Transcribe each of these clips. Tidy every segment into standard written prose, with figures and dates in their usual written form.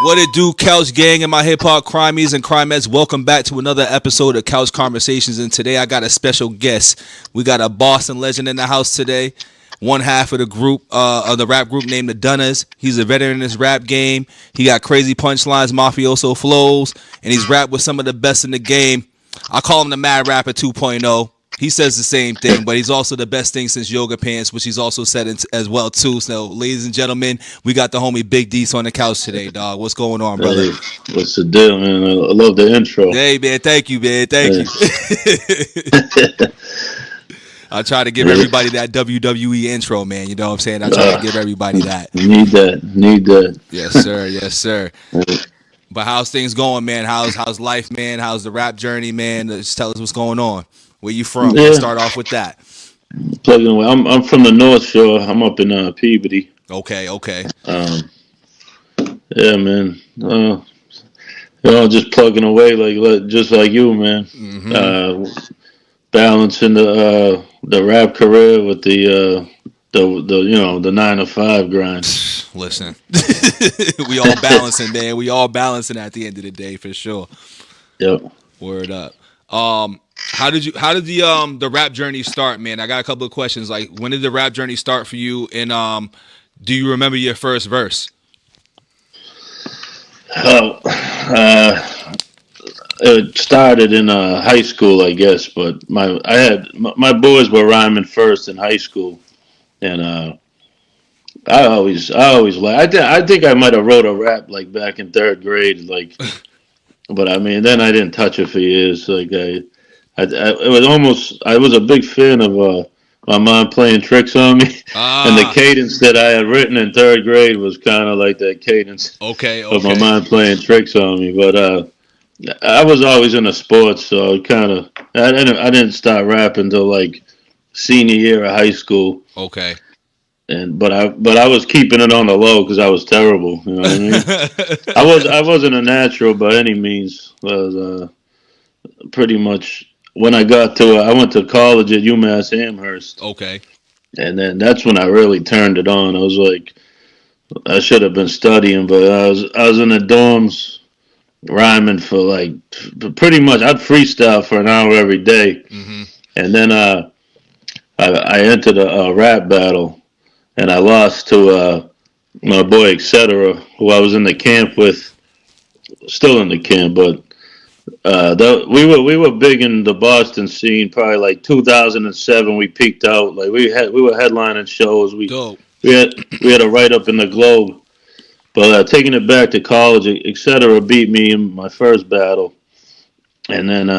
What it do, Couch Gang and my hip hop crimies and crimettes? Welcome back to another episode of Couch Conversations. And today I got a special guest. We got a Boston legend in the house today. One half of the group, of the rap group named the Dunners. He's a veteran in this rap game. He got crazy punchlines, mafioso flows, and he's rapped with some of the best in the game. I call him the Mad Rapper 2.0. He says the same thing, but he's also the best thing since Yoga Pants, which he's also said as well too. So, ladies and gentlemen, we got the homie Big D's on the couch today, dog. What's going on, brother? Hey, what's the deal, man? I love the intro. Hey, man, thank you, man. Thank you. I try to give everybody that WWE intro, man. You know what I'm saying? I try to give everybody that. Need that. Yes, sir. Yes, sir. But how's things going, man? How's life, man? How's the rap journey, man? Just tell us what's going on. Where you from? Yeah. Let's start off with that. Plugging away. I'm from the North Shore. I'm up in Peabody. Okay. Yeah, man. Just plugging away just like you, man. Mm-hmm. Balancing the rap career with the 9 to 5 grind. Listen, we all balancing, man. We all balancing at the end of the day for sure. Yep. Word up. How did the rap journey start, man? I got a couple of questions. Like, when did the rap journey start for you? And do you remember your first verse? It started in high school, I guess. But my boys were rhyming first in high school, and I always like I think I might have wrote a rap like back in 3rd grade, like. But I mean, then I didn't touch it for years. Like I was a big fan of my mom playing tricks on me, and the cadence that I had written in 3rd grade was kind of like that cadence of my mom playing tricks on me. But I was always into sports, so I didn't start rapping until like senior year of high school. Okay. But I was keeping it on the low because I was terrible. You know what I mean? I wasn't a natural by any means. I was pretty much when I went to college at UMass Amherst. Okay. And then that's when I really turned it on. I was like, I should have been studying, but I was in the dorms rhyming for like pretty much. I'd freestyle for an hour every day, and then I entered a rap battle. And I lost to my boy, etc., who I was in the camp with, still in the camp. But we were big in the Boston scene. Probably like 2007, we peaked out. Like we were headlining shows. We had a write up in the Globe. But taking it back to college, etc., beat me in my first battle, and then.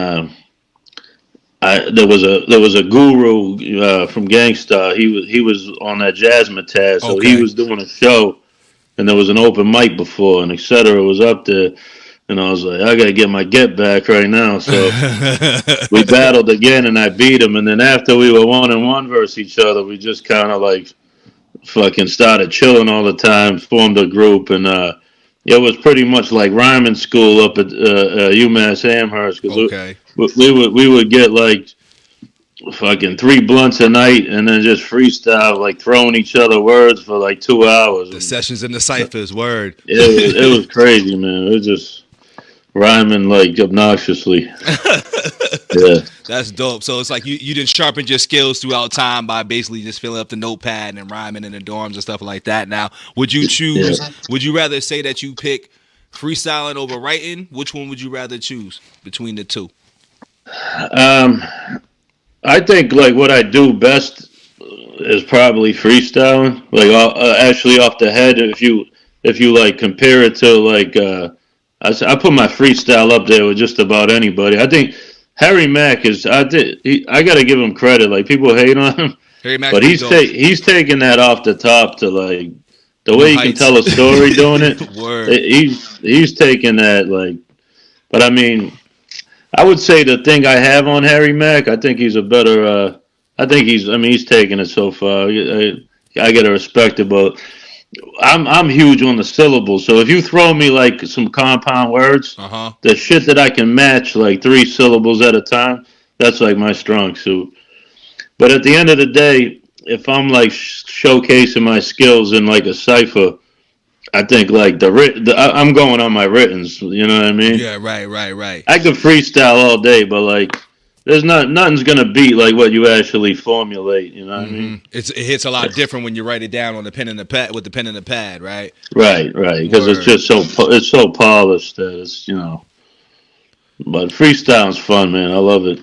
There was a guru from Gangstar. He was on that Jazzmatazz, so he was doing a show, and there was an open mic before, and etc. was up there, and I was like, I gotta get my get back right now. So we battled again, and I beat him. And then after we were 1-1 versus each other, we just kind of like fucking started chilling all the time, formed a group, and it was pretty much like rhyming school up at UMass Amherst. We would get like fucking 3 blunts a night and then just freestyle, like throwing each other words for like 2 hours. The sessions in the ciphers, word. It was crazy, man. It was just rhyming like obnoxiously. Yeah. That's dope. So it's like you didn't sharpen your skills throughout time by basically just filling up the notepad and rhyming in the dorms and stuff like that. Now, would you choose? Yeah. Would you rather say that you pick freestyling over writing? Which one would you rather choose between the two? I think like what I do best is probably freestyling. Like actually off the head. If you like compare it to like I put my freestyle up there with just about anybody. I think Harry Mack I got to give him credit. Like people hate on him, but he's taking that off the top to like the way he can tell a story doing it. Word. He's taking that like, but I mean, I would say the thing I have on Harry Mack, I think he's a better. He's taking it so far. I gotta respect it, but I'm huge on the syllables. So if you throw me like some compound words, the shit that I can match like 3 syllables at a time, that's like my strong suit. But at the end of the day, if I'm like showcasing my skills in like a cipher, I think like I'm going on my writtens. You know what I mean? Yeah, right. I could freestyle all day, but like, there's nothing's gonna beat like what you actually formulate. You know what I mean? It hits a lot different when you write it down on the pen and the pad with the pen and the pad, right? Right, because it's Word. just it's so polished that it's But freestyling's fun, man. I love it.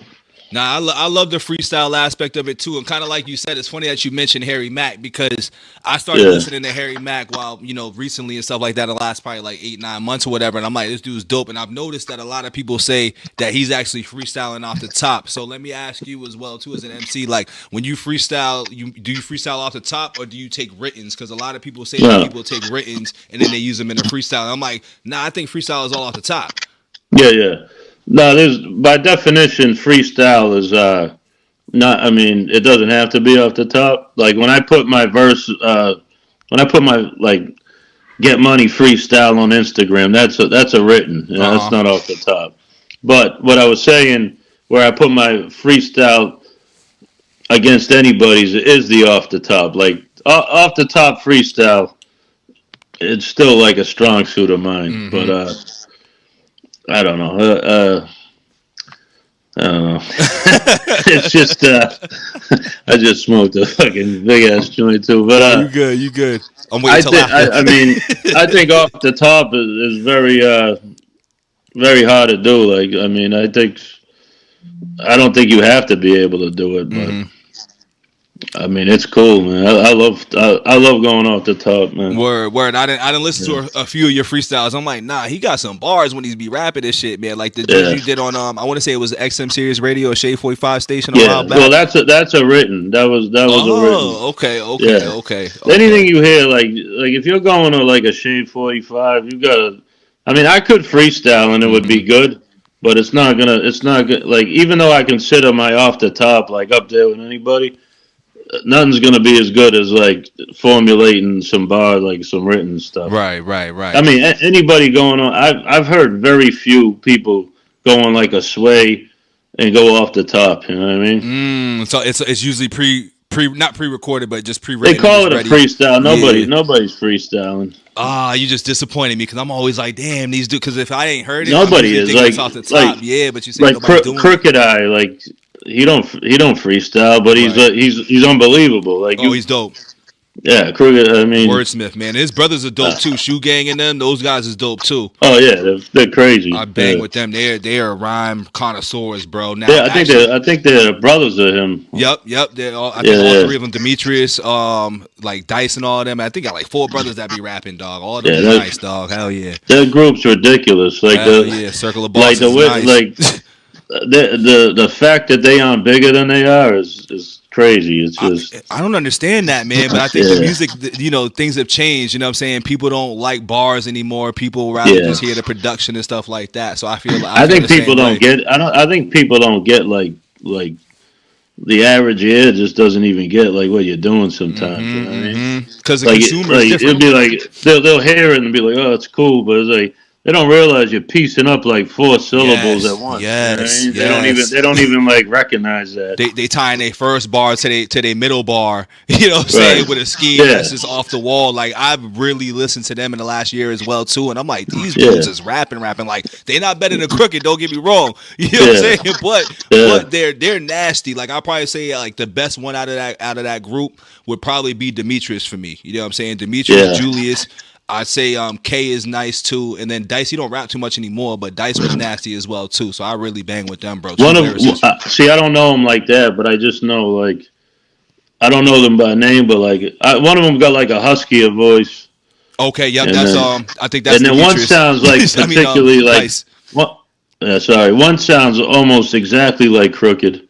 Nah, I love the freestyle aspect of it too, and kind of like you said, it's funny that you mentioned Harry Mack because I started Yeah. listening to Harry Mack while recently and stuff like that, the last probably like 8-9 months or whatever, and I'm like, this dude's dope, and I've noticed that a lot of people say that he's actually freestyling off the top. So let me ask you as well too, as an MC, like when you freestyle, do you freestyle off the top or do you take writtens? Because a lot of people say that No. people take writtens and then they use them in a freestyle. And I'm like, nah, I think freestyle is all off the top. Yeah. No, there's by definition freestyle is not. I mean, it doesn't have to be off the top. Like when I put my verse, when I put my like get money freestyle on Instagram, that's a written. That's not off the top. But what I was saying, where I put my freestyle against anybody's, is the off the top. Like off the top freestyle, it's still like a strong suit of mine. But I don't know. I don't know. It's just I just smoked a fucking big ass joint too. But You good. I'm waiting till after. I mean, I think off the top is very very hard to do. Like I mean, I don't think you have to be able to do it, but I mean, it's cool, man. I love going off the top, man. Word. I didn't listen to a few of your freestyles. I'm like, nah, he got some bars when he's be rapping this shit, man. Like the joint you did on I want to say it was XM Sirius Radio or Shade 45 station a while back. Well, that's a written. That was a written. Okay. Anything you hear, like if you're going to like a Shade 45, you gotta. I mean, I could freestyle and it would be good, but it's not good. Like even though I consider my off the top like up there with anybody, nothing's gonna be as good as like formulating some bar, like some written stuff. Right. I mean, anybody going on. I've heard very few people go on like a sway and go off the top. You know what I mean? So it's usually not pre-recorded, but just pre-written. They call it ready. A freestyle. Nobody's freestyling. You just disappointed me because I'm always like, damn, these dudes. Because if I ain't heard it, Nobody is like it's off the top. Yeah, but you say like nobody's doing Crooked Eye, like he don't freestyle, but he's unbelievable. Like he's dope. Yeah, Crooked. I mean, Wordsmith, man. His brothers are dope too. Shoe Gang and them, those guys is dope too. Oh yeah, they're crazy. I bang with them. They're rime connoisseurs, bro. Now, yeah, I think they're brothers of him. Yep. They're all, I think all three of them, Demetrius, like Dice and all of them. I think got like 4 brothers that be rapping, dog. All of them nice, dog. Hell yeah. That group's ridiculous. Like Circle of Bosses. The fact that they aren't bigger than they are is crazy. It's just I don't understand that, man. But I think the music, things have changed. You know what I'm saying? People don't like bars anymore. People rather just hear the production and stuff like that. So I feel I think people don't get. I think people don't get like the average ear just doesn't even get like what you're doing sometimes. You know what I mean? Because the consumer is different. It'll be like they'll hear it and be like, oh, it's cool, but it's like. They don't realize you're piecing up like 4 syllables at once. Yes, you know what I mean? They don't even like recognize that. They tying their first bar to their middle bar. You know what I'm saying? With a scheme that's just off the wall. Like I've really listened to them in the last year as well too, and I'm like, these dudes is rapping. Like they're not better than Crooked. Don't get me wrong. You know what I'm saying? But they're nasty. Like I'll probably say like the best one out of that group would probably be Demetrius for me. You know what I'm saying? Demetrius, Julius. I'd say K is nice too, and then Dice. He don't rap too much anymore, but Dice was nasty as well too. So I really bang with them, bro. See, I don't know them like that, but I just know like I don't know them by name, but like one of them got like a huskier voice. Okay, yep, that's I think that's. And then one sounds like particularly like Dice. One sounds almost exactly like Crooked.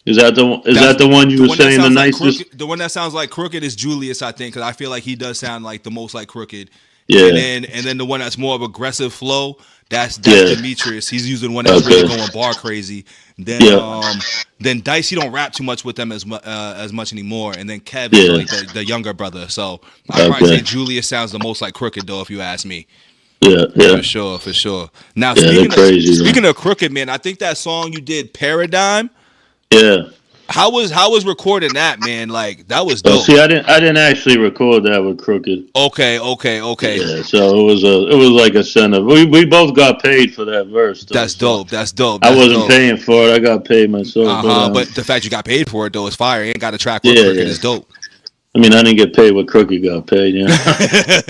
Is that the one you were saying the nicest? Like the one that sounds like Crooked is Julius, I think, because I feel like he does sound like the most like Crooked. Yeah. And then the one that's more of aggressive flow, that's Demetrius. He's using one that's really going bar crazy. Then Dice, he don't rap too much with them as much anymore. And then Kev is like the younger brother. So I'd probably say Julius sounds the most like Crooked though, if you ask me. Yeah. For sure. Now speaking of Crooked, man, I think that song you did, Paradigm. Yeah. How was recording that, man? Like that was Oh, dope. see, I didn't actually record that with Crooked. Okay. Yeah, so it was like a send up. We both got paid for that verse though, That's so dope. That's dope. I That's wasn't dope. paying for it. I got paid myself, but But the fact you got paid for it though is fire. You ain't got a track with yeah, Cricket yeah. is dope. I mean, I didn't get paid what Crooked got paid, you know.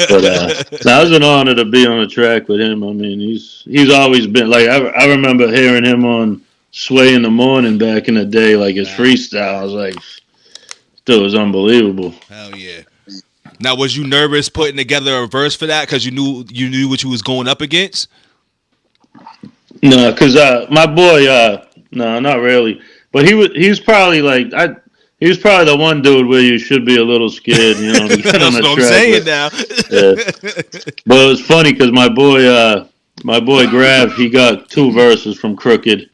But now it was an honor to be on a track with him. I mean, he's always been like I remember hearing him on Sway in the Morning back in the day, like his freestyle. I was like, dude, it was unbelievable. Hell yeah. Now, was you nervous putting together a verse for that because you knew what you was going up against? No, because my boy, no, not really. But he's probably like he was probably the one dude where you should be a little scared, you know, to get on That's the what I'm track. saying now. But it was funny because my boy Grav, he got two verses from Crooked,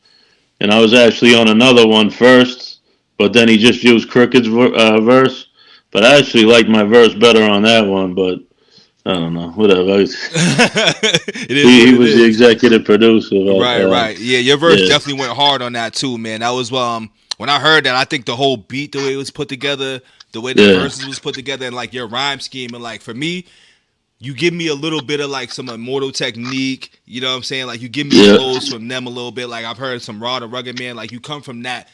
and I was actually on another one first, but then he just used Crooked's verse. But I actually liked my verse better on that one, but I don't know, whatever. It is what He it was the is. executive producer. Right. Yeah, your verse Yeah. definitely went hard on that too, man. That was when I heard that, I think the whole beat, the way it was put together, the way the Yeah. verses was put together, and like your rhyme scheme, and like for me, you give me a little bit of like some Immortal Technique. You know what I'm saying? Like you give me Yeah. flows from them a little bit. Like I've heard some Raw the Rugged Man. Like you come from that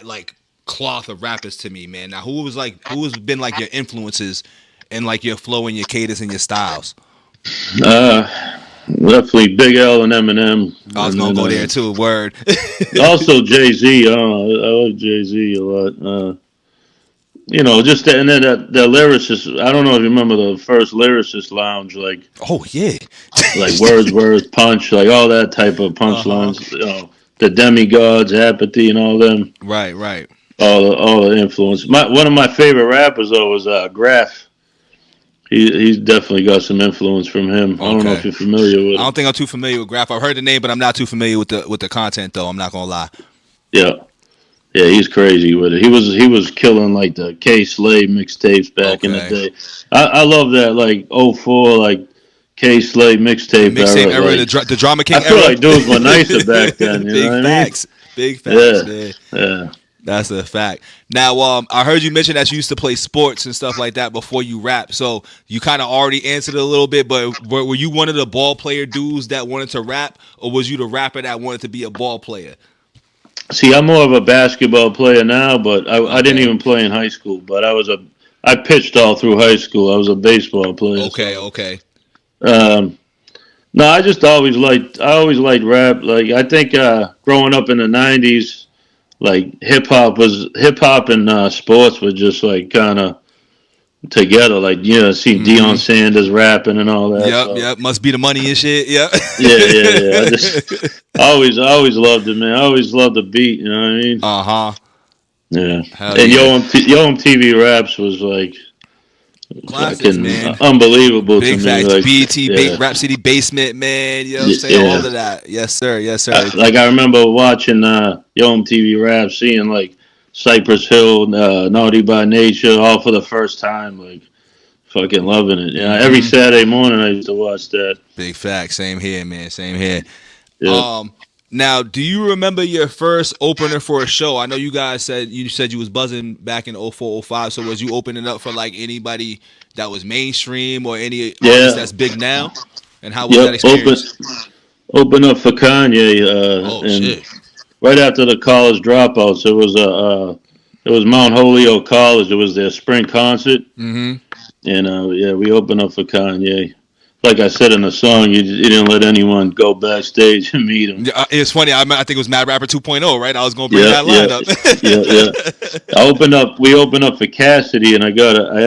like cloth of rappers to me, man. Now who has been like your influences and like your flow and your cadence and your styles? Definitely Big L and Eminem. I was And gonna then, go there too. Word. also Jay Z. I like Jay Z a lot. Just and then the lyricist. I don't know if you remember the first lyricist lounge, Oh yeah. like words, punch, like all that type of Uh-huh. punchlines. The demigods, apathy, and all them. Right. All the influence. One of my favorite rappers though was Graf. He's definitely got some influence from him. I don't know if Okay. you're familiar with I don't him. think I'm too familiar with Graph. I've heard the name, but I'm not too familiar with the content though. I'm not gonna lie. Yeah. Yeah, he's crazy with it. He was killing like the K Slade mixtapes back in the Okay. day. I love that like '04 like K Slade The mixtape mixtape era. era, Like the Drama I King feel era. like dudes were nicer back then. You know Big what I mean? facts. Big facts, Yeah, man. yeah. That's a fact. Now, I heard you mention that you used to play sports and stuff like that before you rap. So you kind of already answered it a little bit, but were you one of the ball player dudes that wanted to rap, or was you the rapper that wanted to be a ball player? See, I'm more of a basketball player now, but I didn't Okay. even play in high school. But I pitched all through high school. I was a baseball player. So Okay. um, no, I always liked rap. Like I think growing up in the '90s. Like hip hop and sports were just like kind of together. Like see Deion Mm-hmm. Sanders rapping and all that. So Yep. Must be the money and shit. Yep. yeah. I always loved it, man. I always loved the beat. You know what I mean? Uh-huh. Yeah. Hell And yeah. Yo MTV Raps was like Classics, fucking man. unbelievable to Big me. facts. Like BET, yeah, Rap City Basement, man. You know what I'm saying? All yeah. of that. Yes, sir. Yes, sir. Like I remember watching Yo MTV Raps, seeing like Cypress Hill, Naughty by Nature, all for the first time. Like fucking loving it. Yeah, every Mm-hmm. Saturday morning I used to watch that. Big facts. Same here, man. Same here. Yeah. Um, Now, do you remember your first opener for a show? I know you said you was buzzing back in 04, 05. So was you opening up for like anybody that was mainstream or any artist Yeah. that's big now? And how was that Yep. Open experience? open up for Kanye, Oh and shit. right after the college dropouts, it was Mount Holyoke College. It was their spring concert, Mm-hmm. and yeah, we opened up for Kanye. Like I said in the song, you didn't let anyone go backstage and meet him. Yeah, it's funny. I think it was Mad Rapper 2.0, right? I was gonna bring Yeah, that yeah, line up. yeah. We opened up for Cassidy, and I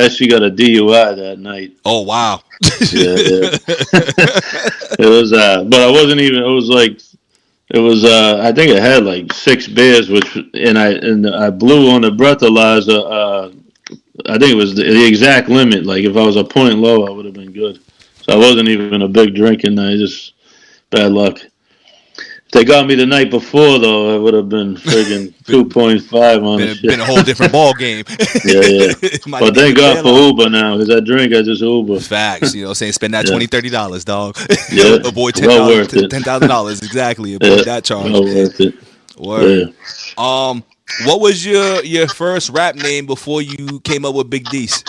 actually got a DUI that night. Oh wow. Yeah. It was, but I wasn't even. It was like it was. I think I had like 6 beers, and I blew on the breathalyzer. I think it was the exact limit. Like if I was a point low, I would have been good. So I wasn't even a big drinking night. Just bad luck. If they got me the night before, though, I would have been friggin' been, 2.5 on the shit. been a whole different ball game. Yeah. Might But have gave thank you God for bailout. Uber now, because I drink, I just Uber. Facts, you know, what I'm saying spend that Yeah. $20, $30, dog. Yeah. Avoid Well worth it. $10,000 exactly. Yeah. Avoid that charge, Well man. worth it. Yeah. Word. Um, What was your first rap name before you came up with Big D's?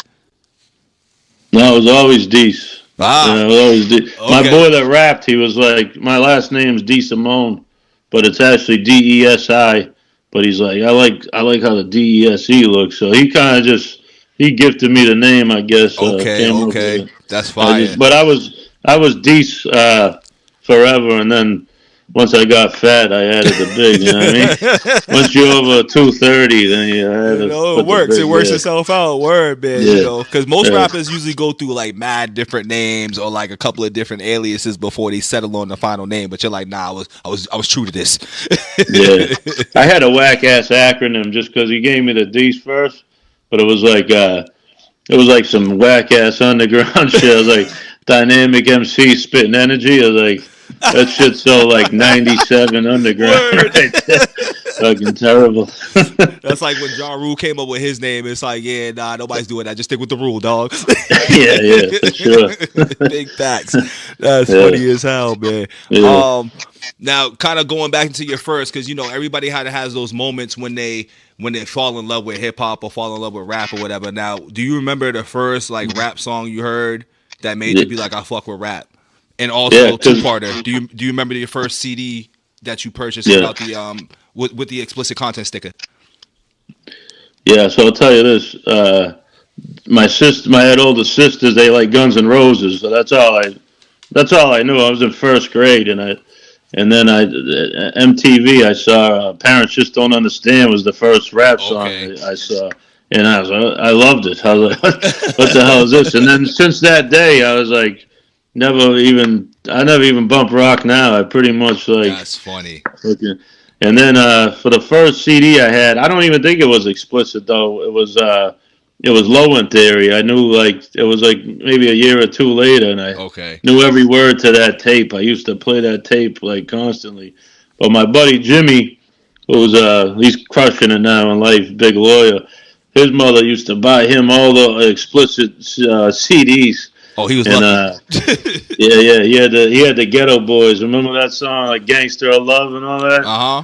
No, it was always Dees. Yeah, Ah, it was always Dees. My okay. boy that rapped, he was like, my last name's D Simone, but it's actually DESI. But he's like, I like how the DESE looks. So he kind of just he gifted me the name, I guess. Okay, Came up with okay. it. That's I just, fire. but I was Dees forever, and then once I got fat, I added the big. You know what I mean? Once you're over 230, then you had You to know, it put the works. It big. works Yeah, itself out. Word, man. You yeah, know, because most yeah. rappers usually go through like mad different names or like a couple of different aliases before they settle on the final name. But you're like, nah, I was true to this. Yeah, I had a whack ass acronym just because he gave me the D's first, but it was like some whack ass underground shit. I was like dynamic MC spitting energy. I was like that shit's so like 97 underground Word. right there. Fucking terrible. That's like when Ja Rule came up with his name. It's like, yeah, nah, nobody's doing that. Just stick with the rule, dog. Yeah, yeah, for sure. Big facts. That's Yeah, funny as hell, man. yeah, Um, Now, kind of going back into your first, because you know everybody has those moments when they fall in love with hip hop or fall in love with rap or whatever. Now, do you remember the first like rap song you heard that made yeah, you be like, I fuck with rap? And yeah. also two Cause parter. Do you remember your first CD that you purchased yeah, without the with the explicit content sticker? yeah. So I'll tell you this. My older sisters, they like Guns N' Roses, so that's all I knew. I was in first grade, and then MTV. I saw "Parents Just Don't Understand" was the first rap song Okay. I saw, and I loved it. I was like, "What the hell is this?" And then since that day, I was like, I never even bump rock now. I pretty much like, That's funny. okay. And then for the first CD I had, I don't even think it was explicit though. It was Low End Theory. I knew like it was like maybe a year or two later, and I Okay. knew every word to that tape. I used to play that tape like constantly. But my buddy Jimmy, he's crushing it now in life, big lawyer. His mother used to buy him all the explicit CDs, Oh, he was and lucky. yeah, yeah, he had the Ghetto Boys. Remember that song like "Gangster of Love" and all that. Uh huh.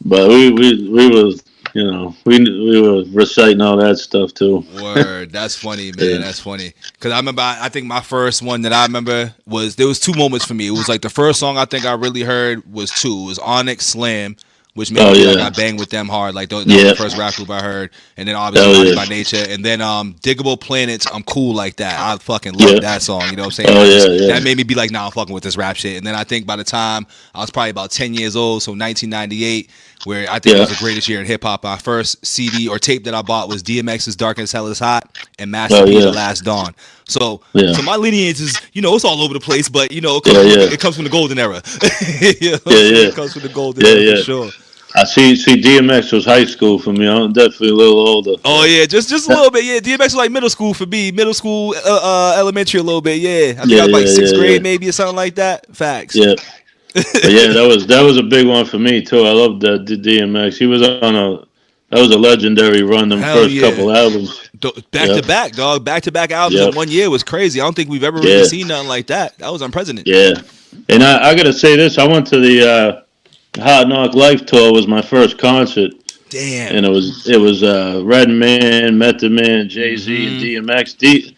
But we were we were reciting all that stuff too. Word, that's funny, man. Yeah, That's funny. Cause I remember, I think my first one that I remember was there was two moments for me. It was like the first song I think I really heard was two. It was Onyx Slam, which made oh me feel like I yeah, banged with them hard. Like that was the yeah, first rap group I heard, and then obviously oh Naughty yeah, by Nature, and then Diggable Planets. I'm cool like that. I fucking love yeah, that song. You know what I'm saying? oh That yeah, just yeah, that made me be like, nah, I'm fucking with this rap shit. And then I think by the time I was probably about 10 years old, so 1998, where I think it yeah, was the greatest year in hip hop. My first CD or tape that I bought was DMX's "Dark as Hell Is Hot" and Master oh P, "The yeah, Last Dawn." So, yeah, so my lineage is, it's all over the place, but it comes yeah, from yeah, it comes from the golden era. yeah, yeah, It comes from the golden yeah, era for yeah. sure. I see. DMX was high school for me. I'm definitely a little older. Oh So yeah, just a yeah, little bit. Yeah, DMX was like middle school for me, middle school, elementary a little bit. Yeah, I think I yeah, was like yeah, sixth yeah, grade yeah, maybe or something like that. Facts. yeah. But yeah, that was a big one for me too. I loved that DMX. He was on a that was a legendary run. Them Hell first yeah. couple albums. Back to Yep, back, dog. Back to back albums in yep, 1 year was crazy. I don't think we've ever really yeah, seen nothing like that. That was unprecedented. yeah. And I gotta say this. I went to the Hard Knock Life tour. Was my first concert, Damn. and it was Redman, Method Man, Jay Z, and Mm-hmm. DMX.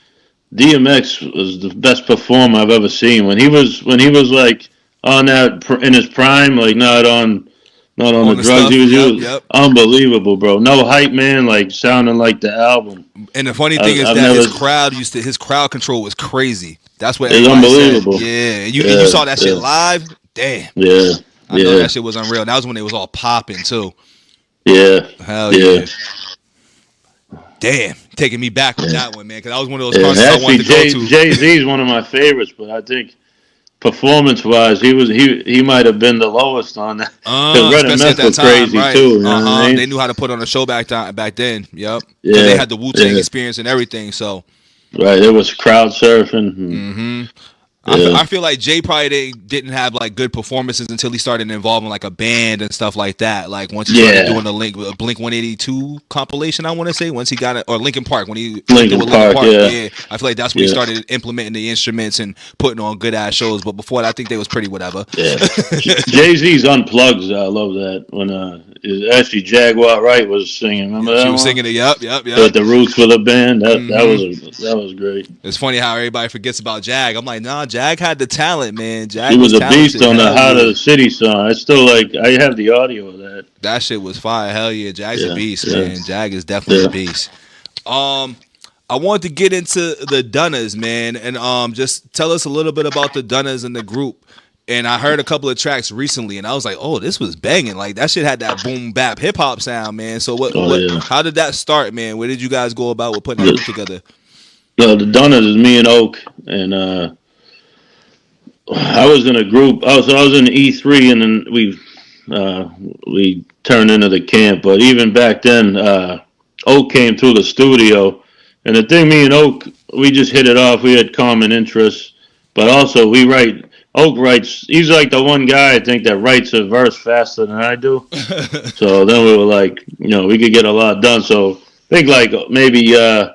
DMX was the best performer I've ever seen. When he was like on that in his prime, like not on the On the drugs. stuff. He Yep, was yep. unbelievable, bro. No hype man, like sounding like the album. And the funny thing is I've that never. his crowd control was crazy. That's what It's everybody said. unbelievable. Yeah, and you Yeah, saw that shit yeah, live. Damn, yeah, I know yeah, that shit was unreal. That was when it was all popping too. yeah, Hell yeah. yeah. Damn, taking me back with that one, man. Because that was one of those Yeah, concerts I actually, wanted to go Jay to. Jay Z is one of my favorites, but I think performance wise, he might have been the lowest on that. Because Red and Especially at Meth that were time, crazy right? too. You know what I They mean? knew how to put on a show back then. Yep. Because they Yeah, had the Wu Tang yeah. experience and everything. So, Right. It was crowd surfing. hmm Yeah. I feel like Jay probably didn't have like good performances until he started involving like a band and stuff like that. Like once he started Yeah. doing the Blink 182 compilation, I want to say once he got it, or Linkin Park when he linked it Lincoln with Linkin Park. Park. Yeah. Yeah, I feel like that's when he Yeah. started implementing the instruments and putting on good ass shows. But before that, I think they was pretty whatever. Yeah. Jay-Z's Unplugged. I love that when actually Jaguar Wright was singing. Remember Yeah, she that was one? singing it. Yep. With the Roots for the band. Mm-hmm. That was great. It's funny how everybody forgets about Jag. I'm like, nah, Jag had the talent, man. She Jag was was a beast talented. on the Hell Heart of yeah. the City song. I still like. I have the audio of that. That shit was fire. Hell yeah. Jag's a Yeah. beast, Yeah. man. Jag is definitely Yeah. a beast. I wanted to get into the Dunnas, man, and just tell us a little bit about the Dunnas and the group. And I heard a couple of tracks recently, and I was like, "Oh, this was banging! Like that shit had that boom bap hip hop sound, man." So Oh yeah. how did that start, man? Where did you guys go about with putting that group together? The Donnas is me and Oak, and I was in a group. I was in E3, and then we turned into the camp. But even back then, Oak came through the studio, and the thing, me and Oak, we just hit it off. We had common interests, but also we write. Oak writes. He's like the one guy I think that writes a verse faster than I do. So then we were like, we could get a lot done. So I think like maybe '07,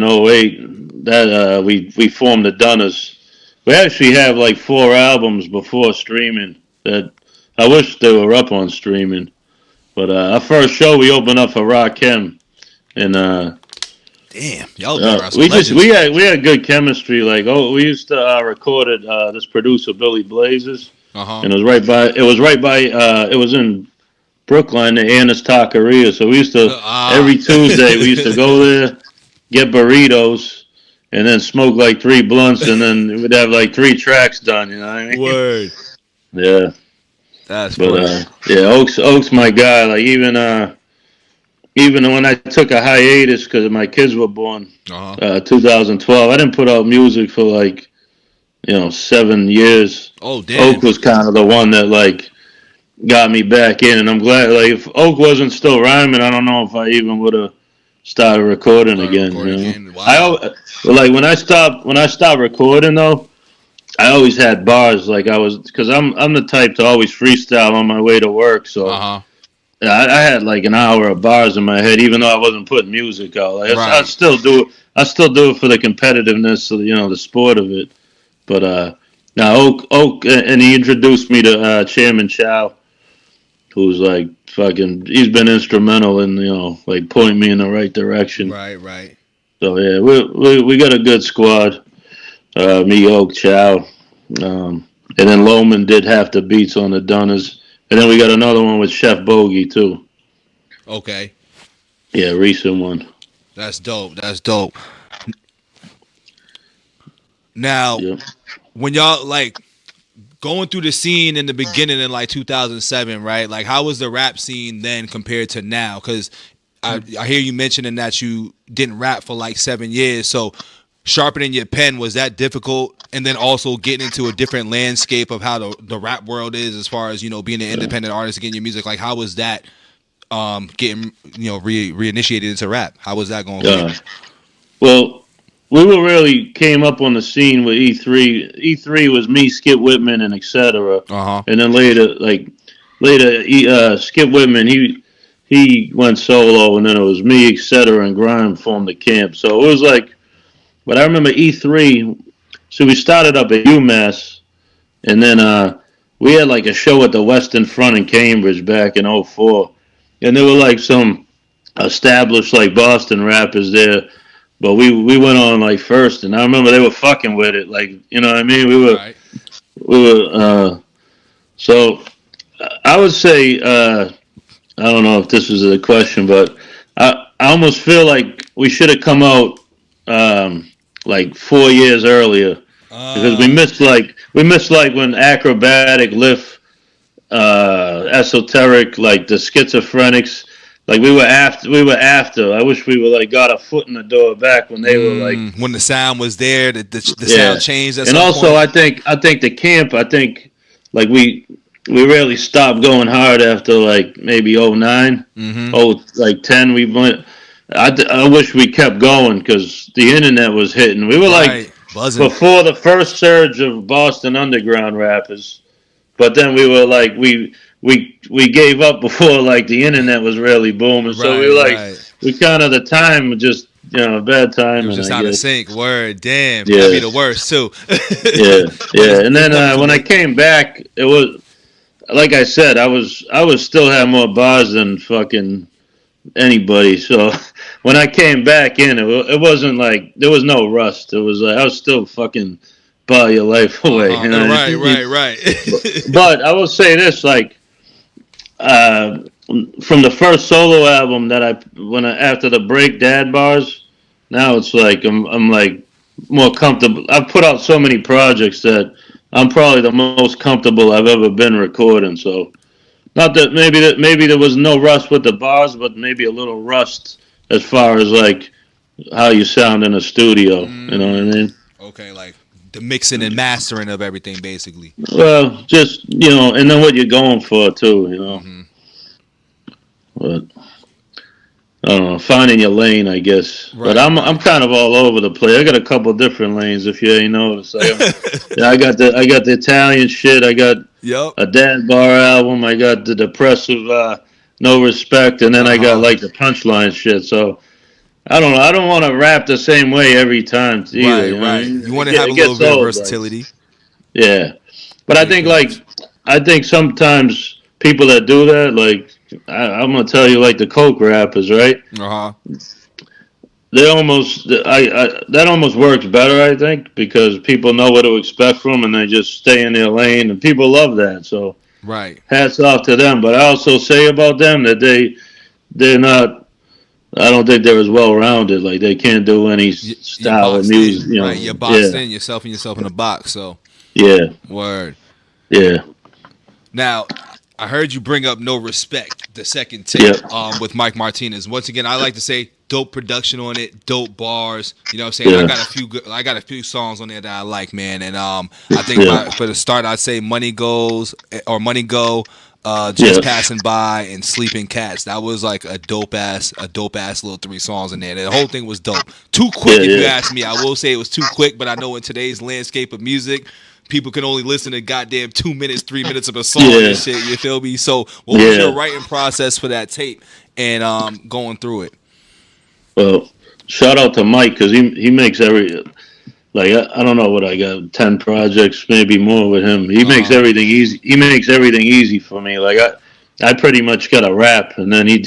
'08 that we formed the Dunnas. We actually have like 4 albums before streaming that I wish they were up on streaming. But our first show we opened up for Rakim, and Damn, y'all are some we legends. we had good chemistry. Like we used to record at this producer Billy Blazes, and it was right by it was in Brookline, the Anna's Taqueria. So we used to every Tuesday we used to go there, get burritos, and then smoke like 3 blunts, and then we'd have like 3 tracks done. You know what I mean? Word. Yeah. That's But funny. yeah, Oak's my guy. Like even when I took a hiatus because my kids were born, 2012, I didn't put out music for like 7 years. Oh damn. Oak was kind of the one that like got me back in, and I'm glad. Like if Oak wasn't still rhyming, I don't know if I even would have started recording again. Wow. Like when I stopped recording though, I always had bars. Like because I'm the type to always freestyle on my way to work. So I had like an hour of bars in my head, even though I wasn't putting music out. Like, I still do it. I still do it for the competitiveness of the sport of it. But now Oak, and he introduced me to Chairman Chow, who's like fucking. He's been instrumental in like pointing me in the right direction. Right. So yeah, we got a good squad. Me, Oak, Chow, and then Loman did half the beats on the Dunnas. And then we got another one with Chef Bogey too. Okay. Yeah, recent one. That's dope. Now, when y'all like going through the scene in the beginning in like 2007, right? Like, how was the rap scene then compared to now? Because I hear you mentioning that you didn't rap for like 7 years. So sharpening your pen, was that difficult? And then also getting into a different landscape of how the rap world is as far as, being an independent artist and getting your music. Like, how was that getting, reinitiated into rap? How was that going? Well, we were really came up on the scene with E3. E3 was me, Skip Whitman, and etc. And then later, Skip Whitman, he went solo, and then it was me, etc. and Grime formed the camp. So it was like, but I remember E3. So we started up at UMass, and then we had like a show at the Western Front in Cambridge back in '04, and there were like some established like Boston rappers there, but we went on like first, and I remember they were fucking with it, like you know what I mean. We were so I would say I don't know if this was a question, but I almost feel like we should have come out like 4 years earlier. Because we missed like when Acrobatic, Lift, Esoteric, like the Schizophrenics, like we were after. I wish we were like got a foot in the door back when they were like when the sound was there, the sound changed. And also, I think the camp. I think like we really stopped going hard after like maybe '09, like 10. We went. I wish we kept going because the internet was hitting. We were like Buzzing. before the first surge of Boston underground rappers. But then we were like we gave up before like the internet was really booming. So we Right, were like right. we kind of the time just bad It was timing, just I out of guess. sync. Word, damn. That'd be Yeah, the worst too. yeah, But yeah. And it's then never too when I late. came back, it was like I said, I was still had more bars than fucking anybody. So when I came back in, it wasn't like there was no rust. It was like I was still fucking bar your life away. Uh-huh. You know what I Right, mean? right, right. But I will say this, like uh, from the first solo album that after the break dad bars, now it's like I'm like more comfortable. I've put out so many projects that I'm probably the most comfortable I've ever been recording. So not that maybe there was no rust with the bars, but maybe a little rust as far as like how you sound in a studio. You know what I Mm, mean? okay, like the mixing and mastering of everything, basically. Well, just and then what you're going for too. Hmm. But I don't know, finding your lane, I guess. But Right, I'm right. kind of all over the place. I got a couple different lanes, if you ain't noticed. Yeah, I got the Italian shit. I got Yup. a dad bar album. I got the depressive No Respect, and then Uh I got huh. like the punchline shit. So I don't know. I don't want to rap the same way every time either. Right, You know what I right. mean? You It, want to get, have a it little gets bit of old. Like versatility. yeah, but I Big think facts. sometimes people that do that, like I'm gonna tell you, like the coke rappers, right? Uh huh. They almost that almost works better, I think, because people know what to expect from them and they just stay in their lane, and people love that. So Right. hats off to them. But I also say about them that they're not. I don't think they're as well rounded. Like they can't do any You're style of boxed music. in, right? You're boxed Yeah, in yourself and yourself in a box. So, yeah, word. yeah, Now, I heard you bring up "No Respect," the second yeah, tape, with Mike Martinez. Once again, I like to say dope production on it, dope bars. You know what I'm saying? yeah, I got a few songs on there that I like, man. And I think yeah, for the start, I'd say Money Go. yeah, Just passing by and sleeping cats. That was like a dope ass little three songs in there. The whole thing was dope. Too yeah, quick, if you yeah, ask me. I will say it was too quick, but I know in today's landscape of music, people can only listen to goddamn 2 minutes, 3 minutes of a song yeah, and shit. You feel me? So, what was your yeah. writing process for that tape and going through it? Well, shout out to Mike because he makes every like I don't know what I got 10 projects maybe more with him. He Uh makes huh. everything easy. He makes everything easy for me. Like I pretty much got a rap, and then he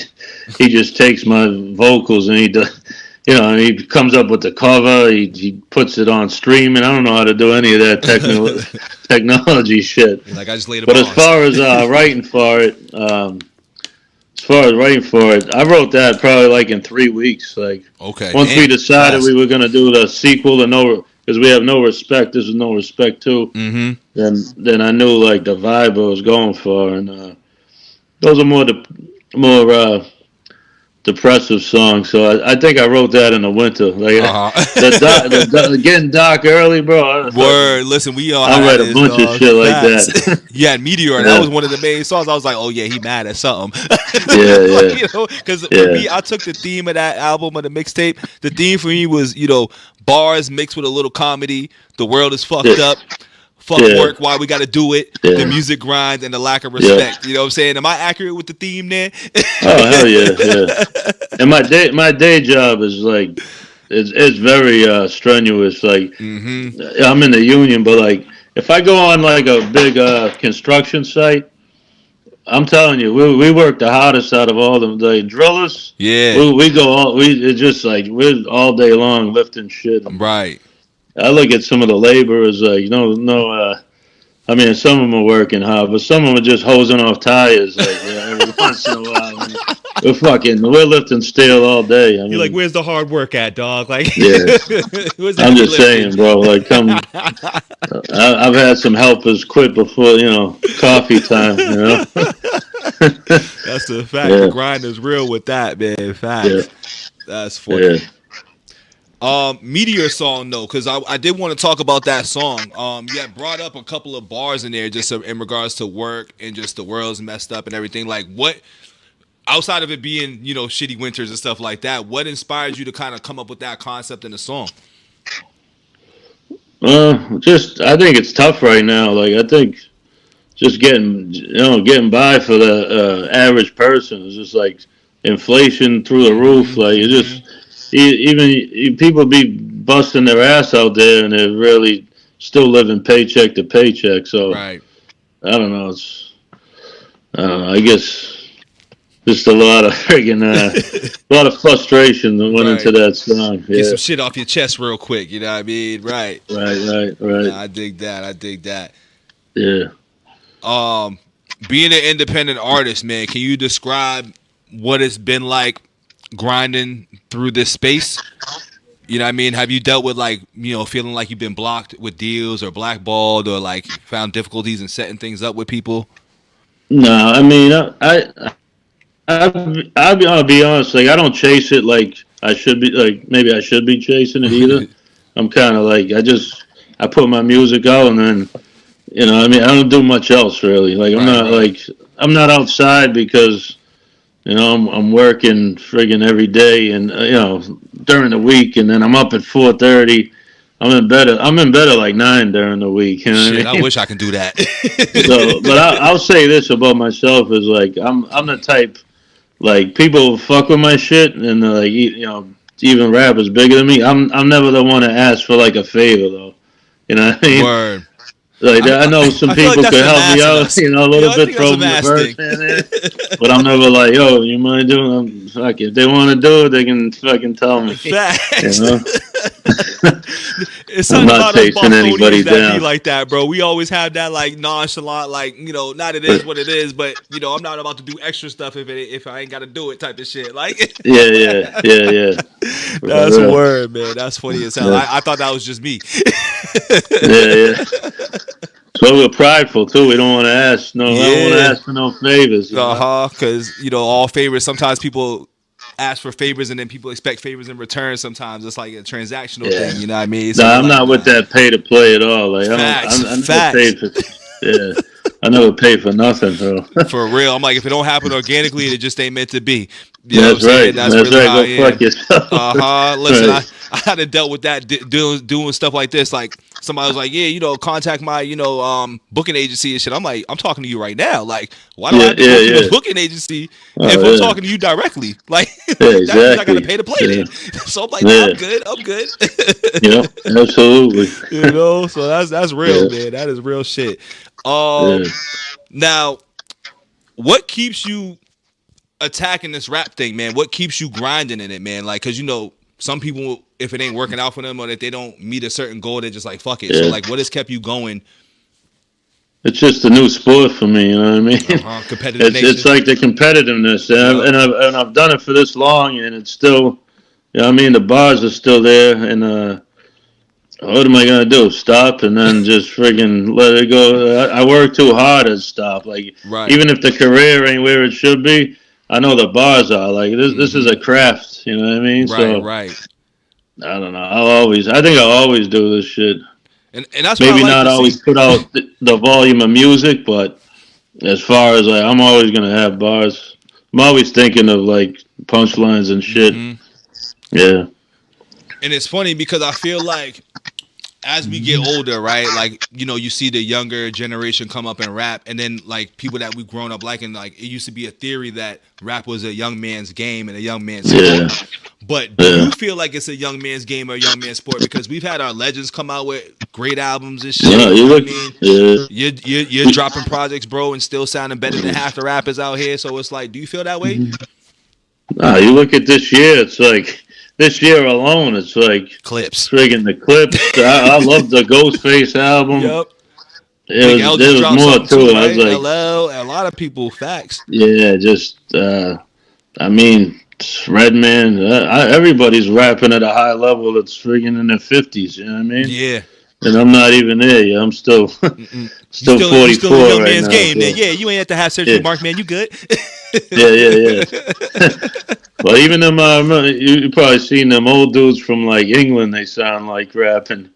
just takes my vocals and he does. And he comes up with the cover. He puts it on streaming. I don't know how to do any of that technology shit. You're like, I just laid the But as bars. far as writing for it, I wrote that probably like in 3 weeks. Like Okay, once we damn, decided we fast. were gonna do the sequel to No, because we have No Respect. This is No Respect too. Mm-hmm. Then I knew like the vibe I was going for, and those are more depressive songs. So I think I wrote that in the winter. Like Uh the huh. getting dark early, bro. Word. Listen, we all I how that write a is, bunch of dog. shit like Facts. that. You had Meteor. That Yeah, was one of the main songs. I was like, oh yeah, he mad at something. yeah, Like, yeah, because for yeah, me, I took the theme of that album of the mixtape. The theme for me was, bars mixed with a little comedy. The world is fucked yeah, up. Fuck yeah, work. Why we got to do it? The yeah, music grind and the lack of yeah. respect. You know what I'm saying? Am I accurate with the theme there? Oh hell yeah, yeah. And my day job is like it's very strenuous. Like Mm-hmm. I'm in the union, but like if I go on like a big construction site, I'm telling you, we work the hardest out of all them. The drillers, Yeah. we go all we it's just like we're all day long lifting shit. And Right. I look at some of the laborers, no. I mean, some of them are working hard, but some of them are just hosing off tires. Like every once in a while, I mean, we're lifting steel all day. I You're like, mean, where's the hard work at, dog? Like, yeah. where's the I'm heavy just lifting? saying, bro. Like, come. I've had some helpers quit before, coffee time. That's the fact. The Yeah, grind is real with that, man. yeah, Facts. That's funny. yeah, Meteor song though, because I did want to talk about that song. You had brought up a couple of bars in there just in regards to work and just the world's messed up and everything. Like, what outside of it being shitty winters and stuff like that, what inspired you to kind of come up with that concept in the song? Just I think it's tough right now. Like I think just getting by for the average person is just like inflation through the roof. Like it Mm-hmm. just people be busting their ass out there and they're really still living paycheck to paycheck. So Right. I don't know. I don't know. I guess just a lot of friggin' a lot of frustration that went into Right. that song. Get Yeah. some shit off your chest real quick. You know what I mean? Right. Right. Nah, I dig that. I dig that. Yeah. Um, being an independent artist, man, can you describe what it's been like grinding through this space? You know what I mean? Have you dealt with like, feeling like you've been blocked with deals or blackballed or like found difficulties in setting things up with people? No, I mean, I'll be honest. Like, I don't chase it like I should be. Like, maybe I should be chasing it either. I'm kind of like I put my music out and then I mean, I don't do much else really. Like, Right, right. I'm not outside because I'm working friggin' every day and during the week, and then I'm up at 4:30. I'm in bed at like 9 during the week. You know what Shit, I I mean? wish I could do that. So, but I'll say this about myself is like I'm the type like people fuck with my shit and they're like even rappers bigger than me. I'm never the one to ask for like a favor though. You know what I mean? Word. Like I know some I feel like people that's could the help me mass in out, us. a little I bit, think that's throw a me a mass verse thing. here and there. But I'm never like, yo, you mind doing? Fuck it. If they want to do it, they can fucking tell me. You Facts. know, It's I'm something not about us chasing Bostonians anybody that be down. like that, bro. We always have that like nonchalant, like not it is what it is, but I'm not about to do extra stuff if I ain't got to do it type of shit. Like Yeah. For that's real. word, man. That's funny as hell. Yeah, I thought that was just me. yeah. So we're prideful too. We don't want to ask. No, I don't want to Yeah. ask for no favors. Because all favors. Sometimes people ask for favors and then people expect favors in return. Sometimes it's like a transactional Yeah. thing. You know what I mean? No, So we're I'm like, not with nah. that pay to play at all. Like I don't. Facts, I never facts. paid for. Yeah, I never paid for nothing, bro. For real. I'm like, if it don't happen organically, it just ain't meant to be. You know what I'm That's right. saying? That's That's really right. how I Go fuck am. yourself. Listen, Right. I had to dealt with that doing stuff like this. Like somebody was like, yeah, contact my booking agency and shit. I'm like, I'm talking to you right now. Like, why do I have to go through the Yeah. booking agency if Oh I'm yeah. talking to you directly? Like Yeah. that means I got to Exactly. pay to play Yeah. then. So I'm like, nah, Yeah. I'm good. I'm good. Yep. Absolutely. So that's real, Yeah. man. That is real shit. Um, Yeah. now, what keeps you attacking this rap thing, man? What keeps you grinding in it, man? Like, cause some people, if it ain't working out for them or if they don't meet a certain goal, they're just like, fuck it. So, Yeah. like, what has kept you going? It's just a new sport for me. You know what I mean? Competitive It's nation. like the competitiveness, Yup. and I've done it for this long, and it's still. I mean, the bars are still there, and what am I gonna do? Stop and then just friggin' let it go? I work too hard to stop. Like Right. even if the career ain't where it should be, I know the bars are. Like this is a craft. You know what I mean? Right. So Right. I don't know. I think I'll always do this shit. And that's what I Maybe like not to see. always put out the volume of music, but as far as like, I'm always gonna have bars. I'm always thinking of like punchlines and shit. Yeah, And it's funny because I feel like as we get older, right? Like, you see the younger generation come up and rap, and then like people that we've grown up liking, like it used to be a theory that rap was a young man's game and a young man's yeah, sport. But do yeah. you feel like it's a young man's game or a young man's sport? Because we've had our legends come out with great albums and No, shit. You you know what I look. mean? Yeah. You're dropping projects, bro, and still sounding better than half the rappers out here. So it's like, do you feel that way? Nah, you look at this year. It's like this year alone. It's like Clips. friggin' the clips. I love the Ghostface album. Yep. Think L There just was dropped more something too, to it. I was right? like, LL. A lot of people. Facts. yeah, just I mean, Redman. Everybody's rapping at a high level. It's friggin' in their 50s. You know what I mean? Yeah. And I'm not even there yet. I'm still You still still in 44 young right man's now. game, So then. Yeah, you ain't have to have surgery, yeah, Mark, man. You good? yeah. Well, even them, you probably seen them old dudes from like England. They sound like rapping.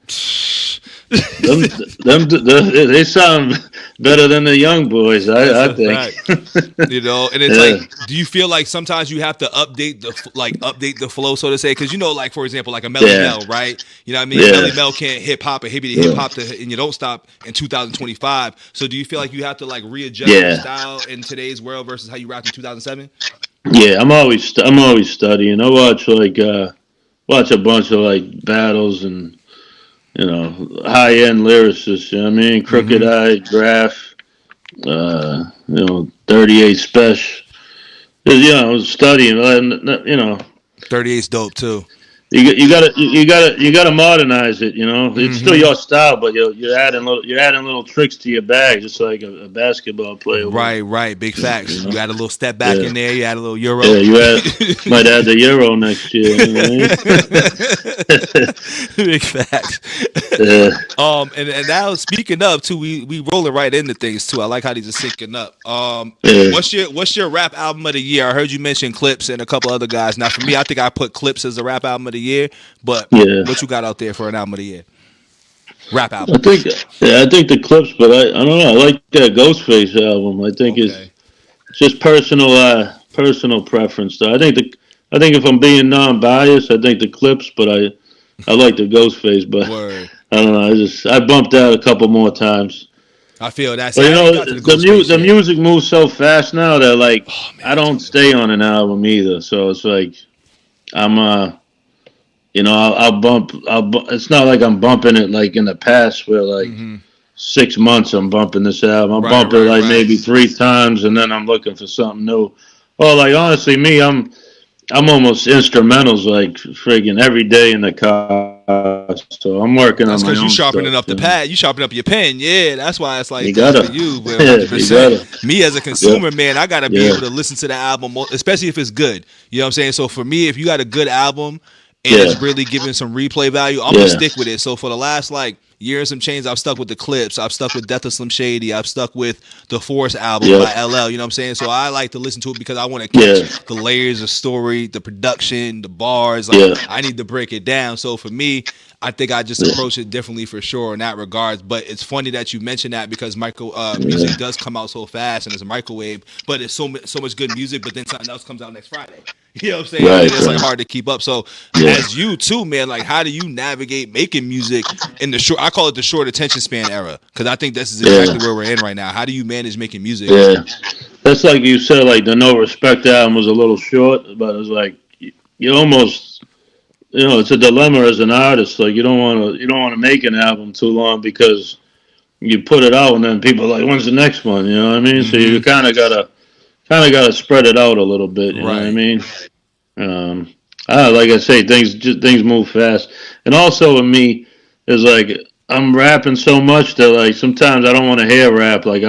Them, they sound better than the young boys. That's I a think. fact. You know, and it's Yeah. like, do you feel like sometimes you have to update the flow, so to say? Because like for example, like a Melly Yeah. Mel, right? You know what I mean? Yeah. Melly Mel can't hip hop or hippity hip Yeah. hop and you don't stop in 2025. So do you feel like you have to like readjust your Yeah. style in today's world versus how you rapped in 2007? Yeah. I'm always studying. I watch a bunch of like battles and high end lyricists. You know what I mean? Crooked Mm-hmm. Eye, Graph, 38 Special. I was studying. You know, 38's dope too. you gotta modernize it. You know, it's still Mm-hmm. your style, but you're adding little tricks to your bag, just like a basketball player would. Right, right. Big facts. You You know? add a little step back Yeah, in there. You add a little euro. yeah. Might add the euro next year. You know what I mean? Big facts. Yeah, And now speaking of too, we rolling right into things too. I like how these are syncing up. yeah, What's your rap album of the year? I heard you mention Clips and a couple other guys. Now for me, I think I put Clips as the rap album of the year. But yeah. what you got out there for an album of the year? Rap I album. think, I think the Clips, but I don't know. I like that Ghostface album. I think it's Okay. just personal preference. Though I think if I'm being non-biased, I think the Clips, but I like the Ghostface, but Word. I don't know. I bumped out a couple more times. I feel that. See, But I ain't got to the Ghostface the yet. music moves so fast now that like Oh I man, don't tell me stay about on an album either. So it's like I'm It's not like I'm bumping it like in the past where it. like Mm-hmm. 6 months I'm bumping this album. I Right, bump it right, like right. maybe 3 times and then I'm looking for something new. Well, like honestly, I'm almost instrumentals like friggin' every day in the car. So I'm working on That's my because you own sharpening stuff. up the pad. You sharpening up your pen. Yeah, that's why it's You like that for gotta, you. But yeah, hundred you percent. gotta, Me as a yeah, consumer, man, I gotta be yeah, able to listen to the album, especially if it's good. You know what I'm saying? So for me, if you got a good album and yeah, it's really giving some replay value, I'm gonna yeah, stick with it. So for the last like year and some change, I've stuck with the Clips. I've stuck with Death of Slim Shady. I've stuck with the Force album yeah, by LL. You know what I'm saying? So I like to listen to it because I want to yeah, catch the layers of story, the production, the bars. Like yeah, I need to break it down. So for me, I think I just yeah, approach it differently for sure in that regards. But it's funny that you mentioned that because music yeah. does come out so fast and it's a microwave, but it's so much good music. But then something else comes out next Friday. You know what I'm saying? And Right, then it's like right. hard to keep up. So Yeah, as you too, man, like how do you navigate making music in the short? I call it the short attention span era because I think this is yeah, exactly where we're in right now. How do you manage making music? yeah. That's like you said. Like the No Respect album was a little short, but it's like you almost, it's a dilemma as an artist. Like you don't want to make an album too long because you put it out and then people are like, when's the next one? You know what I mean? So you Mm-hmm. kind of gotta spread it out a little bit. You know what I Right. mean? Um, like I say, things move fast, and also with me is like I'm rapping so much that like sometimes I don't want to hear rap. Like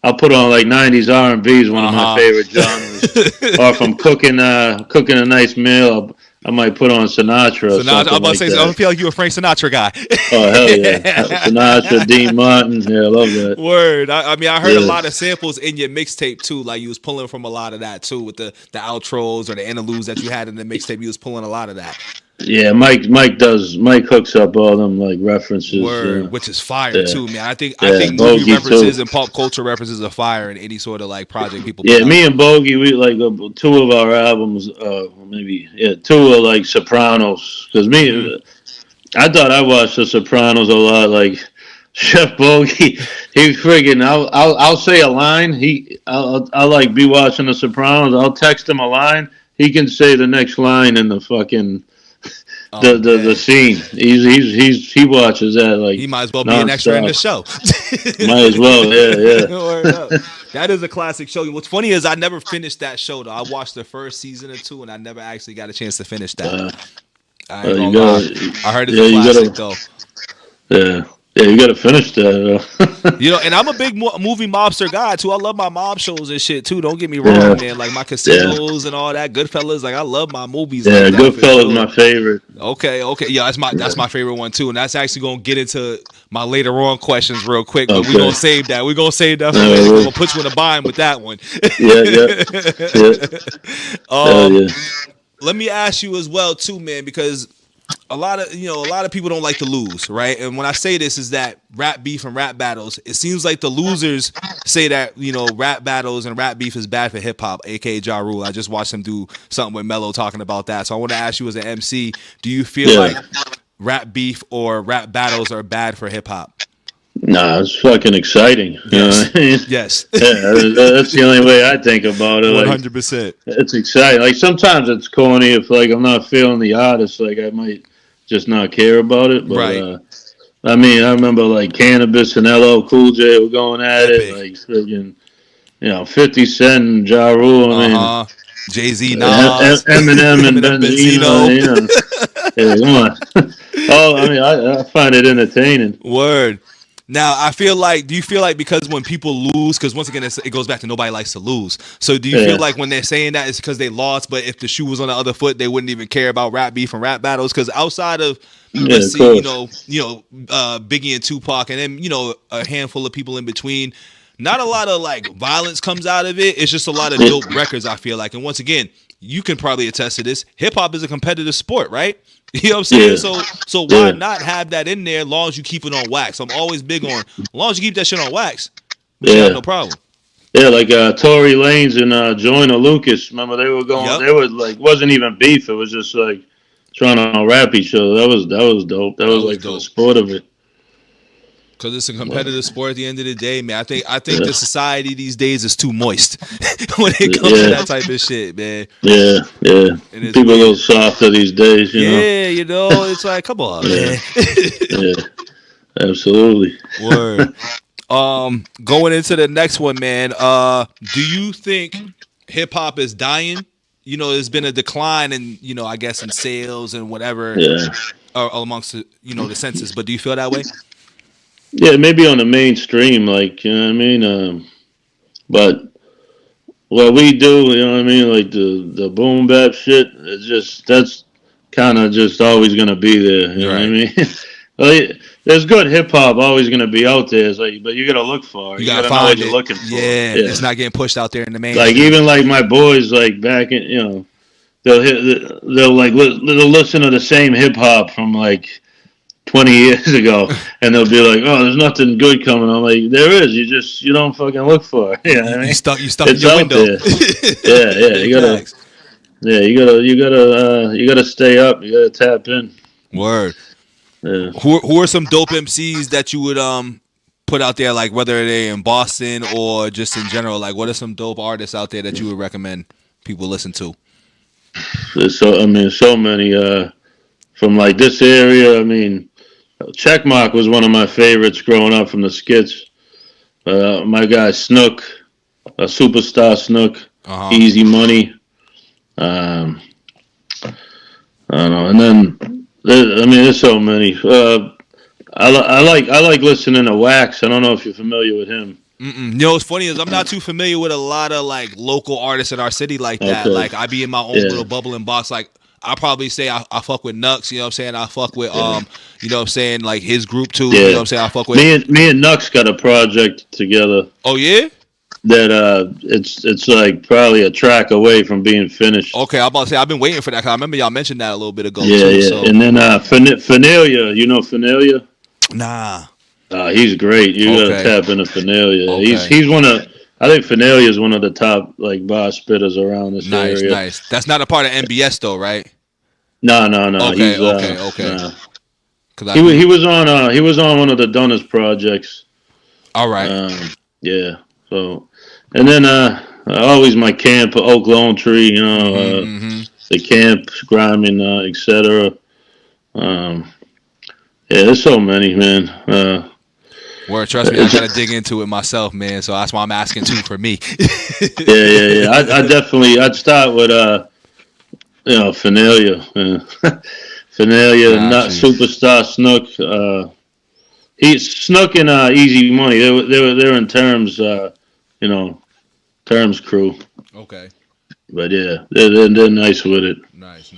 I'll put on like '90s R&B is one of my Uh favorite genres, or if huh. I'm cooking a nice meal, I might put on Sinatra or So now I'm something about to like say, I that. feel like you're a Frank Sinatra guy. Oh hell yeah, Sinatra, Dean Martin, yeah, I love that. Word. I mean, I heard a Yeah, lot of samples in your mixtape too. Like you was pulling from a lot of that too, with the outros or the interludes that you had in the mixtape. You was pulling a lot of that. yeah. Mike hooks up all them like references. Word, which is fire Yeah, too, man. I yeah, think movie Bogey too. references and pop culture references are fire in any sort of like project people put Yeah, out. me and Bogey, we like two of our albums. Maybe two are like Sopranos. Because Mm-hmm. I thought I watched The Sopranos a lot. Like Chef Bogey, he friggin' I'll say a line. I'll like be watching The Sopranos. I'll text him a line. He can say the next line in the fucking I'm the dead. scene. He watches that like He might as well be an extra in the nonstop. show. Might as well. Yeah, Word up. That is a classic show. What's funny is I never finished that show though. I watched the first season or two, and I never actually got a chance to finish yeah. that. I ain't You gonna lie. gotta. I heard it's a Yeah, you classic gotta. though. Yeah, yeah, you gotta finish that. You know, and I'm a big movie mobster guy too. I love my mob shows and shit too. Don't get me Yeah, wrong, man. Like my yeah, casinos and all that, Goodfellas. Like I love my movies yeah. like that for Goodfellas sure. my favorite. Okay, okay, yeah, Yeah. that's my favorite one too, and that's actually gonna get into my later on questions real quick. But we Okay. gonna save that. We gonna save that for later. We're Uh, gonna put you in a bind with that one. yeah, yeah, yeah. Hell um, yeah. let me ask you as well too, man, because a lot of people don't like to lose, right? And when I say this is that rap beef and rap battles, it seems like the losers say that, rap battles and rap beef is bad for hip hop, aka Ja Rule. I just watched him do something with Mello talking about that. So I want to ask you as an MC, do you feel like rap beef or rap battles are bad for hip hop? Nah, it's fucking exciting. You know what I mean? Yes. Yeah, that's the only way I think about it. 100%. It's exciting. Like sometimes it's corny if like I'm not feeling the artist, like I might just not care about it. But Right. I mean, I remember like Cannabis and LL Cool J were going at Epic. it, like freaking, 50 Cent and Ja Rule. I mean, Jay-Z, Nas, Eminem and Benzino. Benzino. Yeah, come on. Oh, I mean, I find it entertaining. Word. Now, do you feel like because when people lose, because once again, it goes back to nobody likes to lose. So do you feel like when they're saying that it's because they lost, but if the shoe was on the other foot, they wouldn't even care about rap beef and rap battles? Because outside of, let's see, Biggie and Tupac, and then, a handful of people in between, not a lot of like violence comes out of it. It's just a lot of dope records, I feel like. And once again, you can probably attest to this. Hip hop is a competitive sport, right? You know what I'm saying? Yeah. So why not have that in there as long as you keep it on wax? I'm always big on as long as you keep that shit on wax, you have no problem. Yeah, like Tory Lanez and Joyner Lucas. Remember they were going? Yep. They were like wasn't even beef. It was just like trying to rap each other. That was dope. That was like dope. For the sport of it. Because it's a competitive sport at the end of the day, man. I think the society these days is too moist when it comes to that type of shit, man. Yeah. People a little softer these days, you know. It's like, come on, man. Yeah, absolutely. Word. Going into the next one, man. Do you think hip hop is dying? There's been a decline in, I guess in sales and whatever amongst the census. But do you feel that way? Yeah, maybe on the mainstream, like, you know what I mean? But what we do, you know what I mean? Like the boom bap shit, that's kind of just always going to be there. You know what I mean? Like, there's good hip hop always going to be out there. It's like, but you got to look for it. You got to know what you're looking for. Yeah, it's not getting pushed out there in the main. Like, even like my boys, like back in, they'll listen to the same hip hop from like 20 years ago, and they'll be like, "Oh, there's nothing good coming." I'm like, "There is. You don't fucking look for it." Yeah, you stuck in your window. You gotta stay up. You gotta tap in. Word. Yeah. Who are some dope MCs that you would put out there, like whether they're in Boston or just in general? Like, what are some dope artists out there that you would recommend people listen to? So many from like this area. I mean, Checkmark was one of my favorites growing up from the skits. My guy Snook, Superstar Snook, Easy Money. I don't know, and then there's so many. I like listening to Wax. I don't know if you're familiar with him. What's funny is I'm not too familiar with a lot of like local artists in our city like that. Okay. Like I be in my own little bubble and box. Like I probably say I fuck with Nux, you know what I'm saying? I fuck with you know what I'm saying, like his group too, you know what I'm saying? I fuck with me and Nux got a project together. Oh yeah? That it's like probably a track away from being finished. Okay, I'm about to say I've been waiting for that because I remember y'all mentioned that a little bit ago. Yeah. So. And then Finalia, you know Finalia? Nah. He's great. You gotta tap into Finalia. Okay. He's one of. I think Finalia is one of the top like bar spitters around this area. Nice. That's not a part of MBS though, right? No. Okay. He was on one of the Dunners projects. All right. Yeah. So, and then always my camp, Oak Lone Tree. You know, the camp, Grinding, etc. There's so many, man. Word, trust me, I gotta dig into it myself, man. So that's why I'm asking too for me. Yeah. I'd start with Finalia, Finalia, not Superstar Snook. He's Snook and Easy Money. They're in Terms, Terms crew. Okay. But yeah, they're nice with it. Nice.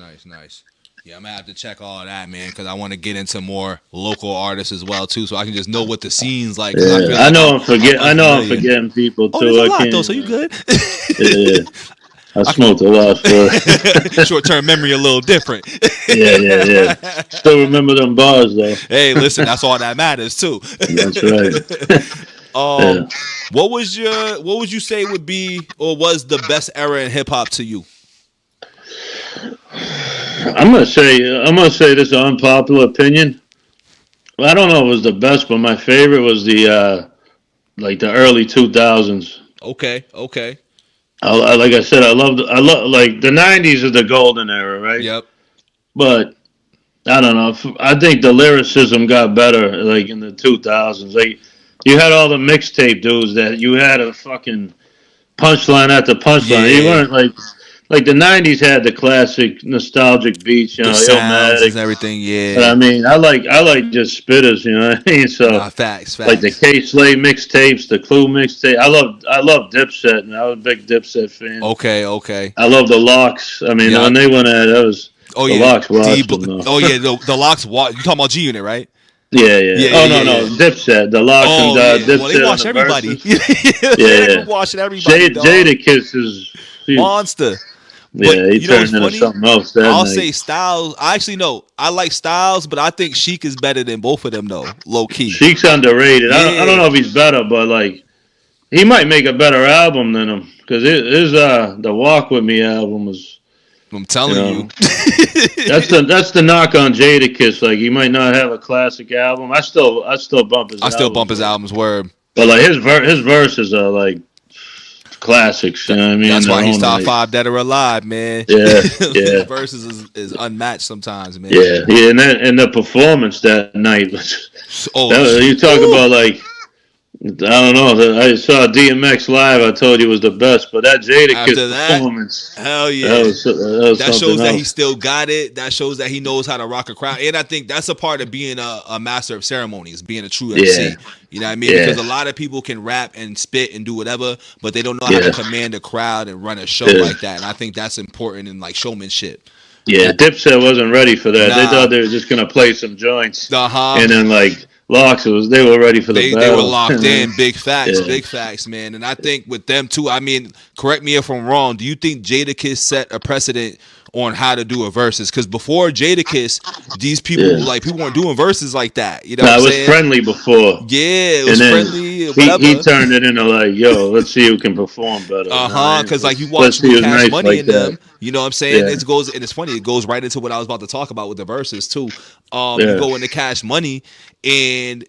Yeah, I'm gonna have to check all that, man, because I want to get into more local artists as well too, so I can just know what the scene's like. Yeah. I'm forgetting people too. Oh, there's a lot though, so you good? Yeah. I smoked a lot for short-term memory a little different. yeah. Still remember them bars though. Hey, listen, that's all that matters too. That's right. um, Yeah. what would you say would be or was the best era in hip hop to you? I'm gonna say this is an unpopular opinion. Well, I don't know if it was the best, but my favorite was the like the early 2000s. Okay. Like I said, I love like the 90s is the golden era, right? Yep. But I don't know. I think the lyricism got better like in the 2000s. Like you had all the mixtape dudes that you had a fucking punchline after punchline. You Yeah. weren't like the 90s had the classic nostalgic beats, The sounds and Illmatic. everything. But Yeah. I mean, I like just spitters, you know what I mean? So Nah, facts. like the K Slay mixtapes, the Clue mixtape. I love Dipset, and I was a big Dipset fan. Okay. I love the Locks. I mean, when Yep. they went at it, that was Oh the yeah. Locks watched them though. Oh yeah. The locks. You talking about G Unit, right? Yeah. Oh no, Yeah. Dipset, the Locks and Oh yeah. Well, they Dipset on watch the everybody. verses. That Yeah. group watching everybody, dog. Jada Kiss is, Monster. But yeah, he you know what's turned into funny? something else that I'll night. say Styles. I actually know I like Styles, but I think Sheik is better than both of them though. Low key. Sheik's underrated. I don't Yeah. know if he's better, but like he might make a better album than him because his the Walk with Me album was, I'm you telling you. know, that's the knock on Jadakiss. Like he might not have a classic album. I still bump his I still bump albums, his albums word. but like his verses are like classics. You know what I mean? That's In why their he's own top right. five dead or alive, man. Yeah, His yeah. verses is unmatched sometimes, man. Yeah, and the performance that night was. Oh, You talk woo. about like I don't know. I saw DMX live. I told you was the best, but that Jadakiss After that, performance, hell that yeah. was that was That something shows that he else. still got it. That shows that he knows how to rock a crowd. And I think that's a part of being a master of ceremonies, being a true Yeah, MC. You know what I mean? yeah, Because a lot of people can rap and spit and do whatever, but they don't know how to yeah, command a crowd and run a show yeah, like that. And I think that's important in like showmanship. yeah. And Dipset wasn't ready for that. They nah, thought they were just gonna play some joints, uh-huh. and then like Locks, they were ready for the They were battle. locked in. Yeah. Big facts, man. And I think with them too, I mean, correct me if I'm wrong. Do you think Jadakiss set a precedent on how to do a verses? Because before Jadakiss, these people Yeah. like people weren't doing verses like that. You know what Now I'm it was saying? friendly before, Yeah, it and was then friendly, he whatever. turned it into like, yo, let's see who can perform better. You know what I mean? Because like you Let's watch see with who's Cash nice Money like and them, that. you know what I'm saying? Yeah, It goes and it's funny. It goes right into what I was about to talk about with the verses too. You yeah, go into Cash Money and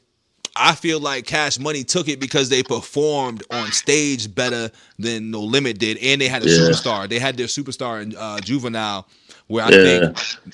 I feel like Cash Money took it because they performed on stage better than No Limit did, and they had a yeah, superstar. They had their superstar in Juvenile, where I think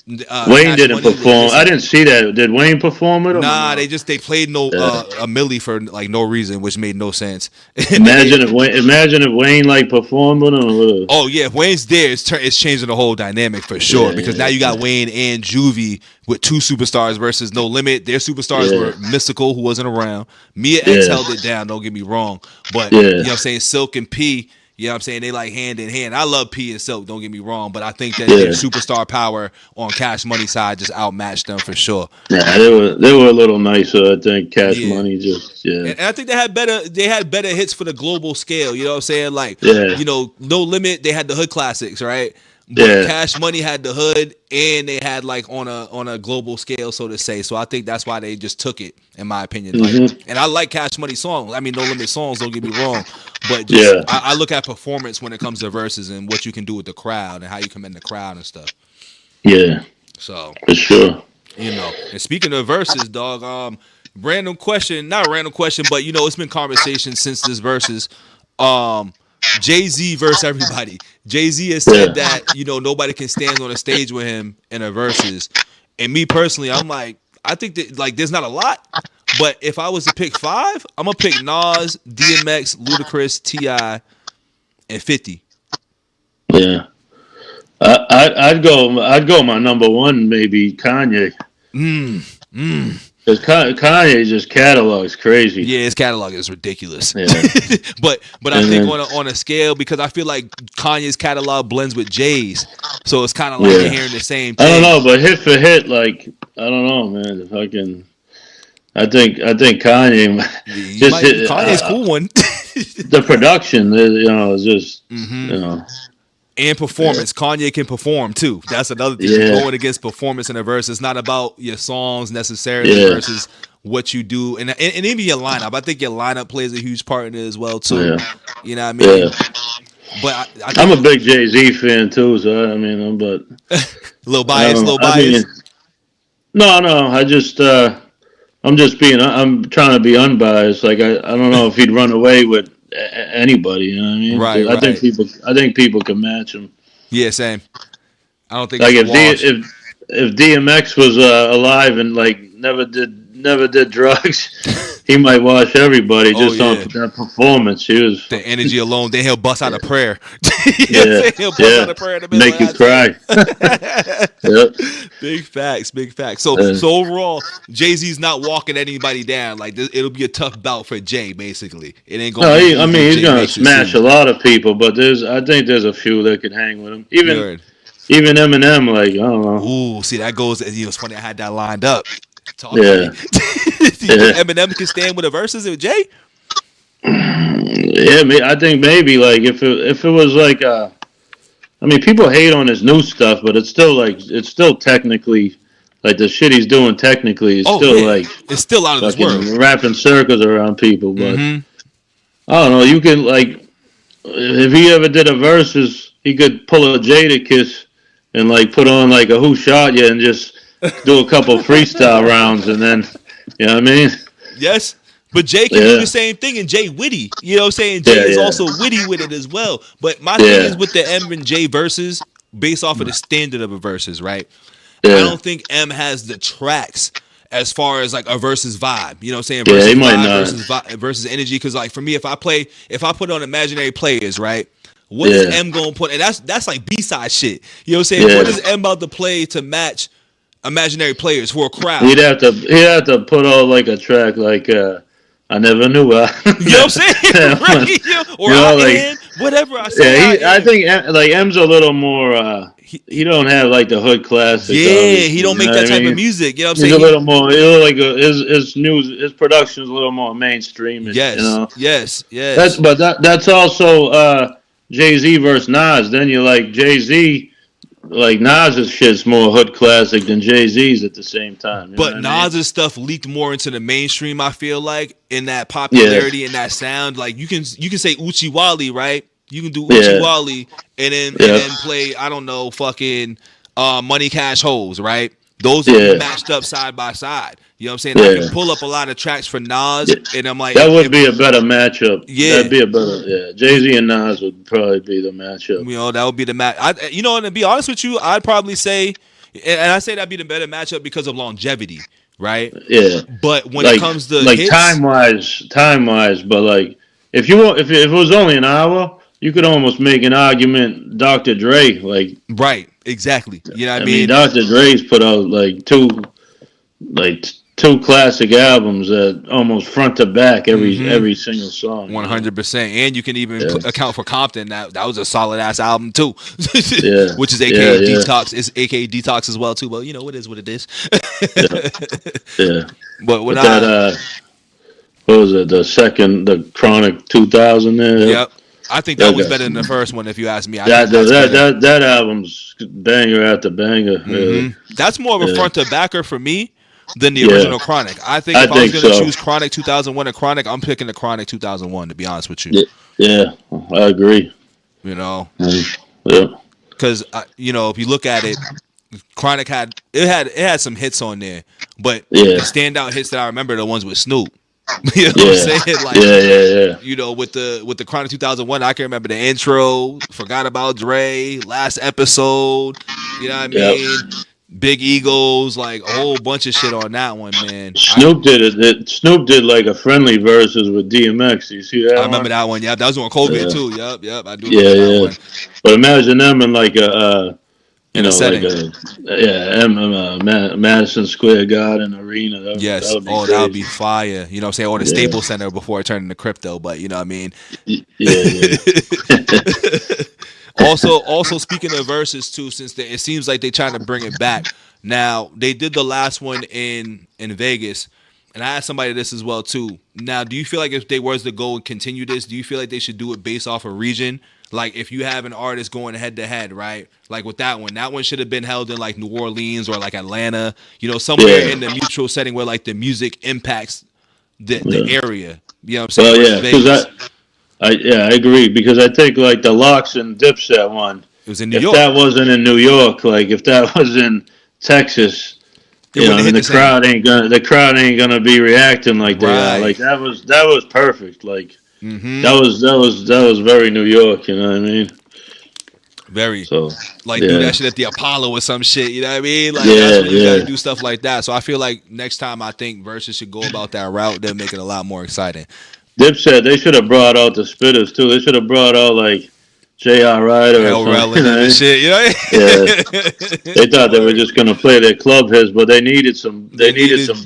yeah. Wayne Cash didn't Money was perform. I missing. didn't see that. Did Wayne perform with him or Nah, no? they played no Yeah. a Millie for like no reason, which made no sense. And then Imagine if Wayne like performed with him. oh yeah, if Wayne's there, it's changing the whole dynamic for sure. Because now you Yeah, got Wayne and Juvie with two superstars versus No Limit. Their superstars yeah, were Mystical, who wasn't around. Mia X yeah, held it down. Don't get me wrong, but you know yeah, what I'm saying. Silk and P. You know what I'm saying? They like hand in hand. I love P and Silk, don't get me wrong, but I think that their yeah. superstar power on Cash Money side just outmatched them for sure. Nah, they were a little nicer. I think Cash Yeah. Money just yeah, And I think they had better hits for the global scale. You know what I'm saying? Like, yeah, No Limit, they had the hood classics, right? But yeah. Cash Money had the hood and they had like on a global scale, so to say. So I think that's why they just took it, in my opinion. Like, Hmm. and I like Cash Money songs. I mean, No Limit songs, don't get me wrong. But just Yeah, I look at performance when it comes to verses and what you can do with the crowd and how you commend the crowd and stuff. yeah, So, for sure. and speaking of verses, dog, random question, not a random question, but it's been conversation since this verses. Um, Jay-Z versus everybody. Jay-Z has Yeah, said that, nobody can stand on a stage with him in a verses. And me personally, I'm like, I think that like there's not a lot, but if I was to pick five, I'm gonna pick Nas, DMX, Ludacris, T.I., and 50. yeah. I'd go my number one maybe Kanye because Kanye just catalogs crazy. Yeah, his catalog is ridiculous. Yeah, but I and think then on a scale because I feel like Kanye's catalog blends with Jay's, so it's kind of like you're yeah. hearing the same I don't thing. know, but hit for hit, like I don't know, man. If I can, I think Kanye You just might hit Kanye's cool one. the production. Is just Hmm. you know And performance. Kanye can perform too. That's another thing. Yeah. Going against performance in a verse. It's not about your songs necessarily versus what you do. And even your lineup. I think your lineup plays a huge part in it as well too. Yeah. You know what I mean? Yeah. But I I'm think a big Jay-Z fan too, so I mean, but a little I bias, don't know. little I bias. mean, no. I'm just being. I'm trying to be unbiased. Like I don't know if he'd run away with anybody. You know what I mean? Right, 'Cause right. I think people can match him. Yeah, same. I don't think Like it's a wash. if DMX was alive and like never did drugs, he might wash everybody Oh just on yeah. that performance. He was The fucking energy alone, then he'll bust out a prayer. You know what I'm yeah saying? He'll bust out yeah a prayer in the middle make of you cry. that thing. Yep. Big facts, big facts. So Uh, so overall, Jay-Z's not walking anybody down. Like it'll be a tough bout for Jay, basically. It ain't gonna no, be I easy mean if he's Jay gonna makes it smash a seem. lot of people, but I think there's a few that could hang with him. You heard. Even Eminem, like I don't know. Ooh, see that goes. You know, it's funny I had that lined up. Talk to me. Yeah, You think yeah, Eminem can stand with the verses with Jay? yeah. I think maybe like if it was like I mean people hate on his new stuff, but it's still technically like the shit he's doing technically is Oh still yeah, like it's still out of this world. fucking wrapping circles around people. But Mm-hmm. I don't know. You can like if he ever did a versus, he could pull a Jada Kiss and like put on like a Who Shot Ya and just do a couple freestyle rounds and then you know what I mean? Yes. But Jay can do the Yeah, same thing, and Jay witty. You know what I'm saying? Jay yeah, is yeah, also witty with it as well. But my thing yeah, is with the M and J verses, based off of the standard of a versus, right? I yeah, don't think M has the tracks as far as like a versus vibe. You know what I'm saying? yeah. He Versus might vibe, not. versus energy. Because like for me, if I put on imaginary players, right? What is Yeah, M going to put? And that's like B-side shit. You know what I'm saying? What yeah. is M about to play to match imaginary players for a crowd? He'd have to put on like a track like I never knew You know what I'm saying? Right? Or I like am, whatever I say yeah. I I am. think like M's a little more. He don't have like the hood classics, Yeah, he obviously. don't You know make what that I type of mean? music. You know what I'm He's a saying? little more. His production is a little more mainstreamish. You Yes, know. yes, yes. That's also Jay Z versus Nas. Then you like Jay Z. Like Nas's shit's more hood classic than Jay Z's at the same time. You know what But I mean? Nas's stuff leaked more into the mainstream. I feel like in that Yeah, popularity and that sound. Like you can say Uchi Wally, right? You can do Uchi yeah, Wally yeah, and then play I don't know fucking Money Cash Holes, right? Those will be yeah, matched up side by side. You know what I'm saying? I can yeah. pull up a lot of tracks for Nas, Yeah. and I'm like, That would if be a better matchup. That'd yeah, be a better. Yeah, Jay Z and Nas would probably be the matchup. you know, that would be the match. You know, and to be honest with you, I'd probably say, and I say that'd be the better matchup because of longevity, right? Yeah, But when it like comes to like hits, time wise, but like if it was only an hour, you could almost make an argument. Dr. Dre, like right? Exactly. You know what I I mean, mean? Dr. Dre's put out like two classic albums that almost front to back Mm-hmm. every single song. You know? 100%. And you can even Yeah, account for Compton. That was a solid ass album too, yeah, which is yeah, AKA yeah, Detox. It's AKA Detox as well too. But you know, it is what it is. yeah, yeah. But when But that I, what was it? The Chronic 2000 there. Yep. yep, I think that That one's got better than the first one. If you ask me, I that think that's that better. that that album's banger after banger. Really. That's more of a Yeah. front to backer for me than the Yeah. original Chronic. I think I if I was think gonna so. choose Chronic 2001 and Chronic, I'm picking the Chronic 2001. To be honest with you, Yeah. Yeah. I agree. you know, Yeah. because you know if you look at it, Chronic had some hits on there, but the Yeah. standout hits that I remember are the ones with Snoop. You know what I'm Yeah. saying? Like, Yeah. you know, with the Chronic 2001, I can remember the intro, Forgot About Dre, Last Episode. You know what I Yeah. mean? Big Eagles, like a whole bunch of shit on that one, man. Snoop did it. Snoop did like a friendly versus with DMX. You see I that remember one? that one. Yep, that was on COVID Yeah. too. Yep, I do Yeah. remember that Yeah. one. But imagine them in like In a like setting. Madison Square Garden arena. That Yes. would be Oh, that would be crazy. fire. You know what I'm saying? Or the Yeah. Staples Center before it turned into crypto, but you know what I mean? Yeah. Also speaking of verses too, since it seems like they're trying to bring it back. Now they did the last one in Vegas, and I asked somebody this as well too. Now, do you feel like if they was to go and continue this, do you feel like they should do it based off a region, Like if you have an artist going head to head, right? Like with that one should have been held in like New Orleans or like Atlanta, somewhere Yeah. in the mutual setting where like the music impacts the Yeah. area. You know what I'm saying? Well, Versus yeah, because Vegas. I agree because I think like the Locks and Dipset one, It was in New if York. that wasn't in New York, like if that was in Texas, It wouldn't I have mean hit the same. the crowd ain't gonna be reacting like they are. Right. Like that was perfect. Like Mm-hmm. that was very New York. You know what I mean? Very. So Like do yeah, that shit at the Apollo or some shit. You know what I mean? Like that's yeah, when you got to yeah. do stuff like that. So I feel like next time I think Versus should go about that route. They'll make it a lot more exciting. Dipset, they should have brought out the spitters too. They should have brought out like J.R. Ryder or Hell something. rel You and them and know? shit. You Yeah, they know? thought they were Word. just gonna play their club hits, but they needed some They bars needed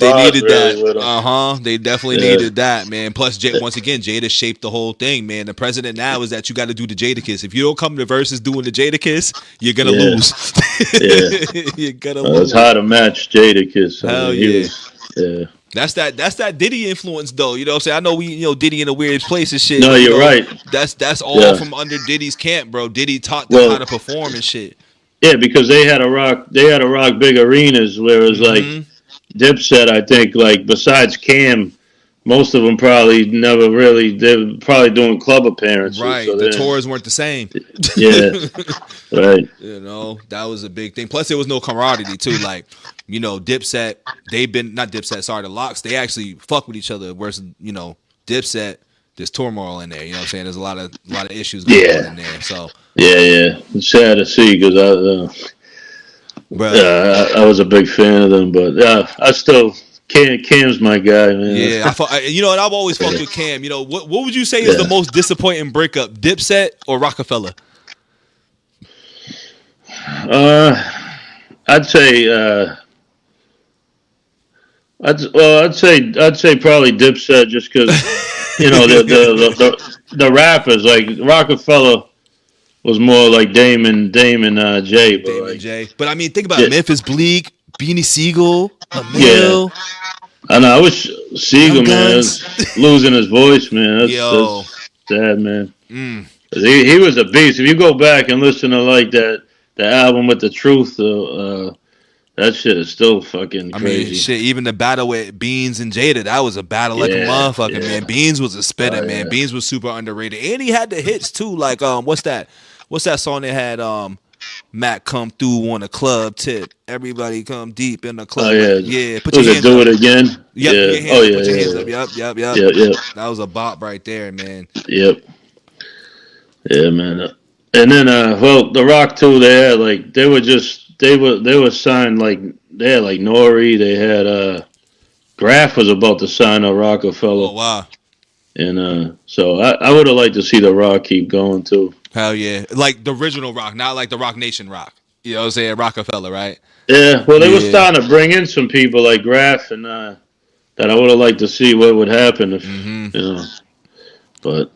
that. really with them. They definitely Yeah, needed that, man. Plus, once again, Jada shaped the whole thing, man. The president now is that you got to do the Jada kiss. If you don't come to Versus doing the Jada kiss, you're gonna yeah, lose. yeah. You're gonna It's lose. hard to match Jadakiss. I Hell mean, he yeah. was. Yeah. That's that Diddy influence though. You know what I'm saying? I know we Diddy in a weird place and shit, No, but you're right. that's all Yeah. from under Diddy's camp, bro. Diddy taught them how Well, to perform and shit. yeah, because they had to rock big arenas, whereas like Mm-hmm. Dipset, I think like besides Cam, most of them probably never really. They were probably doing club appearances, Right. so The then tours weren't the same. yeah, right. That was a big thing. Plus, there was no camaraderie too. Like, Dipset, they've been not Dipset. Sorry, the Locks. They actually fuck with each other. Versus, Dipset, there's turmoil in there. You know what I'm saying? There's a lot of issues going on in Yeah, there. So, yeah, yeah. It's sad to see because but I was a big fan of them, but I still Cam's my guy, man. yeah, and I've always fucked with Cam. What would you say is the Yeah. most disappointing breakup, Dipset or Rockefeller? Uh, I'd say I'd say probably Dipset just because the rappers like Rockefeller was more like Damon Jay, but Damon like J. But I mean, think about yeah, it. Memphis Bleak, Beanie Siegel, yeah. Emil, I know. I wish Young Siegel man Guns. is losing his voice, man. Yo. That's sad, man. Mm. 'Cause he was a beast. If you go back and listen to like the album with the truth, that shit is still fucking I mean, crazy. shit, even the battle with Beans and Jada, that was a battle like a Yeah, motherfucker, yeah. man. Beans was a spitter, Oh man. yeah. Beans was super underrated. And he had the hits too. Like, what's that? What's that song they had Matt come through on a club tip? Everybody come deep in the Oh club. Like, yeah. yeah, put your Was it hands Do up. It Again? Yep, put your Yeah. hands Oh up, yeah, put your hands up. yeah, Yep. yeah, yeah, That was a bop right there, man. yep. Yeah, man. And then, well, The Rock too. They had like they were signed like they had like Nori. They had Graf was about to sign a Oh Rockefeller, wow. and so I would have liked to see The Rock keep going too. Hell yeah. Like the original Rock, not like the Rock Nation Rock. You know what I'm saying? Rockefeller, right? Yeah, well, they were Yeah. starting to bring in some people like Graf, and that I would have liked to see what would happen if Mm-hmm. you know. But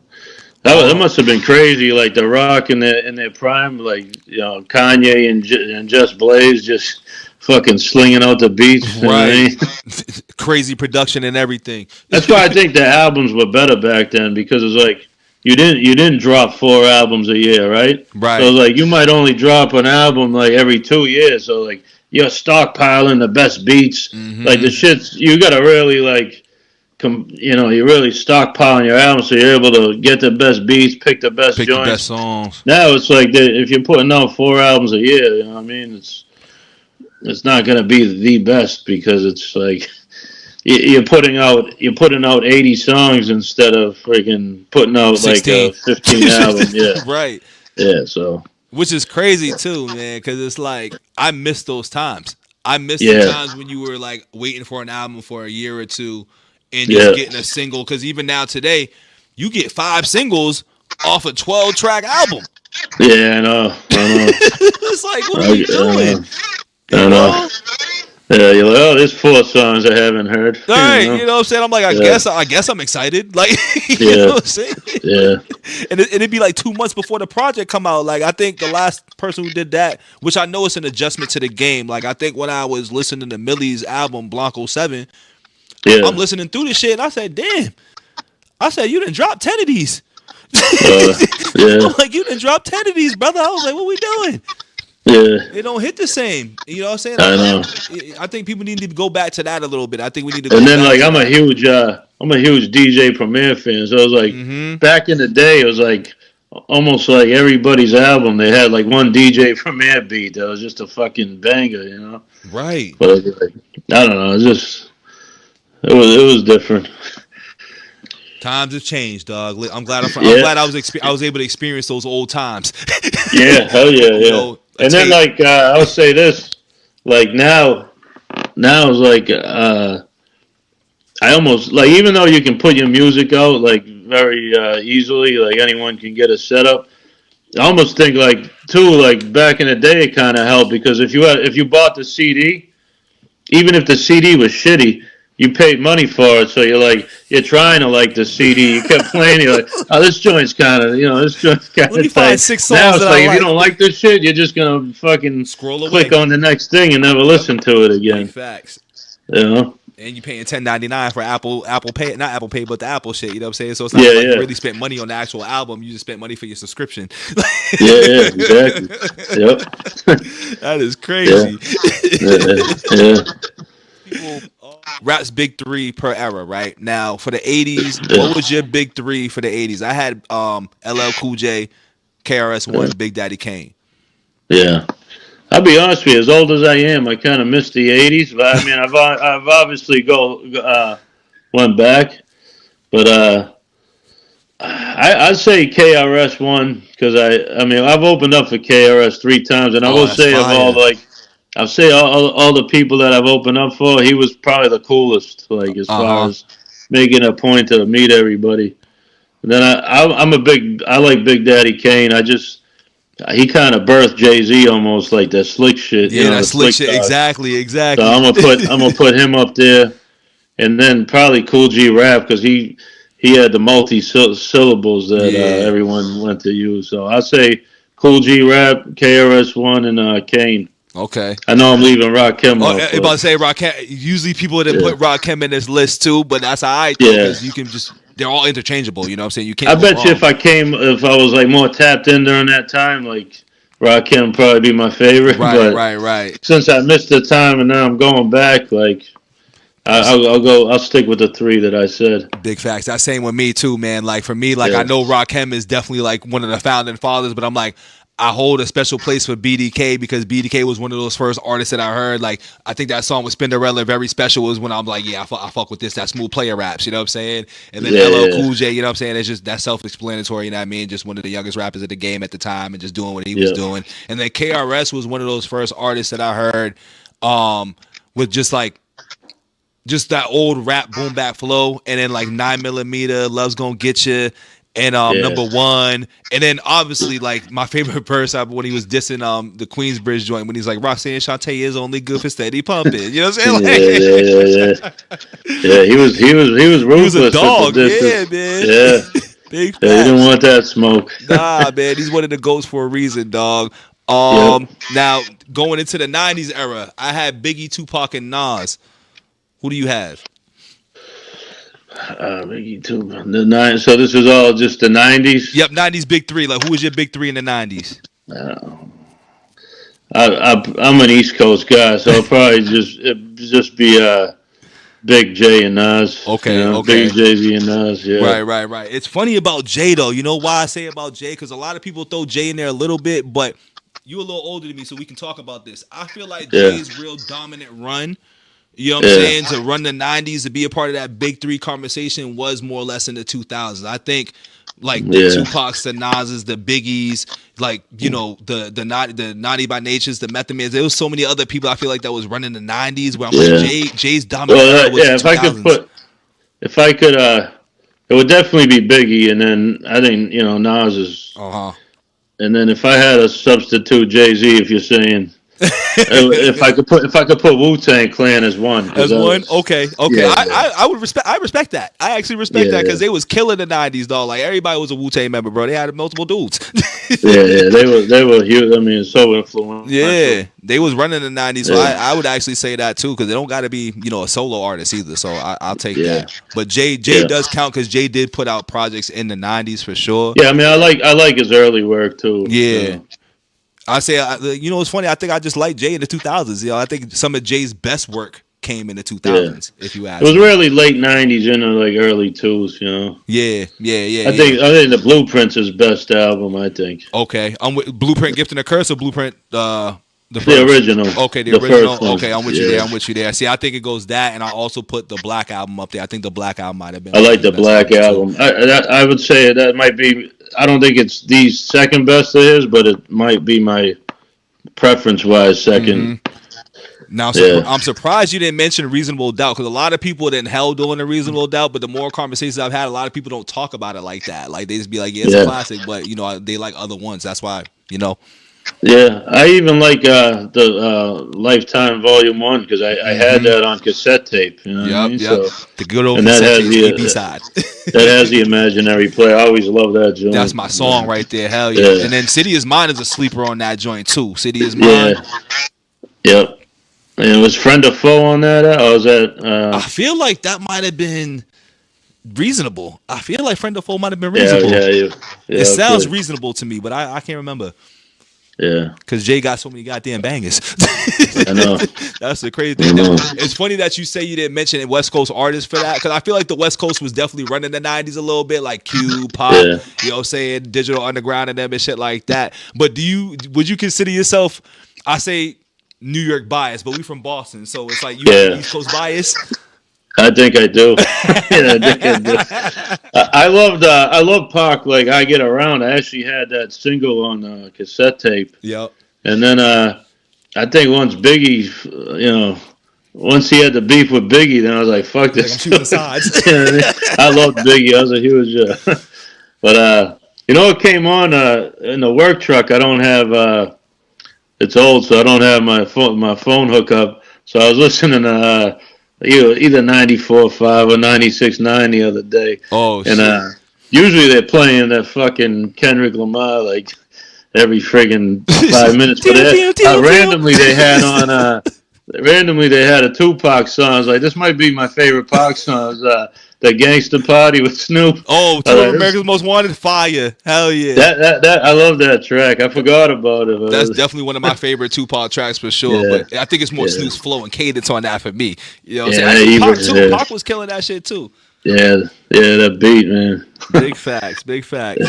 that Oh, must have been crazy. Like The Rock in their prime, like Kanye and Just Blaze just fucking slinging out the beats. You know what I right. mean? Crazy production and everything. That's why I think the albums were better back then because it's like you didn't drop 4 albums a year, right? So Right. it's like you might only drop an album like every 2 years. So like you're stockpiling the best beats, like the Mm-hmm. shits you gotta really like. You're really stockpiling your albums, so you're able to get the best beats, pick the best Pick the best joints. songs. Now it's like if you're putting out 4 albums a year, you know what I mean? It's not gonna be the best because it's like you're putting out 80 songs instead of freaking putting out like 16. a 15 album. Yeah, Right. yeah. So Which is crazy too, man, because it's like I miss those times. I miss the yeah, times when you were like waiting for an album for a year or two and just yeah, getting a single. Because even now today, you get 5 singles off a 12-track album. yeah. I know. It's like, what are we doing? I You know. know? Yeah, you're like, oh, there's 4 songs I haven't heard. All right, you know what I'm saying? I'm like, Yeah, I guess I'm excited. Like, you know yeah, what I'm saying? yeah, And it'd be like 2 months before the project come out. Like, I think the last person who did that, which I know it's an adjustment to the game. Like, I think when I was listening to Millie's album Blanco 7, I'm yeah. listening through this shit and I said, damn. I said, you done dropped 10 of these. Yeah, I'm like, you done dropped 10 of these, brother. I was like, what we doing? yeah. It don't hit the same. You know what I'm saying? I know. I think people need to go back to that a little bit. I think we need to And go then back like to that. I'm a huge DJ Premier fan. So it was like Mm-hmm. back in the day, it was like almost like everybody's album. They had like one DJ Premier beat that was just a fucking banger, you know. Right. But like, I don't know. It's just it was different. Times have changed, dog. I'm Yeah, glad I was able to experience those old times. yeah, hell yeah, You yeah. know, a And then tape. like I would say this, like now it's like I almost like even though you can put your music out like very easily, like anyone can get a setup. I almost think like too like back in the day it kind of helped because if you bought the CD, even if the CD was shitty, you paid money for it, so you're trying to like the CD. You kept playing, you're like, oh, this joint's kind of this joint's kind Let me of find tight. 6 songs Now that it's I like if you like. don't like this shit, you're just gonna fucking Scroll click away. on the next thing and never Yep. listen to it Big again. facts. You know? And you paying $10.99 for Apple Pay, not Apple Pay, but the Apple shit. You know what I'm saying? So it's not Yeah, even like you yeah, really spent money on the actual album. You just spent money for your subscription. yeah, yeah. Exactly. Yep. That is Yeah, crazy. yeah, yeah, People raps big three per era, right? Now for the '80s, what yeah. was your big three for the '80s? I had LL Cool J, KRS Yeah. One, Big Daddy Kane. Yeah. I'll be honest with you. As old as I am, I kind of miss the '80s. But I mean, I've obviously went back, but I'd say KRS One because I mean I've opened up for KRS 3 times, and I Oh, will that's say of all fire. like I'll say all the people that I've opened up for, he was probably the coolest. Like as Uh far huh. as making a point to meet everybody. And then I like Big Daddy Kane. He kind of birthed Jay Z almost like that slick shit, Yeah, the that slick slick shit. talk. Exactly, So exactly. I'm gonna put him up there, and then probably Cool G Rap because he had the multi syllables that Yeah. everyone went to use. So I say Cool G Rap, KRS One, and Kane. Okay. I know I'm leaving Rakim Oh, off, I about but to say Rakim. Usually people didn't yeah, put Rakim in this list too, but that's alright though, yeah. because you can just they're all interchangeable. You know what I'm saying? You I can't go bet you wrong. if I was like more tapped in during that time, like Rakim would probably be my favorite. Right, But right, right. since I missed the time and now I'm going back, like I'll stick with the three that I said. Big facts. That same with me too, man. Like for me, like I Yeah, know Rakim is definitely like one of the founding fathers, but I'm like I hold a special place for BDK because BDK was one of those first artists that I heard. Like I think that song with Spinderella very special was when I'm like, yeah, I fuck with this. That smooth player raps, you know what I'm saying? And then yeah, LL yeah, Cool J, you know what I'm saying? It's just that self-explanatory. You know what I mean? Just one of the youngest rappers of the game at the time and just doing what he was yeah, doing. And then KRS was one of those first artists that I heard with just that old rap boom bap flow, and then like 9mm, Love's Gonna Get You, and yeah. number one, and then obviously like my favorite verse when he was dissing the Queensbridge joint when he's like Roxanne Shante is only good for steady pumping. You know what I'm Yeah, saying? yeah, yeah, yeah. Yeah, he was He was a ruthless with the dog, yeah, disses. man. Yeah, Big yeah, he didn't facts. want that smoke. Nah, man, he's one of the goats for a reason, dog. Yep. Now going into the '90s era, I had Biggie, Tupac, and Nas. Who do you have? Biggie too. The nine. So this is all just the '90s. Yep, '90s big three. Like, who was your big three in the '90s? Uh, I'm an East Coast guy, so I'll probably just be Big J and Nas. Okay, Big okay. Jay Z and Nas. Yeah, Right, right, right. It's funny about Jay though. You know why I say about Jay? Because a lot of people throw Jay in there a little bit, but you a little older than me, so we can talk about this. I feel like yeah, Jay's real dominant run. You know what I'm yeah, saying? To run the '90s, to be a part of that big three conversation was more or less in the 2000s. I think like the yeah, Tupacs, the Nas's, the Biggies, like the Naughty by Natures, the Method Mans. There was so many other people I feel like that was running the '90s where I'm like yeah. Jay's dominant Well, era was the yeah. 2000s. If I could, it would definitely be Biggie, and then I think Nas is, Uh huh. and then if I had a substitute Jay Z, if you're saying, If I could put Wu-Tang Clan as one, because As one, okay. yeah, I would respect. I respect that. I actually respect that because yeah, they was killing the '90s, dog. Like everybody was a Wu Tang member, bro. They had multiple dudes. yeah. They were huge. I mean, so influential. Yeah, they was running the '90s, so Yeah, I would actually say that too because they don't got to be a solo artist either. So I'll take yeah, that. But Jay yeah. does count because Jay did put out projects in the '90s for sure. Yeah, I mean, I like his early work too. Yeah, So. I say it's funny. I think I just like Jay in the 2000s. I think some of Jay's best work came in the Yeah, 2000s. If you it ask was me. really late '90s into like early twos. Yeah, yeah, yeah, I yeah. think the Blueprint's his best album. I think Okay, I'm with Blueprint, Gift and a Curse, or Blueprint, the the first. original, Okay, the the original. first one. Okay, I'm with you there. Yeah, I'm with you there. See, I think it goes that, and I also put the Black album up there. I think the Black album might have been I one of like his the best Black albums too. album. I would say that might be. I don't think it's the second best of his, but it might be my preference wise second. Now, Yeah, I'm surprised you didn't mention Reasonable Doubt because a lot of people didn't hell doing the Reasonable Doubt, but the more conversations I've had, a lot of people don't talk about it like that. Like they just be like, "Yeah, it's a yeah. classic," but they like other ones. That's why. Yeah, I even like the Lifetime Volume One because I had Mm-hmm. that on cassette tape. You know what I Yep, mean? yep. So The good old and that cassette has tapes, AB the side. that has the imaginary play. I always love that That's joint. my song right there. Hell yeah. Yeah, And then City is Mine is a sleeper on that joint too. City is Mine. yeah, yep. And was Friend or Foe on that? Or was that? I feel like that might have been reasonable. I feel like Friend of Foe might have been Yeah, reasonable. yeah. It sounds Okay, reasonable to me, but I can't remember. yeah. Because Jay got so many goddamn bangers. I know. That's the crazy I thing. know. It's funny that you say you didn't mention West Coast artists for that. Because I feel like the West Coast was definitely running the 90s a little bit, like Q, Pop, Yeah. saying Digital Underground and them and shit like that. But would you consider yourself, I say New York bias, but we from Boston. So it's like you have Yeah. East Coast bias. I think I do. Yeah, I think I do. I love Pac. Like I Get Around. I actually had that single on cassette tape, Yep. and then I think once Biggie, once he had the beef with Biggie, then I was like, "Fuck Like I'm this." choosing sides. You know what I mean? I loved Biggie. I was a huge, but it came on in the work truck. I don't have. It's old, so I don't have my phone hookup. So I was listening to either 94.5 or 96.9 the other day, Oh and shit. usually they're playing that fucking Kendrick Lamar like every friggin' 5 minutes. But randomly they had on they had a Tupac song. I was like, this might be my favorite Pac song. It was, the Gangsta Party with Snoop. Oh, I was two of like, America's Most Wanted, fire. Hell yeah. that I love that track. I forgot about it. That's definitely one of my favorite Tupac tracks for sure. Yeah, But I think it's more yeah, Snoop's flow and cadence on that for me. You know what I'm yeah. saying? Actually, Pac Even, too. yeah, Pac was killing that shit too. yeah, yeah. That beat, man. Big facts. Big facts.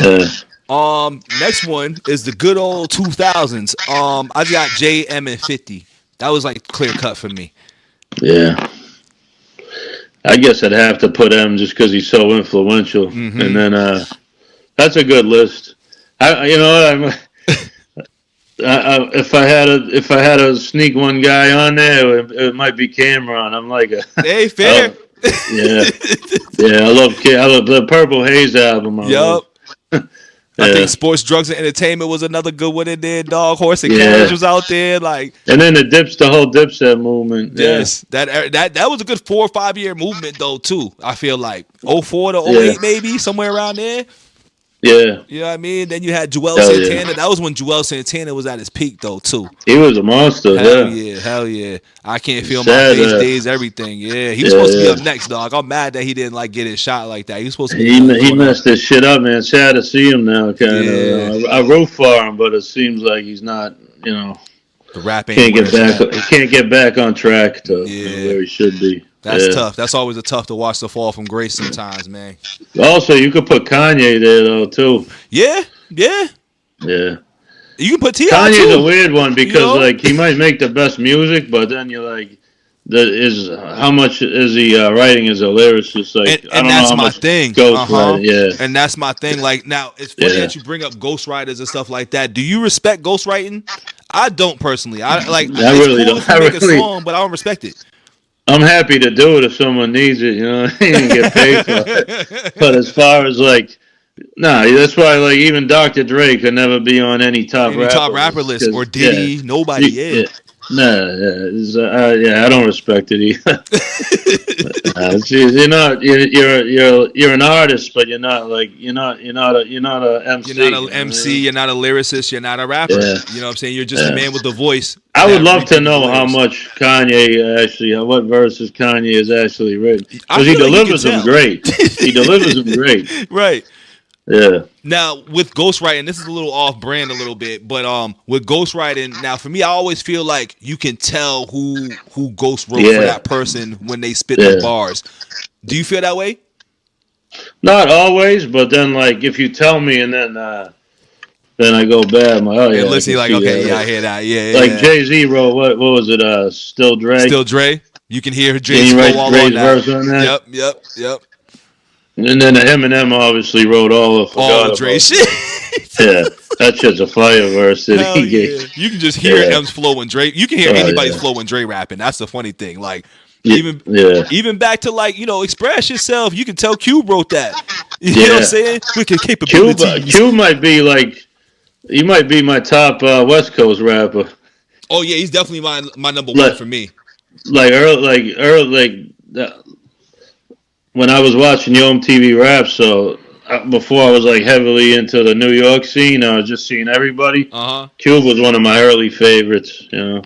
Yeah, Next one is the good old 2000s. I got JM and 50. That was like clear cut for me. yeah. I guess I'd have to put M just because he's so influential, and then that's a good list. If I had to sneak one guy on there, it might be Cameron. I'm like Hey, fair. yeah, yeah. I love the Purple Haze album. I love. Yup. I Yeah, think Sports, Drugs, and Entertainment was another good one in there. Dog, Horse and yeah. Carriage was out there. Like, And then the whole Dipset movement. Yeah, yes, that was a good 4 or 5 year movement though too. I feel like '04 to yeah, '08 maybe somewhere around there. yeah. You know what I mean? Then you had Joel Hell Santana. yeah. That was when Joel Santana was at his peak though too. He was a monster. Hell Yeah, yeah, hell yeah. I can't feel my sad. face days, everything. Yeah, he was Yeah, supposed to be yeah. up next, dog. I'm mad that he didn't like get his shot like that. He was supposed to be He going up. messed this shit up, man. Sad to see him now. Kind Yeah. of. I root for him, but it seems like he's not. The rap ain't Can't where get it's back. at. He can't get back on track to Yeah. where he should be. That's Yeah. tough. That's always a tough to watch the fall from grace sometimes, man. Also, you could put Kanye there though too. Yeah, yeah. Yeah. You can put T.I. Kanye's a too. weird one because know? like he might make the best music, but then you're like, how much is he writing as a lyricist? Like I And don't know that's how my much thing. ghostwriting. Yeah. And that's my thing. Like now, it's funny Yeah. that you bring up ghostwriters and stuff like that. Do you respect ghostwriting? I don't personally. I like. I It's really cool don't. if you make a song, but I don't respect it. I'm happy to do it if someone needs it, and get paid for it. But as far as like, nah, that's why like even Dr. Dre could never be on any top Any rapper top rapper list or Diddy, nobody. Yeah. Yeah, I don't respect it either. You're not you're an artist, but you're not a You're not MC. a You know what I MC. mean? You're not a lyricist. You're not a rapper. Yeah, You know what I'm saying? You're just a yeah. man with a voice I would that love read to people's know how lyrics. much Kanye actually, what verses Kanye has actually written, I because he feel like you can delivers them tell. great. He delivers them great. Right. Yeah, Now with ghostwriting, this is a little off brand a little bit, but with ghostwriting, now for me, I always feel like you can tell who ghost wrote for yeah, that person when they spit the yeah. bars. Do you feel that way? Not always, but then like if you tell me and then I go back, I'm like, oh And yeah, I listen, can you're like, see okay, that. yeah, I hear that. Yeah, yeah, Like yeah. Jay-Z wrote, what was it? Still Dre. Still Dre. You can hear Can Dre's you flow write all on Dre's that. verse on that? Yep, yep, yep. And then Eminem obviously wrote all of All of Forgot Dre About shit. Me. Yeah, that shit's a fire verse that Hell he gave. yeah. You can just hear Yeah. M's flow and Dre. You can hear Oh anybody's yeah. flow and Dre rapping. That's the funny thing. Like Yeah. even Yeah. even back to like, express yourself. You can tell Cube wrote that. You know what I'm Yeah. saying? Wicked Cuba, capabilities. Cube might be like, he might be my top West Coast rapper. Oh yeah, he's definitely my number one Like, for me. when I was watching Yo MTV Rap, so before I was like heavily into the New York scene, I was just seeing everybody. Uh-huh. Cube was one of my early favorites. You know,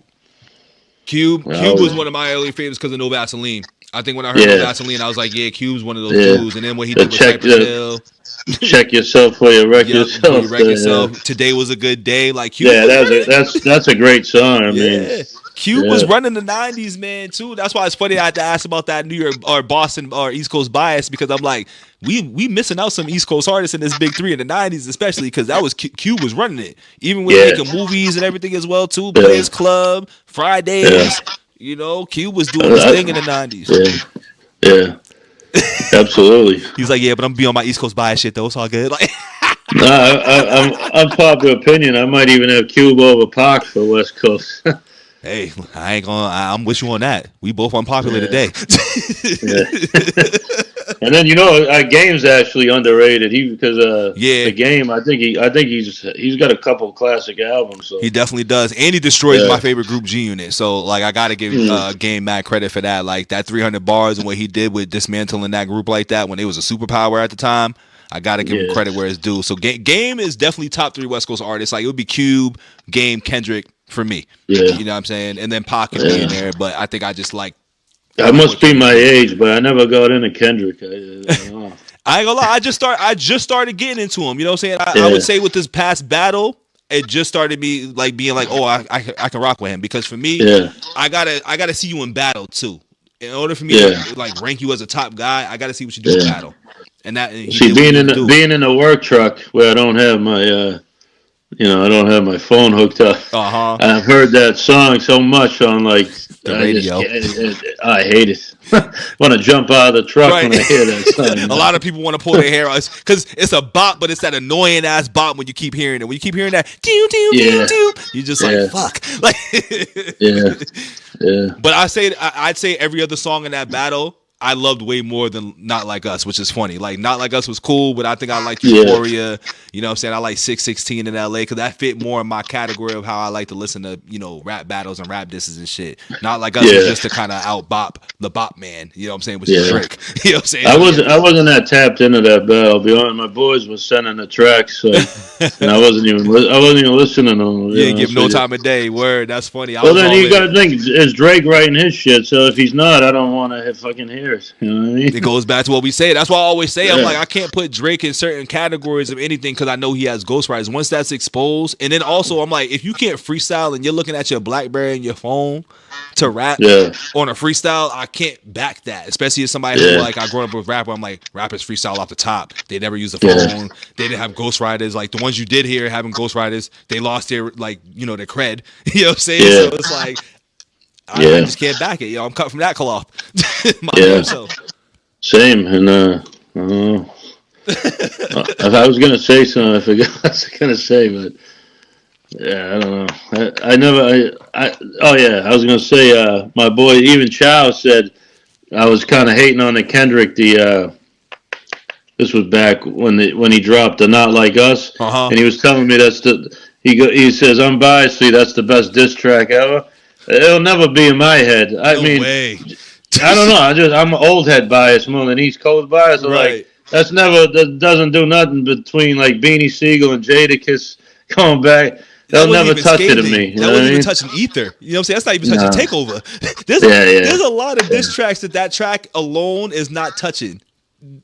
Cube was one of my early favorites because of No Vaseline. I think when I heard No yeah, Vaseline, I was like, yeah, Cube's one of those yeah. dudes. And then what he The did with Cypress Hill. check yourself before you wreck Yep, before you yourself. wreck yourself. Today was a good day. Like Cube Yeah, was running. that's a great song. I mean, Yeah. Cube yeah, was running the 90s, man, too. That's why it's funny I had to ask about that New York or Boston or East Coast bias because I'm like, we missing out some East Coast artists in this big three in the 90s, especially because that was Cube was running it. Even with yeah, making movies and everything as well, too. yeah, Players Club, yeah. Fridays. Cube was doing his thing in the I, 90s. yeah, yeah, absolutely. He's like, yeah, but I'm gonna be on my East Coast bias shit though. It's all good. Like, No, I'm popular opinion. I might even have Cube over Pac for West Coast. hey, I ain't gonna. I'm with you on that. We both unpopular Yeah. today. Yeah. And then Game's actually underrated. Yeah. The Game. I think he's got a couple classic albums. So He definitely does, and he destroys yeah. my favorite group, G Unit. So, like, I gotta give Game mad credit for that. Like that 300 bars and what he did with dismantling that group like that when it was a superpower at the time. I gotta give him credit where it's due. So, Game is definitely top 3 West Coast artists. Like it would be Cube, Game, Kendrick for me. Yeah. You know what I'm saying? And then Pac can be in there, but I think I just like. I must be my age, but I never got into Kendrick. I don't know. I ain't gonna lie. I just started getting into him. You know what I'm saying? I Yeah. would say with this past battle, it just started me like being like, oh, I can rock with him because for me, Yeah. I gotta see you in battle too. In order for me to like rank you as a top guy, I gotta see what you do in battle. And that he See, did what he do. being in a work truck where I don't have my I don't have my phone hooked up. Uh-huh. I've heard that song so much on like The radio. I hate it. Want to jump out of the truck Right. when I hear that song. A lot of people want to pull their hair out because it's a bop, but it's that annoying ass bop when you keep hearing it. When you keep hearing that, Yeah. you just Yeah. like fuck. Like, Yeah, yeah, but I'd say every other song in that battle I loved way more than Not Like Us, which is funny. Like Not Like Us was cool, but I think I liked Euphoria. You know what I'm saying? I like 616 in LA because that fit more in my category of how I like to listen to, rap battles and rap disses and shit. Not Like Us was just to kind of out bop the bop man, you know what I'm saying, which is Drake. You know what I'm saying? I wasn't that tapped into that battle. I'll be honest, my boys were sending the tracks, so, and I wasn't even listening to them. Yeah, give no time of day. Word, that's funny. Well, then you got to think, is Drake writing his shit? So if he's not, I don't want to fucking hear it. You know what I mean? It goes back to what we say. That's why I always say, I'm like, I can't put Drake in certain categories of anything because I know he has ghostwriters. Once that's exposed, and then also I'm like, if you can't freestyle and you're looking at your BlackBerry and your phone to rap on a freestyle, I can't back that. Especially as somebody who like I grew up with rapper. I'm like, rappers freestyle off the top. They never use the phone. They didn't have ghostwriters. Like the ones you did hear having ghostwriters, they lost their their cred. You know what I'm saying? So it's like I just can't back it. I'm cut from that cloth. Same, and if I was gonna say something, I forgot what I was gonna say, but yeah, I don't know. I was gonna say, my boy even Chow said I was kind of hating on the Kendrick. This was back when he dropped the Not Like Us, and he was telling me he says unbiasedly that's the best diss track ever. It'll never be in my head. I No mean, way. I don't know. I'm old head bias more than East Coast bias. So like Right. that doesn't do nothing between like Beanie Siegel and Jadakiss going back. That They'll wasn't never even touch it in scathing. me. You That know what wasn't I even mean? touching ether. You know what I'm saying? That's not even touching No. takeover. There's Yeah, there's yeah, a lot of diss tracks that track alone is not touching.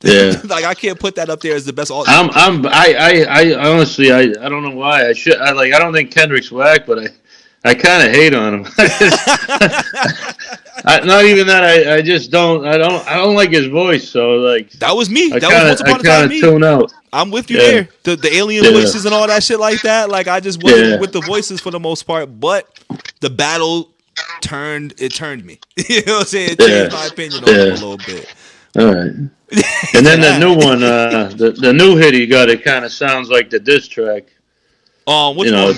yeah. Like I can't put that up there as the best. I honestly, I don't know why. I don't think Kendrick's whack, but I kind of hate on him. Not even that. I just I don't like his voice. So like, That was me. That was once I upon a time kind of me. tune out. I'm with you Yeah, there. The alien yeah, voices and all that shit like that. Like I just wasn't yeah. with the voices for the most part. But the battle turned me. You know what I'm saying? It Yeah, changed my opinion on him a yeah. little bit. All right. He And said then the new that. one, the new hit he got, it kind of sounds like the diss track. Which one?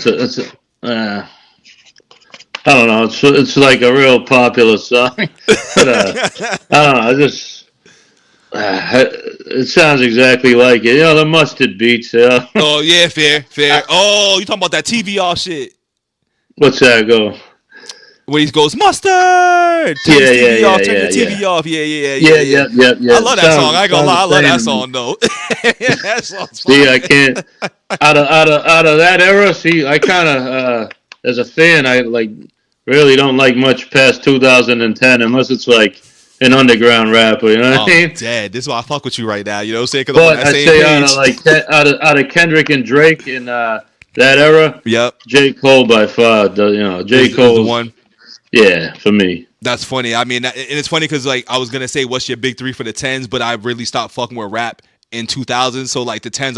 I don't know. It's like a real popular song, but I don't know. It sounds exactly like it. You know the mustard beats. Yeah. Oh yeah, fair. Oh, you talking about that TV off shit? What's that go? Where he goes mustard. Turn Yeah, this yeah, TV yeah, off. Turn the yeah, TV yeah. off. Yeah. Yeah, yeah, yeah, I yeah. love that song. I ain't gonna lie. I Sounds the love same that to me. song though. That song's See, I fire. can't out of that era. See, I kind of as a fan, I like really don't like much past 2010 unless it's like an underground rapper. You know what I I'm mean? dead. This is why I fuck with you right now. You know what I'm saying? Because I'm on But that I'd same say out of page. like out of Kendrick and Drake in that era, Yep. J Cole by far. J Is the Cole's one. yeah for me. That's funny. I mean, and it's funny because like I was gonna say what's your big three for the tens, but I really stopped fucking with rap in 2000. So like the tens,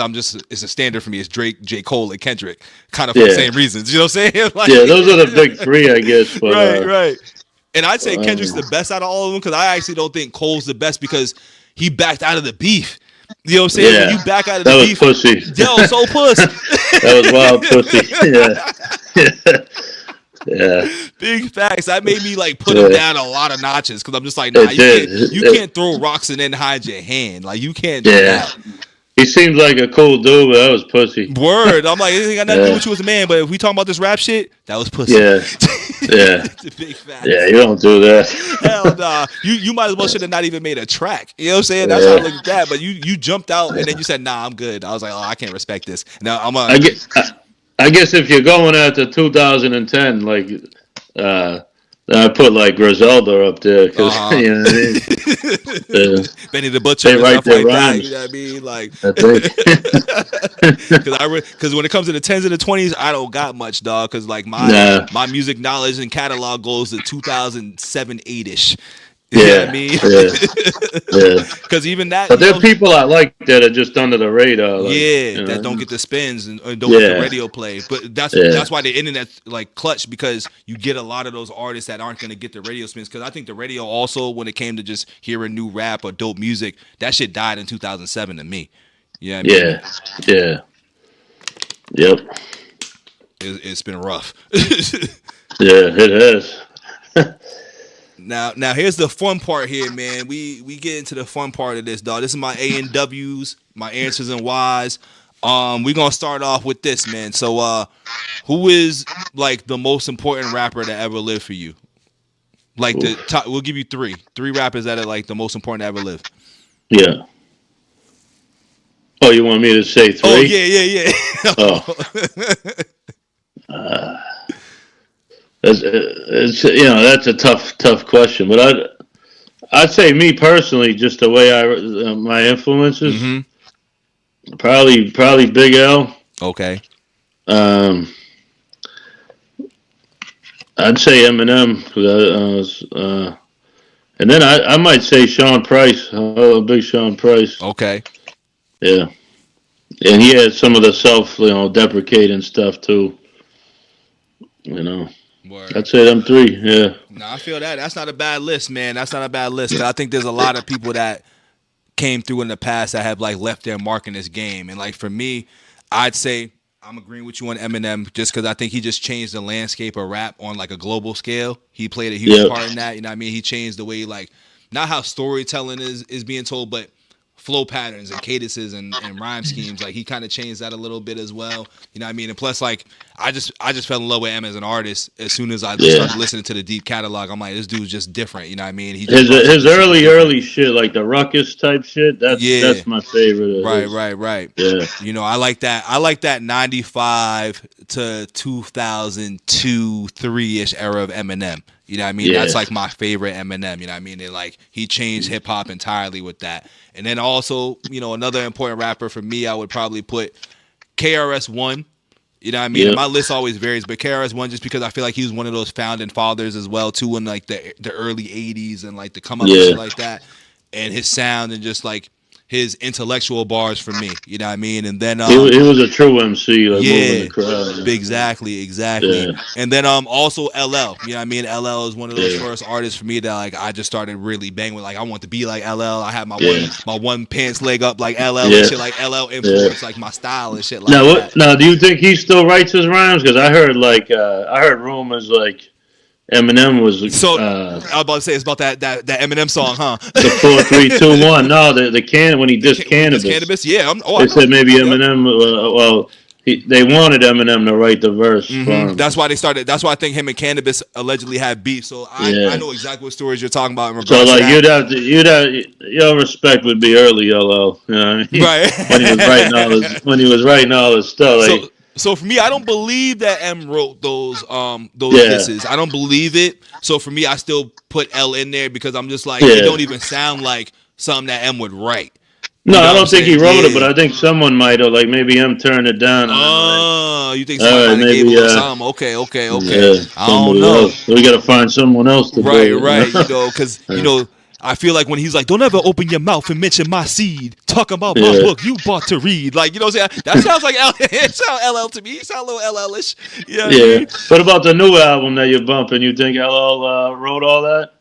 it's a standard for me. It's Drake, J Cole, and Kendrick, kind of for the Yeah, same reasons. You know what I'm saying? Like, yeah, those are the big three, I guess. But right. And I'd say Kendrick's um, the best out of all of them because I actually don't think Cole's the best because he backed out of the beef. You know what I'm saying? When yeah, you back out of the that was beef, pussy. yo, so puss. That was wild pussy. Yeah, yeah, Big facts. That made me like put him yeah. down a lot of notches because I'm just like, nah, It did. you can't throw rocks and then hide your hand. Like you can't do Yeah, that. he seems like a cool dude, but that was pussy. Word. I'm like, it ain't got nothing to do Yeah, with you as a man, but if we talking about this rap shit, that was pussy. yeah, yeah, It's a big yeah. facts. You don't do that. Hell nah. You might as well should have not even made a track. You know what I'm saying? That's how I Yeah. looked at that. But you jumped out and then you said, nah, I'm good. I was like, oh, I can't respect this. Now I'm I guess, I guess if you're going after 2010, like, I put like Griselda up there because uh-huh. you know what I mean. Benny the Butcher They and write stuff their like that. You rhymes. know what I mean? Like, I think. because when it comes to the tens and the 20s, I don't got much, dog. Because like Nah. my music knowledge and catalog goes to 2007, 8ish. You know what I Yeah. mean? Yeah. Yeah. Because even that, But there are people I like that are just under the radar. Like, yeah, you that know. don't get the spins and don't get the Yeah. radio play. But Yeah. that's why the internet's like clutch because you get a lot of those artists that aren't gonna get the radio spins. Because I think the radio also, when it came to just hearing new rap or dope music, that shit died in 2007 to me. You know what I mean? Yeah. Yeah. Yep. It's been rough. Yeah. It has. Now here's the fun part here, man. We get into the fun part of this, dog. This is my A and W's, my answers and whys. We're gonna start off with this, man. So who is like the most important rapper that ever lived for you? Like the top, we'll give you three rappers that are like the most important to ever live. Yeah. Oh, you want me to say three? Oh yeah. Oh. It's that's a tough question, but I'd say me personally, just the way my influences, probably Big L. Okay. Um, I'd say Eminem, and then I might say Sean Price. Oh, big Sean Price. Okay. Yeah, and he had some of the deprecating stuff too. You know. Word. I'd say them three, yeah. No, I feel that. That's not a bad list, man. That's not a bad list. 'Cause I think there's a lot of people that came through in the past that have like left their mark in this game. And like for me, I'd say I'm agreeing with you on Eminem just because I think he just changed the landscape of rap on like a global scale. He played a huge part in that. You know what I mean? He changed the way like not how storytelling is being told, but flow patterns and cadences and rhyme schemes. Like he kind of changed that a little bit as well. You know what I mean? And plus, like I just fell in love with M as an artist as soon as I started listening to the deep catalog. I'm like, this dude's just different. You know what I mean? He just his early shit, like the ruckus type shit. That's my favorite. Right. Yeah. You know, I like that 95 to 2002, 3-ish era of Eminem. You know what I mean? That's like my favorite Eminem. You know what I mean? And like he changed hip hop entirely with that. And then also, you know, another important rapper for me, I would probably put KRS-One. You know what I mean? And my list always varies, but KRS-One just because I feel like he was one of those founding fathers as well too in like the early 80s and like the come up and shit like that. And his sound and just like his intellectual bars for me, you know what I mean? And then he was a true MC, like moving the crowd. Exactly. Yeah. And then also LL, you know what I mean? LL is one of those first artists for me that like I just started really banging with. Like I want to be like LL. I had my one pants leg up like LL and shit. Like LL influenced like my style and shit like that. Now, do you think he still writes his rhymes? Because I heard rumors like Eminem was so I was about to say it's about that Eminem song, huh? The 4, 3, 2, 1. No, the can when he dissed Cannabis. Cannabis, yeah. They said maybe Eminem. They wanted Eminem to write the verse. That's why they started. That's why I think him and Cannabis allegedly had beef. So I know exactly what stories you're talking about in regards to that. Your respect would be early, LL. You know what I mean? Right. when he was writing all his stuff. Like, so for me, I don't believe that M wrote those disses. I don't believe it. So for me, I still put L in there because I'm just like, it don't even sound like something that M would write. No, I don't think he wrote it, but I think someone might have. Like maybe M turned it down. You think somebody gave him something? Okay. Yeah, I don't know. We got to find someone else to do it. Right. You know, because I feel like when he's like, don't ever open your mouth and mention my seed. Talking about my book you bought to read. Like, you know what I'm saying? That sounds like it sounds LL to me. It sounds a little LL-ish. You know what I mean? What about the new album that you're bumping? You think LL wrote all that?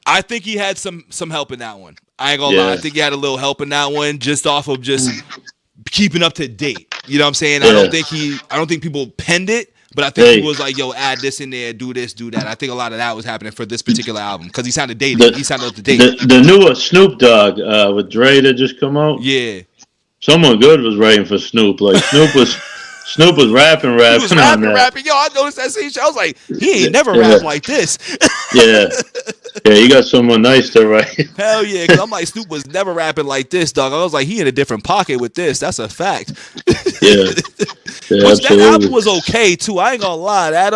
I think he had some help in that one. I ain't gonna lie. I think he had a little help in that one just off of just keeping up to date. You know what I'm saying? I don't think people penned it. But I think he was like, yo, add this in there, do this, do that. I think a lot of that was happening for this particular album because he sounded dated. He sounded up to date. The newer Snoop Dogg with Dre that just come out. Yeah. Someone good was writing for Snoop. Like Snoop was rapping. He was rapping. Yo, I noticed that scene. I was like, he ain't never rapped like this. Yeah, you got someone nice to write. Hell yeah, because I'm like, Snoop was never rapping like this, dog. I was like, he in a different pocket with this. That's a fact. Yeah, which that album was okay too. I ain't gonna lie. That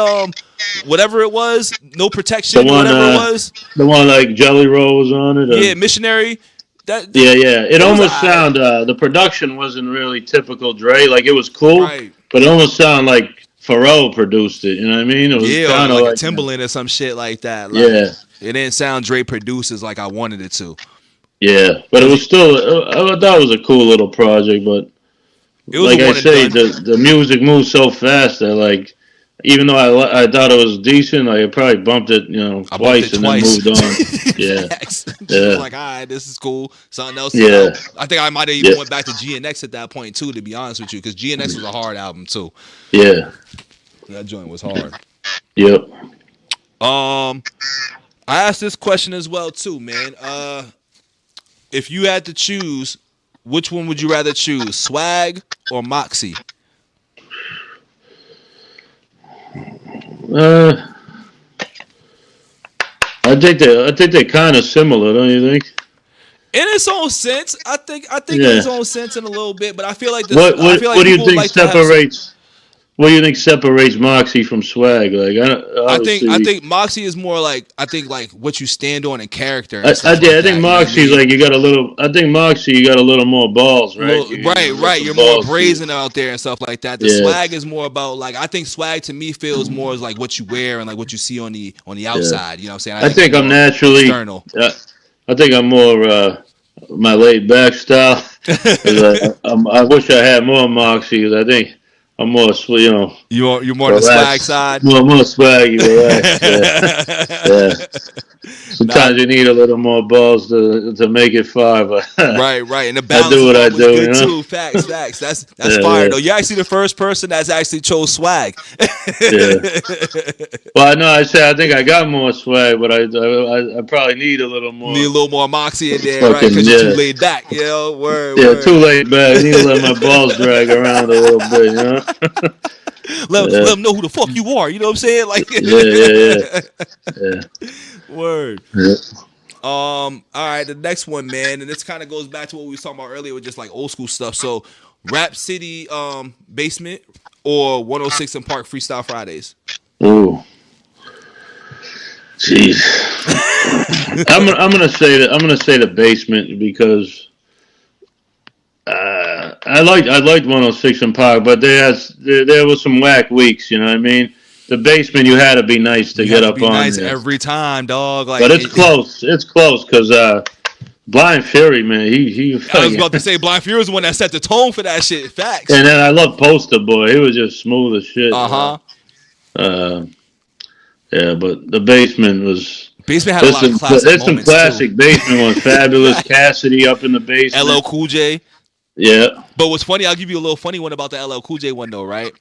whatever it was, No Protection, whatever it was. The one like Jelly Roll was on it. Yeah, Missionary. It almost sounded. The production wasn't really typical Dre. Like it was cool, but it almost sounded like Pharrell produced it. You know what I mean? It was kind of like a Timbaland or some shit like that. Like, it didn't sound Dre produces like I wanted it to. Yeah, but it was still. I thought it was a cool little project, but it was like I say, the music moves so fast that like. Even though I thought it was decent, I probably bumped it, twice and then moved on. Yeah. Like, all right, this is cool. Something else. Yeah. I think I might have even went back to GNX at that point too, to be honest with you, because GNX was a hard album too. Yeah. That joint was hard. Yep. I asked this question as well too, man. If you had to choose, which one would you rather choose, Swag or Moxie? I think they're kind of similar, don't you think? In its own sense, I think in its own sense in a little bit, but I feel like what do you think separates? What do you think separates Moxie from Swag? Like, I think Moxie is more like what you stand on in character. I think Moxie's like you got a little. I think Moxie you got a little more balls, right? Right. You're more brazen out there and stuff like that. The Swag is more about like I think Swag to me feels more as like what you wear and like what you see on the outside. You know what I'm saying? I think I'm naturally external. I think I'm more my laid back style. I wish I had more Moxie because I think. I'm more, You're more on the swag Relax. side. More swaggy, relax. Yeah. Nah, Sometimes you need a little more balls to make it far, but right, and the I balance do is what I always do, you good know. too. Facts. That's Yeah, fire yeah, though. You're actually the first person that's actually chose swag. yeah. Well, I know I said I think I got more swag, but I probably need a little Need more. a little more moxie in there, right? Fucking Because you're too yeah, laid back. You know, yeah. Too word. late back. I need to let my balls drag around a little bit, you know. Let Yeah, them know who the fuck you are. You know what I'm saying? Like, yeah, yeah, word. yeah. All right, the next one, man, and this kind of goes back to what we was talking about earlier with just like old school stuff. So, Rap City basement or 106 and Park Freestyle Fridays. Ooh, jeez. I'm gonna say the basement because I liked 106 and Park, but there was some whack weeks. You know what I mean? The basement you had to be nice to You get have to up be on nice there, every time, dog. but Like, it's close. It's close because Blind Fury, man, he I was about to fucking. say, Blind Fury was the one that set the tone for that shit. Facts. And then I love Poster Boy. He was just smooth as shit. Uh You know? huh. Uh, yeah, but the basement was. Basement had a There's lot of some classic there's some moments too. classic basement ones. Fabulous Cassidy up in the LL basement. Cool J. Yeah, But what's funny, I'll give you a little funny one about the LL Cool J one though, right?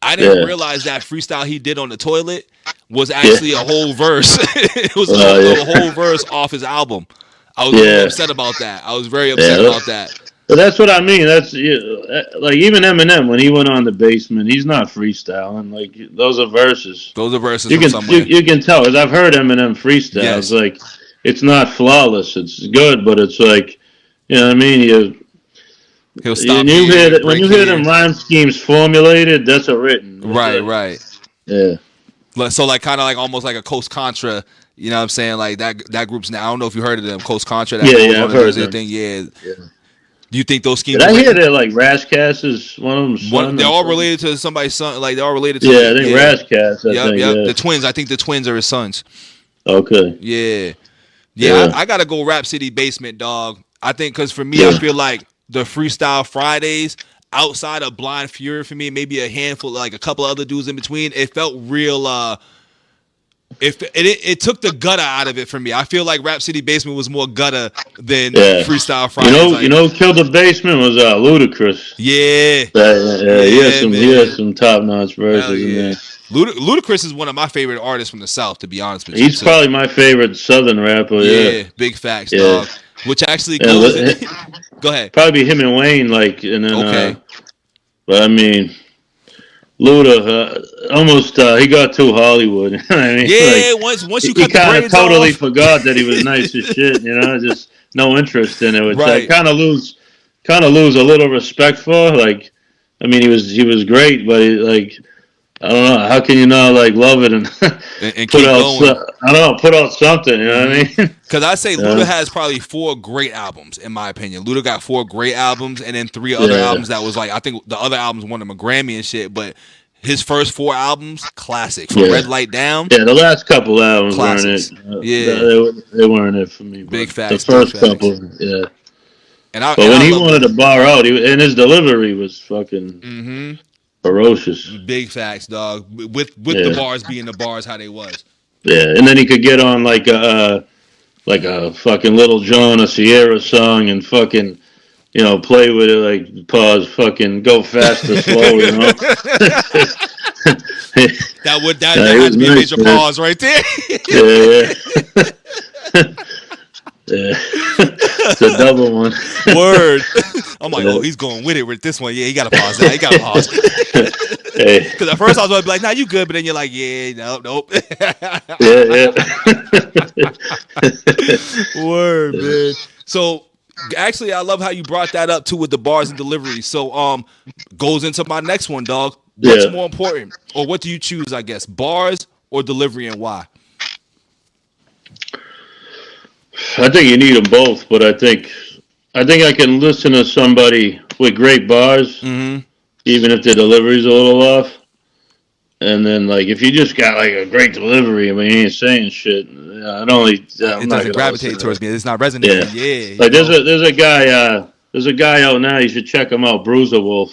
I didn't yeah, realize that freestyle he did on the toilet was yeah. actually a whole verse. It was a Yeah, whole verse off his album. I was a little yeah, upset about that. I was very upset yeah. about that. But that's what I mean. That's like even Eminem when he went on the basement, he's not freestyling. Like those are verses. Those are verses You from can you, somewhere. you can tell because I've heard Eminem freestyles. Yes. Like it's not flawless. It's good, but it's like you know what I mean. He'll stop You hear here, that when break you hear them here. rhyme schemes formulated. That's a written. It's Right, like right. yeah, So like kind of like almost like a Coast Contra, you know what I'm saying? Like that group's now. I don't know if you heard of them, Coast Contra that yeah, goes yeah. on I've and heard does their them. thing. Yeah. Yeah. Do you think those Did schemes are I hear written? that like Rashcast is one of them's One, son they're or all something? related to somebody's son. Like they're all related to Yeah, the I think yeah. Rashcast. I think Yep. yeah. The twins. I think the twins are his sons. Okay. Yeah. Yeah. Yeah. I gotta go Rap City Basement, dog. I think because for me, I Yeah. feel like the Freestyle Fridays outside of Blind Fury for me, maybe a handful, like a couple other dudes in between. It felt real. If it took the gutter out of it for me. I feel like Rap City Basement was more gutter than Yeah. Freestyle Fridays. You Like, know, who killed the basement was Ludacris. yeah, Yeah, yeah, he had man, some top notch hell verses in yeah. there. Ludacris is one of my favorite artists from the South, to be honest with you. He's So probably my favorite Southern rapper. Yeah, yeah, big facts, yeah, dog. Which actually yeah. goes. Go ahead. Probably him and Wayne, like, and then. Okay. But I mean, Luda almost he got too Hollywood. I mean, like Yeah, once you he cut the kind of braids totally off, forgot that he was nice as shit. You know, just no interest in it, which I right? kind of lose a little respect for. Like, I mean, he was great, but like, I don't know, how can you not like love it and And put keep out? going. I don't know, put out something. You know what I mean? Because I say Luda Yeah, has probably 4 great albums, in my opinion. Luda got 4 great albums, and then 3 other yeah, albums that was like, I think the other albums won him a Grammy and shit, but his first 4 albums, classic. From yeah, Red Light Down, yeah. The last couple albums weren't it. classics. Yeah, They weren't it for me, big but the facts, big first facts. couple, yeah. And I But when he love wanted to Luda. bar out, and his delivery was fucking ferocious. Big facts, dog. With the Yeah, bars being the bars how they was. yeah. And then he could get on like a fucking Little John or Sierra song and fucking play with it like pause, fucking go fast or slow, you know. That He had was to be a nice, major man. pause right there. Yeah, yeah. Yeah. It's a double one. Word. I'm like, oh, Yeah. he's going with it with this one. Yeah, he got to pause that. He got to pause. Hey. Because at first I was going to be like, nah, you good. But then you're like, yeah, nope. Yeah, Word, yeah. man. So, actually, I love how you brought that up, too, with the bars and delivery. So, goes into my next one, dog. What's Yeah. more important? Or what do you choose, I guess? Bars or delivery, and why? I think you need them both, but I think I can listen to somebody with great bars, Mm-hmm. even if their delivery's a little off. And then, like, if you just got like a great delivery, I mean, he ain't saying shit. I'm It not doesn't gonna listen gravitate to towards it. me. It's not Yeah, resonating. Yeah, like there's a guy out now. You should check him out, Bruiser Wolf.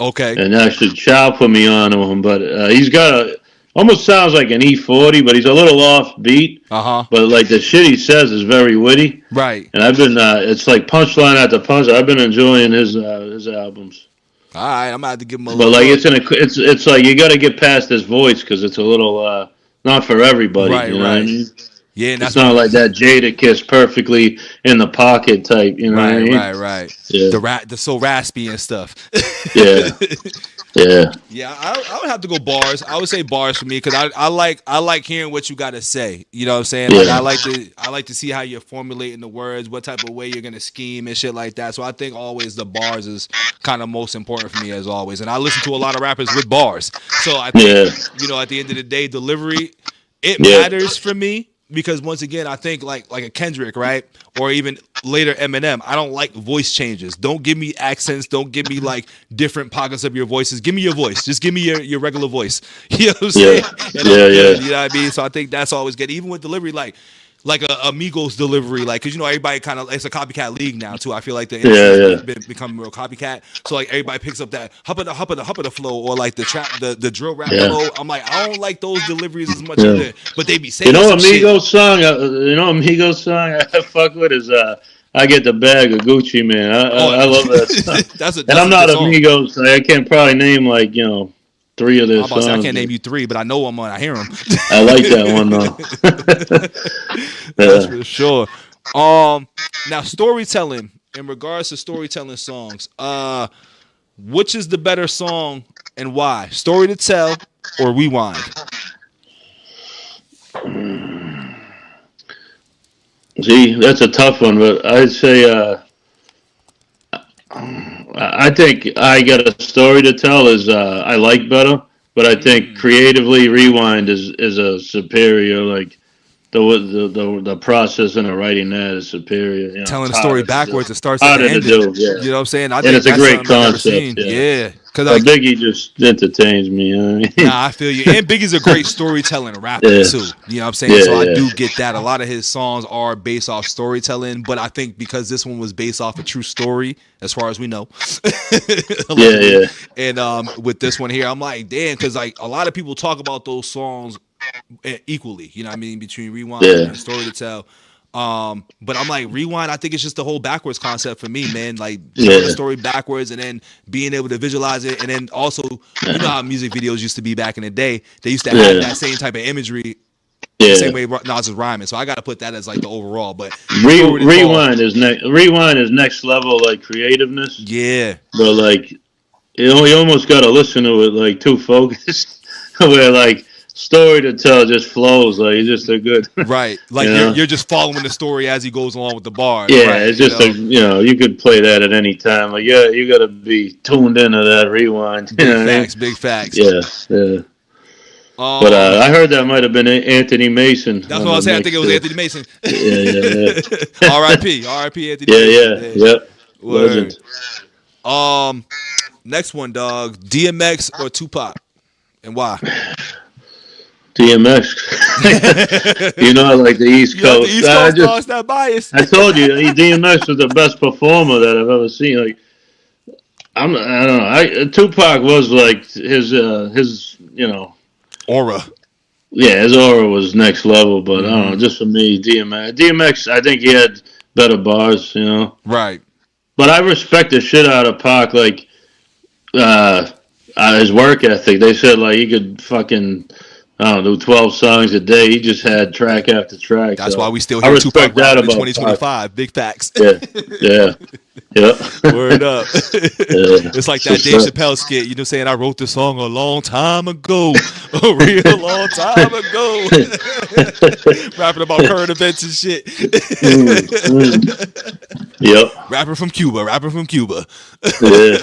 Okay. and actually Chow put me on to him. But he's got almost sounds like an E40, but he's a little off beat. Uh-huh. But like the shit he says is very witty, Right. and I've been it's like punchline after punchline. I've been enjoying his albums. All right, I'm gonna have to give him a But little like look. it's like you got to get past his voice because it's a little not for everybody. Right, You know what I right. mean? Yeah, and It's that's not what. like that Jada Kiss perfectly in the pocket type. You know what I Right, mean? right, right. Yeah, The so raspy and stuff. yeah, yeah, Yeah, I would have to go bars. I would say bars for me because I like hearing what you got to say. You know what I'm saying? Like yeah, I like to see how you're formulating the words, what type of way you're gonna scheme and shit like that. So I think always the bars is kind of most important for me as always. And I listen to a lot of rappers with bars. So I think yeah, at the end of the day, delivery it yeah, matters for me because once again, I think like a Kendrick, right? Or even later Eminem, I don't like voice changes. Don't give me accents. Don't give me like different pockets of your voices. Give me your voice. Just give me your regular voice. You know what I'm saying? yeah, And yeah, I'm good. yeah, You know what I mean? So I think that's always good. Even with delivery, like a Amigos delivery, like because everybody kind of it's a copycat league now too. I feel like the industry yeah, has yeah, become real copycat. So like everybody picks up that hup of the flow or like the trap the drill rap yeah, flow. I'm like I don't like those deliveries as much yeah. either, but they be You saying know, some shit. Amigos song. Amigos song I fuck with is "I Get the Bag of Gucci Man." Oh, I love that song. And that's I'm a good not song. Amigos. I can't probably name like three of their I'm about to say I songs. can't name But you three, but I know them when I hear them. I like that one though. That's Yeah. for sure. Now storytelling in regards to storytelling songs, which is the better song and why? Story to tell or rewind? See, that's a tough one, but I'd say I think I got a story to tell is I like better, but I think Mm. creatively Rewind is a superior like the process in the writing that is superior. Telling It's the story harder to do. backwards, it starts at the Harder to ending. do, yeah. You know what I'm saying? I And think it's a that's great something I've never concept, seen. yeah. Yeah, cause But like Biggie just entertains me. You know what I mean? nah, I feel you. And Biggie's a great storytelling rapper Yeah, too. You know what I'm saying? yeah, So I yeah, do get that. A lot of his songs are based off storytelling, but I think because this one was based off a true story, as far as we know, yeah, allegedly. yeah, And with this one here, I'm like, damn, because like a lot of people talk about those songs equally. You know what I mean? Between Rewind yeah, and Story to Tell. But I'm like Rewind. I think it's just the whole backwards concept for me, man. Like telling a yeah, story backwards and then being able to visualize it, and then also, you know yeah, how music videos used to be back in the day. They used to have yeah, that same type of imagery, the yeah. same way Nas is rhyming. So I got to put that as like the overall. But Story to Tell, Rewind is next level like creativeness, yeah, but like you almost got to listen to it like too focused, where like story to tell just flows like it's just a good, right. you Like you're know. you're just following the story as he goes along with the bars, Yeah, right? it's You just a know, you could play that at any time. Like yeah, you got to be tuned into that rewind. You big know what I mean? facts, big facts. Yeah, yeah. But Um, I heard that might have been Anthony Mason that's on what I the was saying. I think it mix was too. Anthony Mason. Yeah, yeah, yeah. R.I.P. Anthony Yeah, Mason. yeah, Yeah. yep. Word. Legend. Um, next one, dog. DMX or Tupac, and why? DMX. I like the East You like the Coast. East Coast dogs that bias? I told you, DMX was the best performer that I've ever seen. Like, I don't know. Tupac was like Aura. yeah, his aura was next level. But I don't know, Mm-hmm. just for me, DMX, I think he had better bars. Right. But I respect the shit out of Pac. Like, uh, his work ethic. They said like he could fucking I don't know do 12 songs a day. He just had track after track. That's why So we still I hear Tupac respect that rapping in about Pac. 2025. Big facts. Yeah, yeah, yeah. Word up. Yeah. It's like that What's Dave up? Chappelle skit. You know what I'm saying? I wrote this song a long time ago. A real long time ago. Rapping about current events and shit. Mm, mm. Yep. Rapper from Cuba. Rapper from Cuba. Yeah.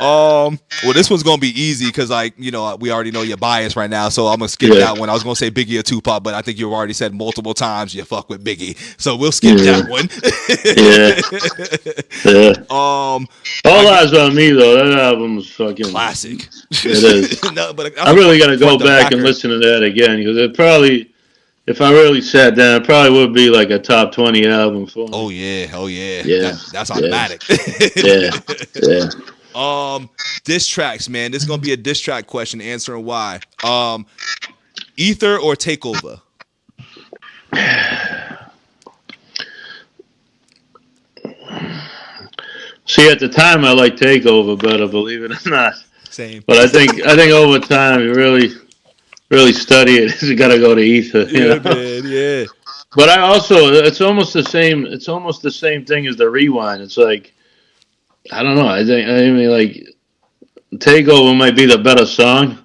Well, this one's gonna be easy because, like, we already know your bias right now, so I'm gonna skip Yeah. that one. I was gonna say Biggie or Tupac, but I think you've already said multiple times you fuck with Biggie, so we'll skip Yeah. that one. Yeah. Yeah. All I get eyes on me though. That album's fucking. classic. It is. No, but I that's a really got to go front to back and backer. listen to that again because it probably, if I really sat down, it probably would be like a top 20 album for Oh me. yeah, oh yeah. Yeah. That's Yeah. automatic. Yeah. Yeah. Diss tracks, man. This is gonna be a diss track question. Answering why. Ether or Takeover. See, at the time, I like Takeover better, believe it or not. Same. But I think over time, you really study it. You got to go to Ether. Yeah, man. Yeah. But I also, it's almost the same. It's almost the same thing as the Rewind. It's like, I don't know. I mean, like, Takeover might be the better song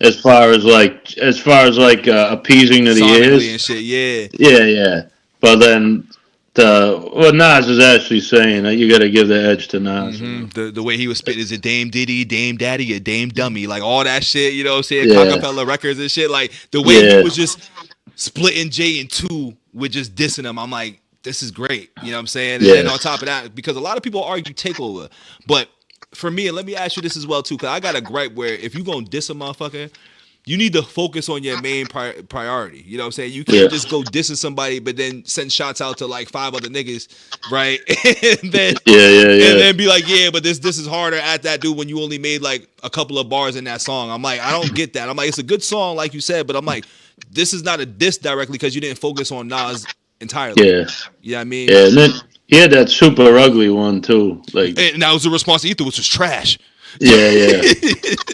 as far as appeasing to the ears and shit. Yeah. Yeah. But then what Nas is actually saying that you got to give the edge to Nas. The way he was spitting is a Dame Diddy, Dame Daddy, a Dame Dummy, like all that shit. You know what I'm saying? Yeah. Cockapella Records and shit. Like the way he was just splitting Jay in two with just dissing him. I'm like, this is great. You know what I'm saying? And then on top of that, because a lot of people argue Takeover, but for me, and let me ask you this as well too, because I got a gripe where if you gonna diss a motherfucker, you need to focus on your main priority. You know what I'm saying? You can't just go dissing somebody, but then send shots out to like 5 other niggas, right? and then and then be like, yeah, but this is harder at that dude when you only made like a couple of bars in that song. I'm like, I don't get that. I'm like, it's a good song, like you said, but I'm like, this is not a diss directly because you didn't focus on Nas entirely. Yeah. You know what I mean? Yeah, and then he had that super ugly one too. Like, and that was the response to Ether, which was trash. Yeah.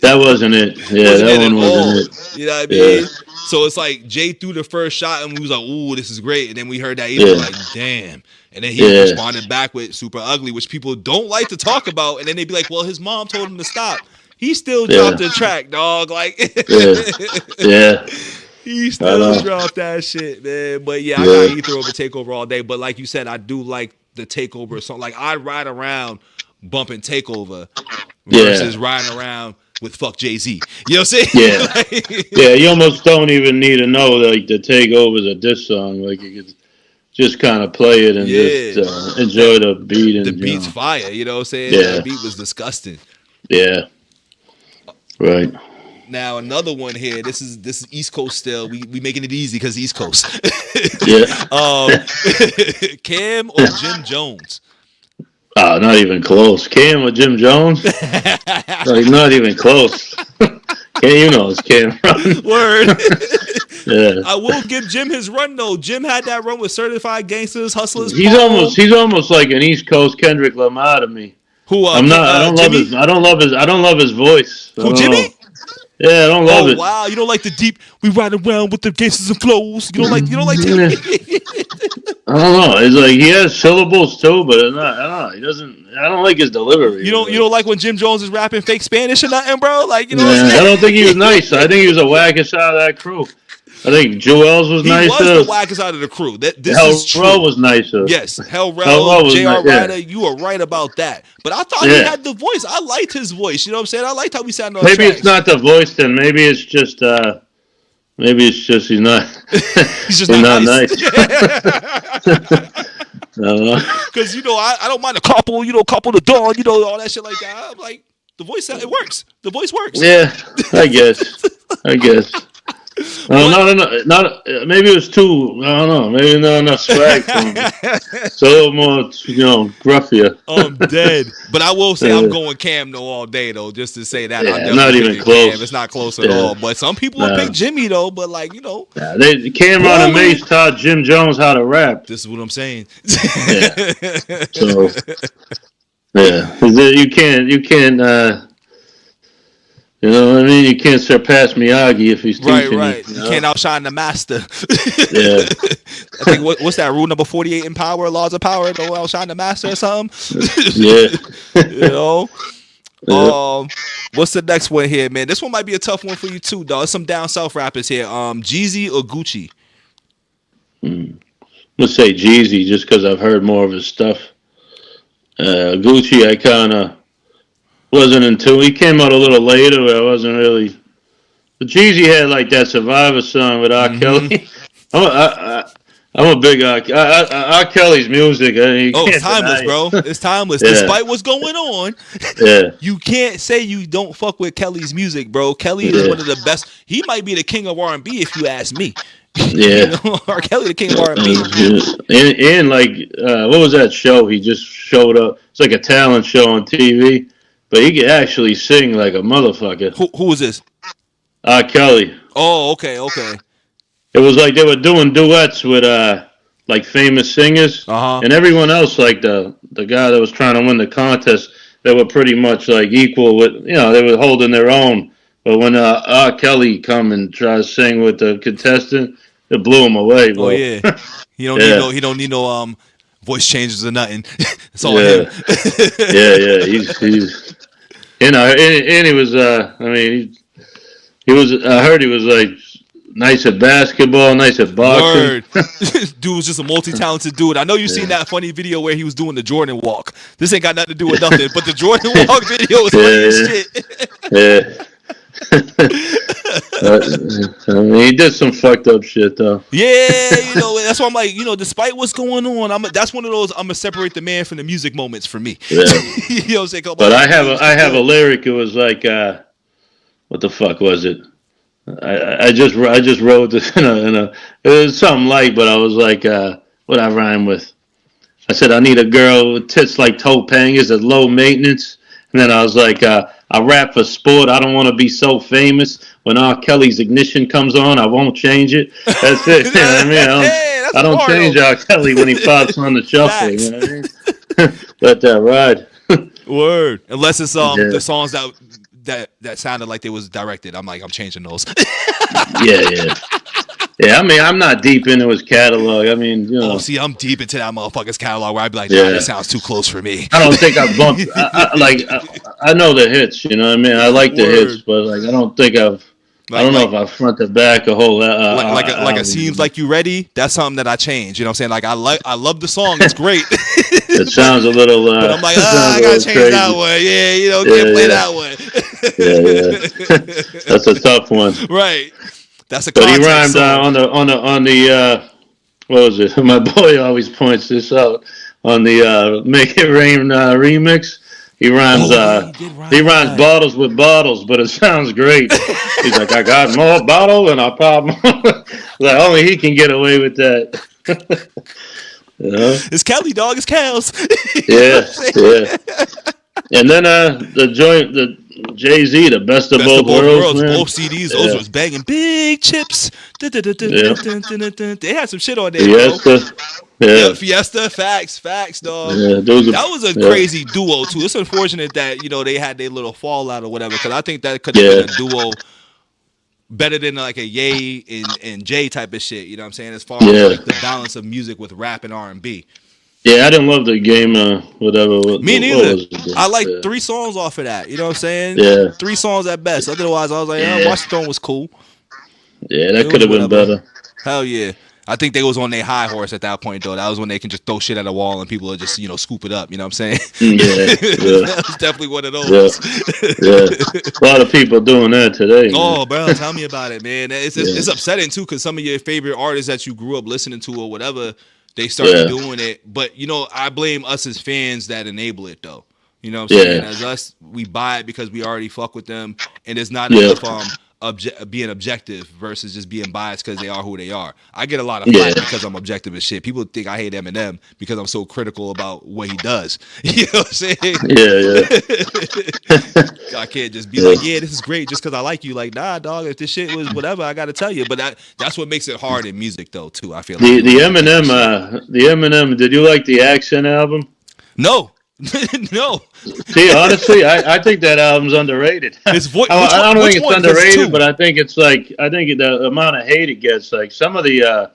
That wasn't it. Yeah, that one wasn't it. You know what I mean? Yeah. So it's like Jay threw the first shot and we was like, ooh, this is great. And then we heard that Ether like, damn. And then he responded back with super ugly, which people don't like to talk about. And then they'd be like, well, his mom told him to stop. He still dropped the track, dog. Like, he still dropped that shit, man. But yeah, I got Ether over Takeover all day. But like you said, I do like the Takeover song. Like, I ride around bumping Takeover versus riding around with fuck Jay-Z. You know what I'm saying? Yeah. Like, you almost don't even need to know like the Takeover's a diss song. Like, you could just kind of play it and just enjoy the beat. And, the beat's fire, you know what I'm saying? Yeah. The beat was disgusting. Yeah. Right. Now another one here. This is East Coast still. We making it easy because East Coast. Cam or Jim Jones? Not even close. Cam or Jim Jones? Like, not even close. You know it's Cam run. Word. Yeah. I will give Jim his run though. Jim had that run with Certified Gangsters, Hustlers. He's almost like an East Coast Kendrick Lamar to me. Who? I don't love his voice. Who, Jimmy? Yeah, I don't love it. Oh wow, you don't like the deep. We ride around with the gangsters and flows. You don't like Jimmy. I don't know. It's like he has syllables too, but it's not. I don't know. He doesn't. I don't like his delivery. You don't like when Jim Jones is rapping fake Spanish or nothing, bro. Like, you know. I don't think he was nice. I think he was the wackest out of that crew. I think Joel's was nicer. He was the wackest out of the crew. This is true. Hell was nicer. Yes, Hell J.R. Ryder, you were right about that. But I thought he had the voice. I liked his voice. You know what I'm saying? I liked how he sounded on Maybe tracks. it's not the voice then. Maybe it's just he's not. He's just not nice. Because I don't mind a couple. Couple the dawn. All that shit like that. I'm like, the voice. It works. The voice works. Yeah, I guess. Not maybe it was too. I don't know. Maybe not enough swag. It's a little more, gruffier. I'm dead. But I will say I'm going Cam though all day though, just to say that. Yeah, not even close. Cam. It's not close at all. But some people will pick Jimmy though. But like Cameron and Mace taught Jim Jones how to rap. This is what I'm saying. So you can't. You know what I mean? You can't surpass Miyagi if he's teaching right. You can't outshine the master. Yeah. I think what's that rule number 48 in power? Laws of power. Don't outshine the master or something. Yeah. What's the next one here, man? This one might be a tough one for you too, dog. Some down south rappers here. Jeezy or Gucci? Let's say Jeezy, just because I've heard more of his stuff. Gucci, I kind of wasn't into. He came out a little later, but I wasn't really. But Jeezy had like that Survivor song with R. Kelly. I'm a big R. Kelly's music. It's timeless, bro. It's timeless. Despite what's going on, you can't say you don't fuck with Kelly's music, bro. Kelly is one of the best. He might be the king of R&B if you ask me. Yeah, R. Kelly, the king of R&B. And like, what was that show? He just showed up. It's like a talent show on TV. but he could actually sing like a motherfucker. Who was this? Kelly. Oh, okay, okay. It was like they were doing duets with like famous singers, Uh-huh. and everyone else, like the guy that was trying to win the contest, they were pretty much like equal with, they were holding their own. But when Kelly come and try to sing with the contestant, it blew him away, Oh bro. yeah. He don't need Yeah, no voice changes or nothing. It's all him. yeah, yeah. He's and he was I mean he was I heard he was like nice at basketball, nice at boxing. Word. Dude was just a multi-talented dude. I know you seen that funny video where he was doing the Jordan walk. This ain't got nothing to do with nothing, but the Jordan walk video was funny as shit. Yeah. I mean, he did some fucked up shit though. Yeah, that's why I'm like, despite what's going on, that's one of those I'm gonna separate the man from the music moments for me. Yeah. You know what I'm saying? But I have a lyric. It was like, what the fuck was it? I just wrote this in a it was something light, but I was like, what I rhyme with? I said I need a girl with tits like Topangas at low maintenance, and then I was like, I rap for sport. I don't want to be so famous. When R. Kelly's ignition comes on, I won't change it. That's it. You know what I mean? I don't change R. Kelly when he pops on the shuffle. You know what I mean? Let that ride. Word. Unless it's the songs that sounded like they was directed. I'm changing those. Yeah. Yeah, I mean, I'm not deep into his catalog. I mean, Oh, see, I'm deep into that motherfucker's catalog where I'd be like, nah, this sounds too close for me. I don't think I've bumped. I know the hits. You know what I mean? I like the hits, but like, I don't think I've. I don't know if I front to back a whole. Like it seems like you ready. That's something that I change. You know what I'm saying? Like I love the song. It's great. It sounds a little. But I'm like, I gotta change crazy. That one. Yeah, can't play that one. Yeah. That's a tough one. Right. That's a. But he rhymed on the what was it? My boy always points this out on the "Make It Rain" remix. He rhymes. He rhymes bottles with bottles, but it sounds great. He's like, I got more bottle and I pop more. Like only he can get away with that. It's Kelly, dog. It's cows. Yeah. And then the Jay-Z, the best of both worlds. Both CDs, those was banging. Big chips. They had some shit on there. Fiesta. Yeah, Fiesta. Facts, dog. Yeah, that was a crazy duo too. It's unfortunate that they had their little fallout or whatever, because I think that could have been a duo better than like a Ye and Jay type of shit. You know what I'm saying? As far as like the balance of music with rap and R&B. Yeah, I didn't love the game, whatever. Me neither. I like 3 songs off of that. You know what I'm saying? Yeah. 3 songs at best. Otherwise, I was like, Watch the Throne was cool. Yeah, that could have been better. Hell yeah. I think they was on their high horse at that point, though. That was when they can just throw shit at a wall and people would just, scoop it up. You know what I'm saying? Yeah. That was definitely one of those. Yeah. A lot of people doing that today. Oh, bro, tell me about it, man. It's upsetting, too, because some of your favorite artists that you grew up listening to or whatever, they started doing it. But, I blame us as fans that enable it, though. You know what I'm saying? As us, we buy it because we already fuck with them. And it's not enough being objective versus just being biased because they are who they are. I get a lot of flack because I'm objective as shit. People think I hate Eminem because I'm so critical about what he does. You know what I'm saying? Yeah. I can't just be like, this is great just because I like you. Like, nah, dog, if this shit was whatever, I got to tell you. But that's what makes it hard in music, though, too, I feel like. The Eminem, did you like the Accent album? No. No. See, honestly, I think that album's underrated. I don't think it's underrated, but I think the amount of hate it gets, like some of the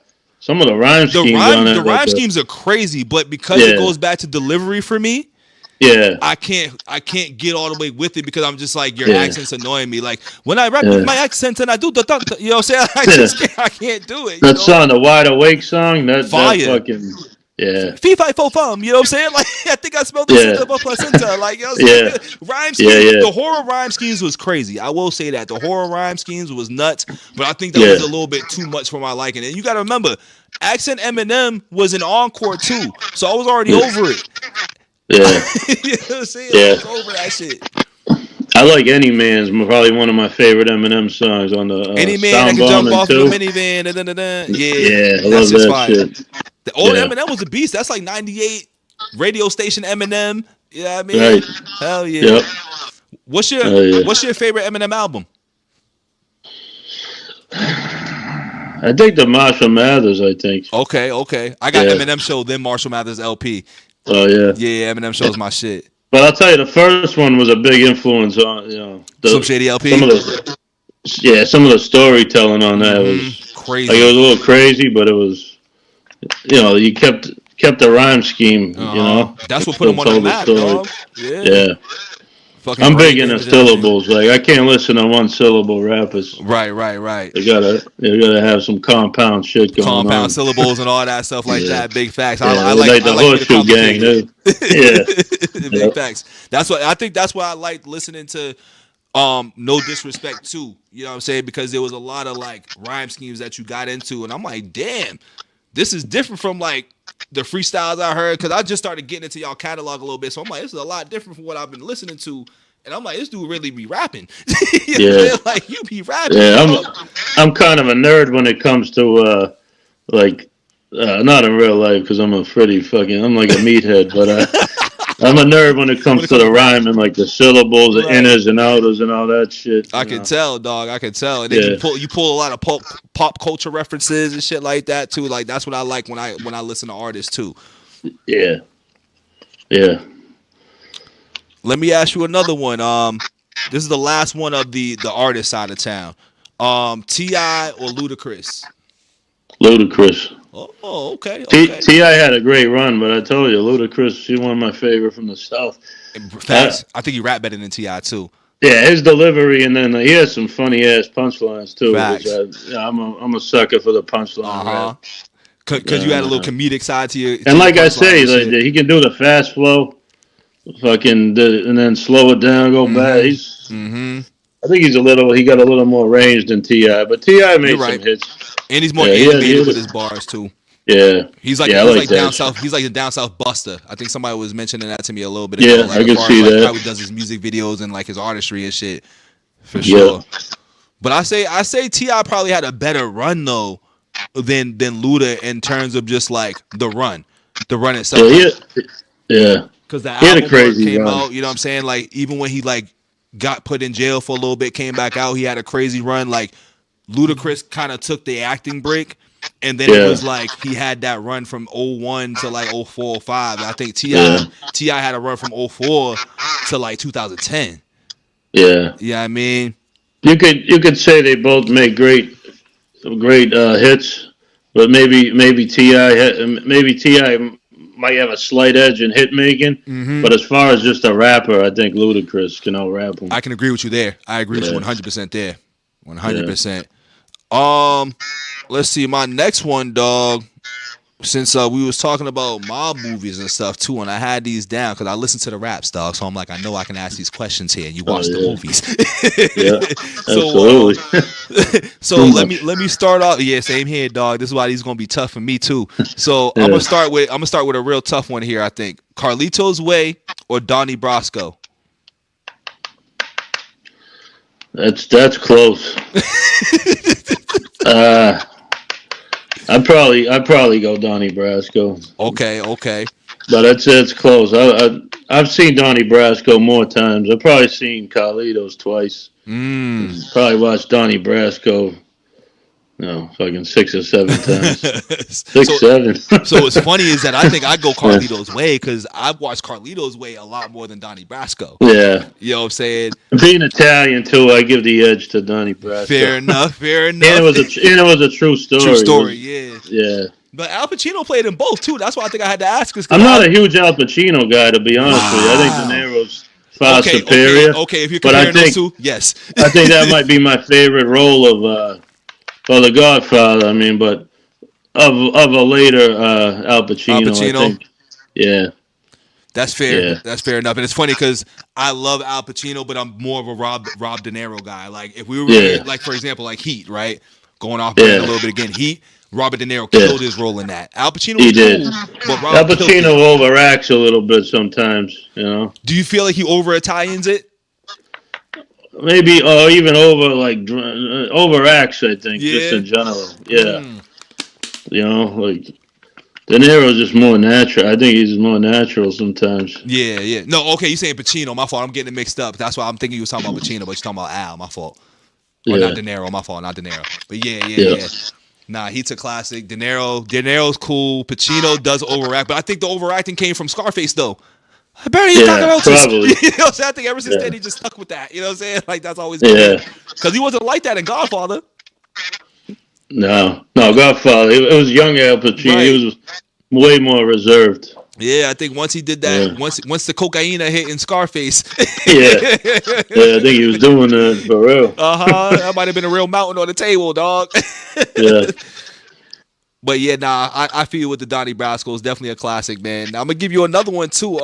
rhyme schemes on it. The rhyme schemes are crazy, but because it goes back to delivery for me, I can't get all the way with it because I'm just like, your accent's annoying me. Like when I rap with my accent and I do you know what I'm saying? I can't do it. That song, the Wide Awake song, that fucking. Yeah. Fee fi fo fum, you know what I'm saying? Like I think I smelled the placenta. Like you know what I'm saying? Rhyme schemes, the horror rhyme schemes was crazy. I will say that. The horror rhyme schemes was nuts, but I think that was a little bit too much for my liking. And you gotta remember, Accent Eminem was an encore too. So I was already over it. Yeah. You know what I'm saying? I was over that shit. I like Any Man's probably one of my favorite Eminem songs on the Any Man that can jump off of a minivan. Yeah, I love that shit. The old Eminem was a beast. That's like 98 radio station Eminem. You know what I mean? Right. Hell yeah. Yep. What's your Yeah. What's your favorite Eminem album? I think the Marshall Mathers. I think. Okay. I got Yeah. Eminem Show, then Marshall Mathers LP. Oh yeah. Yeah, Eminem Show's my shit. But I'll tell you, the first one was a big influence on Some Shady some LP. of the storytelling on that was like it Crazy. was a little crazy, but it was you kept the rhyme scheme, That's what put still him on the told the map, story. dog. Yeah. Yeah, Fucking I'm big into Ravens and everything. syllables. Like I can't listen to one syllable rappers. Right. They gotta have some compound shit going Compound on. syllables and all that stuff like Yeah, that. Big facts. yeah, I they like like I the like me to horseshoe gang. complicate it. Yeah, Big yep, facts. That's what I think. That's why I like listening to. No disrespect too. You know what I'm saying? Because there was a lot of like rhyme schemes that you got into, and I'm like, damn, this is different from like the freestyles I heard. Because I just started getting into y'all catalog a little bit, so I'm like, this is a lot different from what I've been listening to. And I'm like, this dude really be rapping. You know what I'm yeah, saying? Like, you be rapping, yeah. dog. I'm kind of a nerd when it comes to like not in real life because I'm like a meathead, but I'm a nerd when it When comes it to comes the to rap. rhyme and like the syllables, the Right. inners and outers and all that shit. I can tell, dog. I can tell. And then Yeah, you pull a lot of pop culture references and shit like that too. Like that's what I like when I listen to artists too. yeah, yeah. Let me ask you another one. This is the last one of the artist side of town. Ti or Ludacris? Ludacris. Okay. Ti had a great run, but I told you, Ludacris, she's one of my favorite from the South. Uh, Facts. I think he rap better than Ti too. yeah, his delivery, and then he has some funny ass punchlines too. Which Facts. I'm a sucker for the Uh punchline huh. rap. Cause you had a little Uh, comedic side and to your like I punchlines say, and like, shit. he can do the fast flow, and then slow it down, go back. Mm-hmm. He's Mm-hmm. I think he got a little more range than Ti, but Ti You're made some right. hits. And he's more Yeah, animated with his bars too. yeah, yeah. I He's like like down that south. shit. He's like the down south Buster. I think somebody was mentioning that to me a little bit ago. Yeah, Like I as can far as see like how that. he does his music videos and like his artistry and shit, for Yeah, sure. But I say Ti probably had a better run though than Luda in terms of just like the run yeah, itself. Like yeah. because the He had a album work crazy came run. out. You know what I'm saying? Like even when he like got put in jail for a little bit, came back out, he had a crazy run. Like Ludacris kind of took the acting break. And then it Yeah, was like he had that run from '01 to like '04, '05. I think yeah, Ti had a run from '04 to like 2010. yeah. Yeah, I mean, You could say they both make great hits, but maybe Ti might have a slight edge in hit making. But as far as just a rapper, I think Ludacris can out rap him. I can agree with you there. I agree with you Yeah, 100% there. yeah. 100%. Um, let's see. My next one, dog. Since we was talking about mob movies and stuff too, and I had these down because I listened to the raps, dog. So I'm like, I know I can ask these questions here, and you Oh watch the yeah, movies. yeah. so Absolutely. so Too let much. me start off. Yeah, same here, dog. This is why these gonna be tough for me too. So Yeah, I'm gonna start with a real tough one here. I think Carlito's Way or Donnie Brasco. that's close. Uh, I'd probably go Donnie Brasco, Okay. but it's close. I've seen Donnie Brasco more times. I've probably seen Carlitos twice. Mm. Probably watched Donnie Brasco, fucking 6 or 7 times. so Six, seven. so what's funny is that I think I go Yeah, Carlito's Way because I've watched Carlito's Way a lot more than Donnie Brasco. yeah. You know what I'm saying? Being Italian too, I give the edge to Donnie Brasco. Fair enough. Fair And enough. it was a true True story. It story. was, Yeah. yeah. But Al Pacino played in both too. That's why I think I had to ask us because I'm not Al. a huge Al Pacino guy, to be honest with you. I think De Wow. Niro's far superior, Okay. If you're but I comparing those think two, yes. I think that might be my favorite role of The Godfather. I mean, but of a later Al Al Pacino, I Pacino. think, yeah, That's fair. yeah, That's fair enough. And it's funny because I love Al Pacino, but I'm more of a Rob De Niro guy. Like if we were yeah, like for example like Heat, right? Going off brand a yeah, little bit again. Heat. Robert De Niro yeah. killed his role in that. Al Pacino He was did. cool, but Al Rob killed Pacino it. overacts a little bit sometimes. Do you feel like he over Italians it? Maybe or even overacts. I think just Yeah. in general. Yeah, Mm. like De Niro's just more natural. I think he's more natural sometimes. Yeah. No, okay, you saying Pacino? My fault. I'm getting it mixed up. That's why I'm thinking you was talking about Pacino, but you're talking about Al. My fault. Or not Yeah, De Niro. My fault. Not De Niro. But yeah, yeah. Nah, he's a classic. De Niro's cool. Pacino does overact, but I think the overacting came from Scarface though. I bury your yeah. cockroaches. Probably. You know what I'm saying? I think ever since Yeah, then he just stuck with that. You know what I'm saying? Like that's always been him. yeah. Because he wasn't like that in Godfather. No, Godfather. It was young Al Pacino. Right. He was way more reserved. Yeah, I think once he did that, Yeah, once the cocaine hit in Scarface, yeah, yeah. I think he was doing that for real. that might have been a real mountain on the table, dog. Yeah, But yeah, nah, I feel with the Donnie Brasco is definitely a classic, man. Now, I'm gonna give you another one too.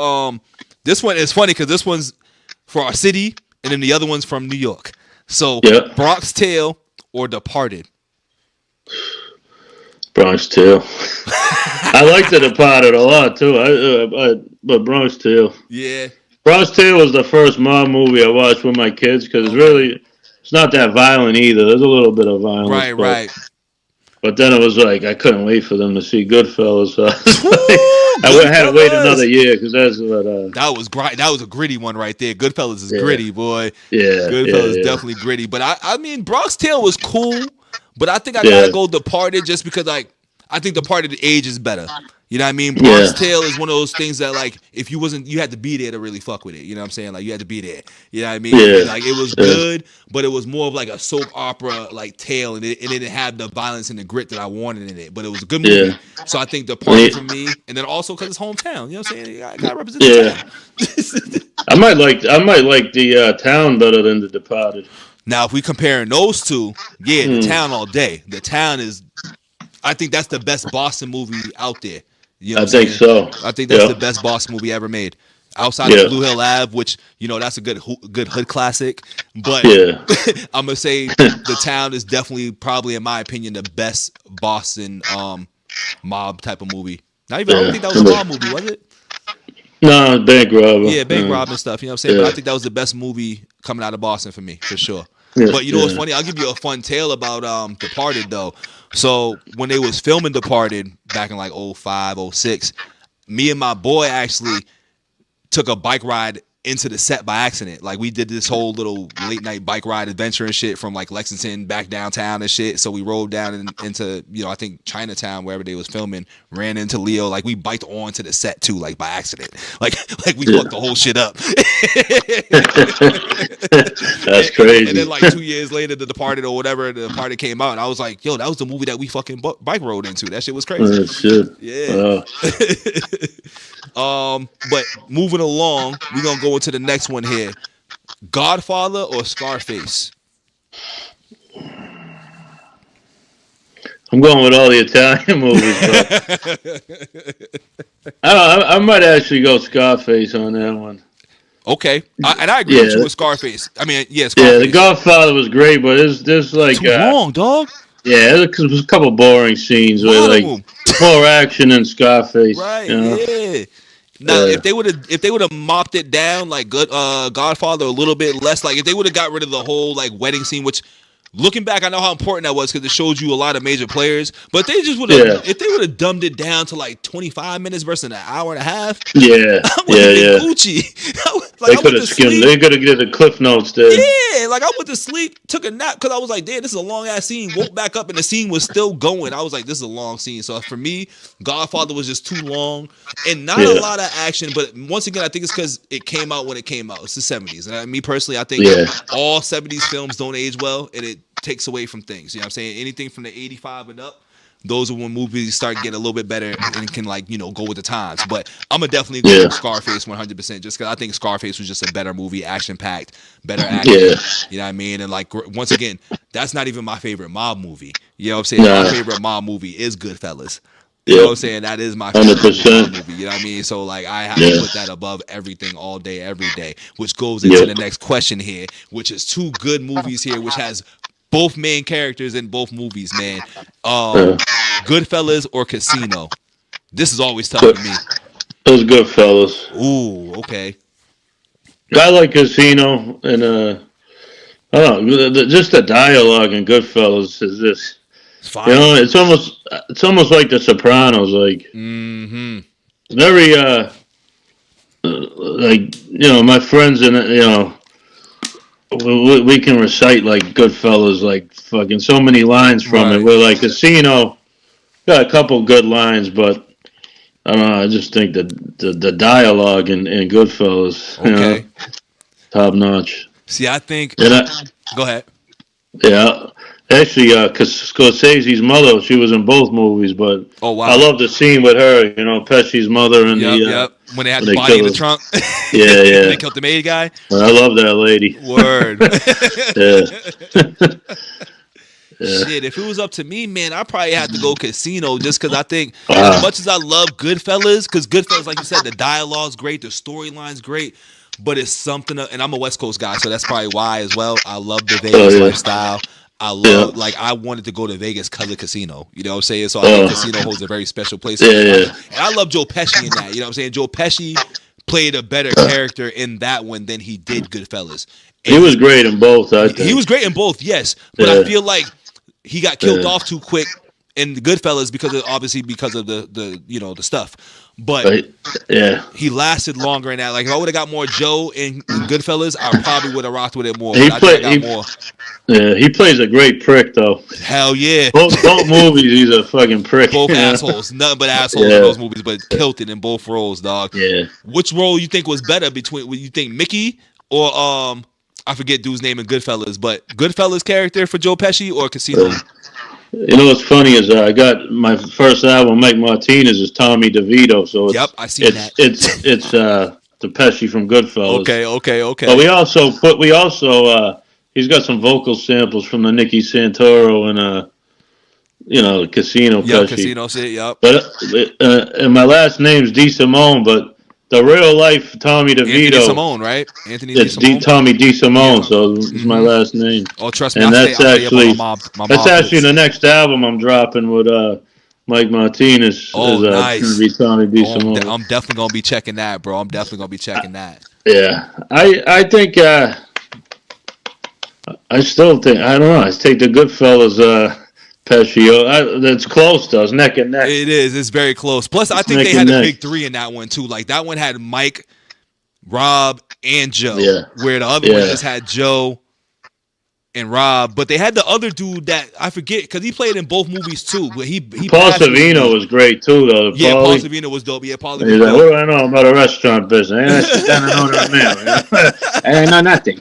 This one is funny because this one's for our city, and then the other one's from New York. So yeah. Bronx Tale or Departed. Bronx Tale. I liked The Departed a lot too. But Bronx Tale. Yeah. Bronx Tale was the first mob movie I watched with my kids because Okay. it's not that violent either. There's a little bit of violence, Right. but then it was like I couldn't wait for them to see Goodfellas. So Woo! I had to wait Goodfellas. another year because that's what. That was great. That was a gritty one right there. Goodfellas is Yeah, gritty, boy. yeah, Goodfellas is yeah, definitely gritty. But I mean, Bronx Tale was cool, but I think I yeah, gotta go Departed just because like I think Departed age is better. You know what I mean? yeah, Bronx Tale is one of those things that like if you wasn't you had to be there to really fuck with it. You know what I'm saying? Like you had to be there. You know what I mean? yeah, And, like it was yeah, good, but it was more of like a soap opera like tale, and it didn't have the violence and the grit that I wanted in it. But it was a good movie. yeah. So I think Yeah. Departed for me, and then also because it's hometown. You know what I'm saying? I gotta represent the Yeah. town. I might like the town better than The Departed. Now, if we comparing those two, yeah, the Hmm. town all day. The town is, I think that's the best Boston movie out there. You know I what I'm think saying? so. I think that's the Yeah. best Boston movie ever made. Outside of Yeah. Blue Hill Ave, which that's a good hood classic, but Yeah. I'm gonna say the town is definitely, probably in my opinion, the best Boston mob type of movie. Not even, I don't Yeah. think that was a mob movie, was it? No, bank robber. Yeah, bank robbing stuff. You know what I'm saying? But I think that was the best movie coming out of Boston for me, for sure. Yeah. But you know what's funny? I'll give you a fun tale about Departed though. So when they was filming Departed back in like 05, 06, me and my boy actually took a bike ride into the set by accident. Like we did this whole little late night bike ride adventure and shit from like Lexington back downtown and shit. So we rode down into I think Chinatown, wherever they was filming, ran into Leo. Like we biked on to the set too, like by accident. Like we fucked the whole shit up. That's crazy. And then like 2 years later, The Departed or whatever, The Departed came out, and I was like, yo, that was the movie that we fucking bike rode into. That shit was crazy. Shit. Yeah. But moving along, we're gonna go into the next one here. Godfather or Scarface? I'm going with all the Italian movies, but I might actually go Scarface on that one. Okay, and I agree with you with Scarface. I mean, yeah, Yeah, Scarface. The Godfather was great, but there's like Too long, dog. yeah, there was a couple boring scenes A where lot of like them. more action than Scarface. Right? You know? Yeah. Now, Yeah. if they would have mopped it down like good Godfather a little bit less, like if they would have got rid of the whole like wedding scene, which looking back, I know how important that was because it showed you a lot of major players. But they just would have, Yeah. if they would have dumbed it down to like 25 minutes versus an hour and a half, Yeah, I would have yeah. been Gucci. They could have skimmed. They could have get the cliff notes there. Yeah, like I went to sleep, took a nap because I was like, damn, this is a long ass scene. Woke back up and the scene was still going. I was like, this is a long scene. So for me, Godfather was just too long and not a lot of action. But once again, I think it's because it came out when it came out. It's the 70s. And me personally, I think all 70s films don't age well and it takes away from things. You know what I'm saying? Anything from the 85 and up, those are when movies start getting a little bit better and can like, go with the times. But I'm going to definitely go with Scarface 100% just because I think Scarface was just a better movie, action-packed, better acting. You know what I mean? And like, once again, that's not even my favorite mob movie. You know what I'm saying? My favorite mob movie is Goodfellas. You know what I'm saying? That is my favorite mob movie. You know what I mean? So like, I have to put that above everything all day, every day, which goes into the next question here, which is two good movies here, which has both main characters in both movies, man. Goodfellas or Casino? This is always tough for me. It was Goodfellas. Ooh, okay. I like Casino, and I don't know, just the dialogue in Goodfellas is this. It's You fire. know, it's almost like The Sopranos, like Mm-hmm. very like my friends and we can recite like Goodfellas, like fucking so many lines from it. Right. We're like Casino got a couple good lines, but I don't know. I just think that the dialogue in Goodfellas, Okay. top notch. See, I think. And Go ahead. yeah, actually, Scorsese's mother, she was in both movies, but Oh I wow. love the scene with her. Pesci's mother and Yep. the Yep. When they had when the they body in kill the her. trunk, Yeah, when yeah. they killed the maid guy. I love that lady. Word. Yeah. Yeah. Shit, if it was up to me, man, I probably have to go Casino just because I think, as Wow. much as I love Goodfellas, because Goodfellas, like you said, the dialogue's great, the storyline's great, but it's something, and I'm a West Coast guy, so that's probably why as well. I love the Oh Vegas yeah. lifestyle. I Yeah. love, like, I wanted to go to Vegas because of Casino. You know what I'm saying? So I think Oh. Casino holds a very special place for Yeah, me. yeah. And I love Joe Pesci in that. You know what I'm saying? Joe Pesci played a better character in that one than he did Goodfellas. He And was great in both, I he was think. great in both, yes, but I Yeah. feel like he got killed Yeah. off too quick in the Goodfellas because of obviously because of the the stuff. But Right. Yeah. he lasted longer in that. Like if I would have got more Joe in Goodfellas, I probably would have rocked with it more. He But I think I play got more. yeah, he plays a great prick though. Hell yeah. Both movies he's a fucking prick. Both assholes. Nothing but assholes in Yeah. those movies, but killed it in both roles, dog. Yeah. Which role you think was better between you think Mickey or I forget dude's name in Goodfellas, but Goodfellas character for Joe Pesci or Casino? You know what's funny is I got my first album, Mike Martinez, is Tommy DeVito, so Yep, I seen that. it's the Pesci from Goodfellas. Okay. But we also he's got some vocal samples from the Nicky Santoro and the Casino Yep, Pesci. Casino shit, yep. But and my last name's D Simone, but the real life Tommy Anthony DeVito, Simone, right? Anthony D. it's Simone. Tommy D Simone, Yeah. so it's my last name. Oh, trust me, And I'll stay up on my that's mob actually hits. the next album I'm dropping with Mike Martinez is Oh, going to nice. be Tommy D Oh, Simone. I'm definitely gonna be checking that, bro. I'm definitely gonna be checking that. Yeah, I think I still think I don't know. I take the Goodfellas Pesci. That's close though. It's neck and neck. It is. It's very close. Plus, I think Neck they and had a neck. big three in that one too. Like that one had Mike, Rob, and Joe. Yeah. Where the other one Yeah. just had Joe and Rob. But they had the other dude that I forget because he played in both movies too. But he Paul passed recently. Savino was great too though. Yeah, Paul Paulie. Savino was dope. Yeah, Paul He's was like, what dope. do I know about a restaurant business? I don't know that man. I know nothing.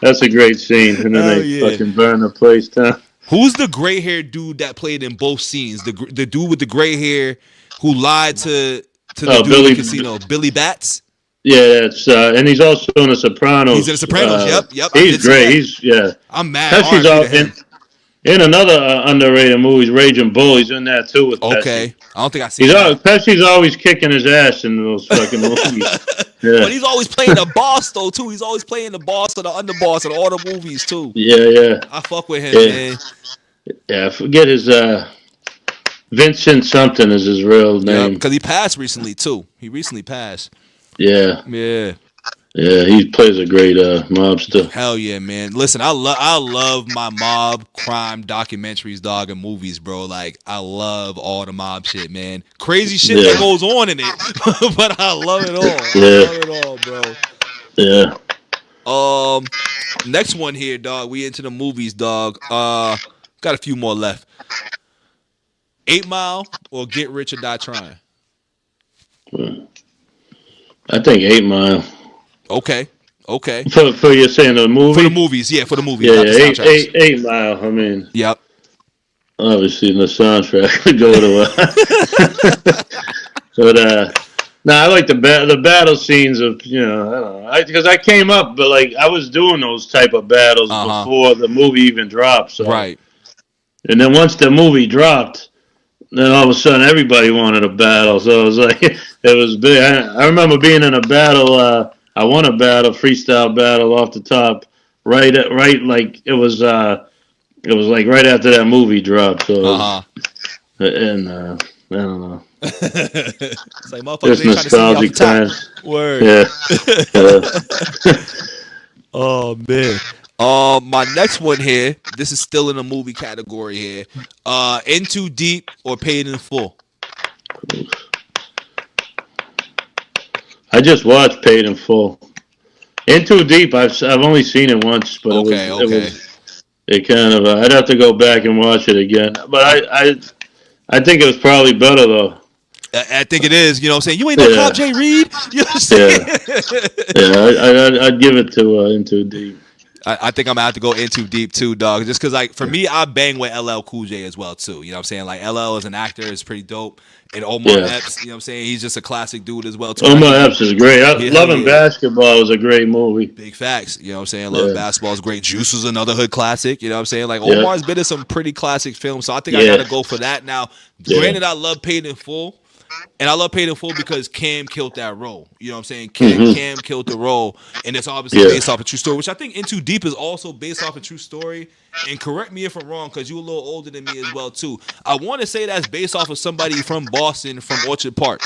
That's a great scene. And then Oh, they yeah. fucking burn the place down. Who's the gray haired dude that played in both scenes? The dude with the gray hair who lied to the dude in Billy- the casino. Billy Batts. Yeah, it's and he's also in The Sopranos. He's in The Sopranos. Yep. I He's did see great. that. He's yeah. I'm mad. Pesci's R.I.P. all to him. in another underrated movie, Raging Bull. He's in that too with Okay, Pesci. I don't think I seen that. Pesci's always kicking his ass in those fucking movies. Yeah. But he's always playing the boss though too. He's always playing the boss or the underboss in all the movies too. Yeah. I fuck with him, Yeah. man. Yeah, I forget his Vincent something is his real name. Because he passed recently too. He recently passed. Yeah. Yeah. Yeah, he plays a great mobster. Hell yeah, man. Listen, I love my mob crime documentaries, dog, and movies, bro. Like, I love all the mob shit, man. Crazy shit that goes on in it. But I love it all. I love it all, bro. Yeah. Next one here, dog. We into the movies, dog. Got a few more left. 8 Mile or Get Rich or Die Trying? I think 8 Mile. Okay. For you saying the movie? For the movies, yeah, for the movies. Yeah, not the soundtracks. 8 Mile. I mean, Yep. obviously the soundtrack would go to but no, I like the battle scenes of I don't know, because I came up, but like I was doing those type of battles before the movie even dropped. So. Right. And then once the movie dropped, then all of a sudden everybody wanted a battle. So it was like it was big. I remember being in a battle. I won a battle, freestyle battle off the top. Right, like it was like right after that movie dropped. So and I don't know. It's like It's motherfuckers ain't trying to see me off nostalgic the top. times. Word. Yeah. Oh man. My next one here. This is still in the movie category here. In Too Deep or Paid in Full. I just watched Paid in Full. In Too Deep, I've only seen it once, but Okay, okay. it kind of I'd have to go back and watch it again. But I, I think it was probably better though. I think it is. You know what I'm saying? You ain't no cop, Yeah, Jay Reed. You know what I'm saying? yeah, yeah. I'd give it to In Too Deep. I think I'm gonna have to go In Too Deep too, dog. Just cause like for me, I bang with LL Cool J as well too. You know what I'm saying? Like LL as an actor is pretty dope, and Omar Yeah, Epps. You know what I'm saying? He's just a classic dude as well too. And I Omar think Epps is great. hell Loving yeah, Basketball was a great movie. big facts. You know what I'm saying? Loving Yeah, Basketball is great. Juice was another hood classic. You know what I'm saying? Like yeah, Omar's been in some pretty classic films, so I think I yeah, gotta go for that. Now, yeah. granted, I love Paid in Full. And I love Paid in Full because Cam killed that role. You know what I'm saying? Hmm. Cam killed the role, and it's obviously Yeah. based off a true story, which I think In Too Deep is also based off a true story. And correct me if I'm wrong, because you're a little older than me as well too. I want to say that's based off of somebody from Boston, from Orchard Park.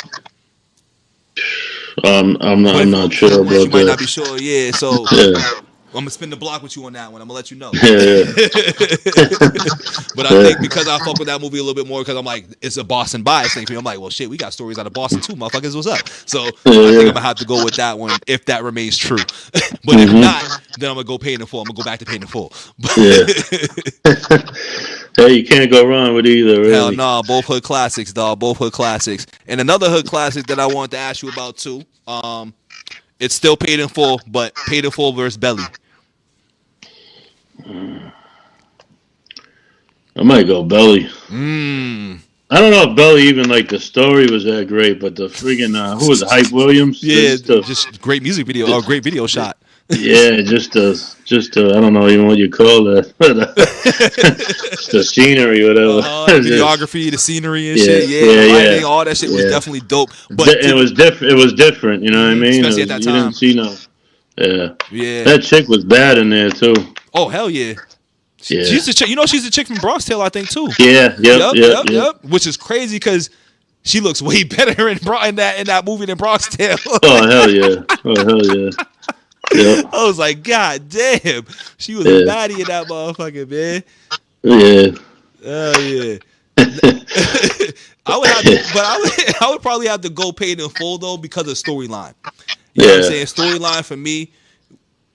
But I'm not sure you about might not be that. sure. Yeah, so Yeah, I'm gonna spin the block with you on that one. I'm gonna let you know. yeah, But I yeah, think because I fuck with that movie a little bit more, because I'm like, it's a Boston bias thing for me. I'm like, well, shit, we got stories out of Boston too, motherfuckers. What's up? So yeah, I think I'm yeah. gonna have to go with that one if that remains true. But if Hmm. not, then I'm gonna go Paid in Full. I'm gonna go back to Paid in Full. Yeah. Hey, you can't go wrong with either, Hell really. nah, both hood classics, dog. Both hood classics. And another hood classic that I wanted to ask you about too. It's still Paid in Full, but Paid in Full versus Belly. I might go Belly. Mmm. I don't know if Belly even like the story was that great, but the friggin' who was it, Hype Williams? Yeah, just great music video or great video shot. Yeah, I don't know even what you call that, but the scenery, whatever. The Just, videography, the scenery and yeah, shit. Yeah, the yeah, lighting, yeah, all that shit was yeah. definitely dope. But It was different. It was different. You know what I mean? especially at that You didn't time. see no. Yeah, Yeah. that chick was bad in there too. Oh hell yeah. Yeah, She's the chick. You know, she's the chick from Bronx Tale, I think too. yeah, yep, Yep, yep, yep, yep. yep. Which is crazy because she looks way better in that movie than Bronx Tale. Oh hell yeah! Oh hell yeah! Yep. I was like, God damn, she was a Yeah. baddie in that motherfucker, man. Yeah. Oh yeah. I would have to, but I would probably have to go Paid in Full though because of storyline. You know what I'm Yeah. saying? Storyline for me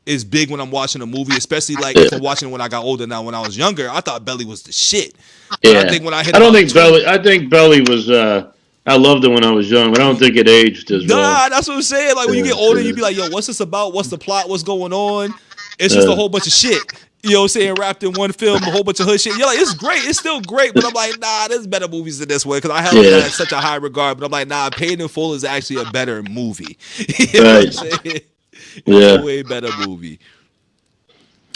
is big when I'm watching a movie, especially like if Yeah. I'm watching it when I got older. Now, when I was younger, I thought Belly was the shit, but I Yeah. think when I hit I don't about think 20, Belly. I think Belly was. I loved it when I was young, but I don't think it aged as well. nah, that's what I'm saying. Like when you Yeah. get older, you Yeah. be like, yo, what's this about? What's the plot? What's going on? It's just a Uh, whole bunch of shit. You know what I'm saying? Wrapped in one film, a whole bunch of hood shit. You're like, it's great. It's still great. But I'm like, nah, there's better movies than this one. Because I held it yeah. at such a high regard. But I'm like, nah, Paid in Full is actually a better movie. You know what I'm Right. saying? It's a Yeah. way better movie.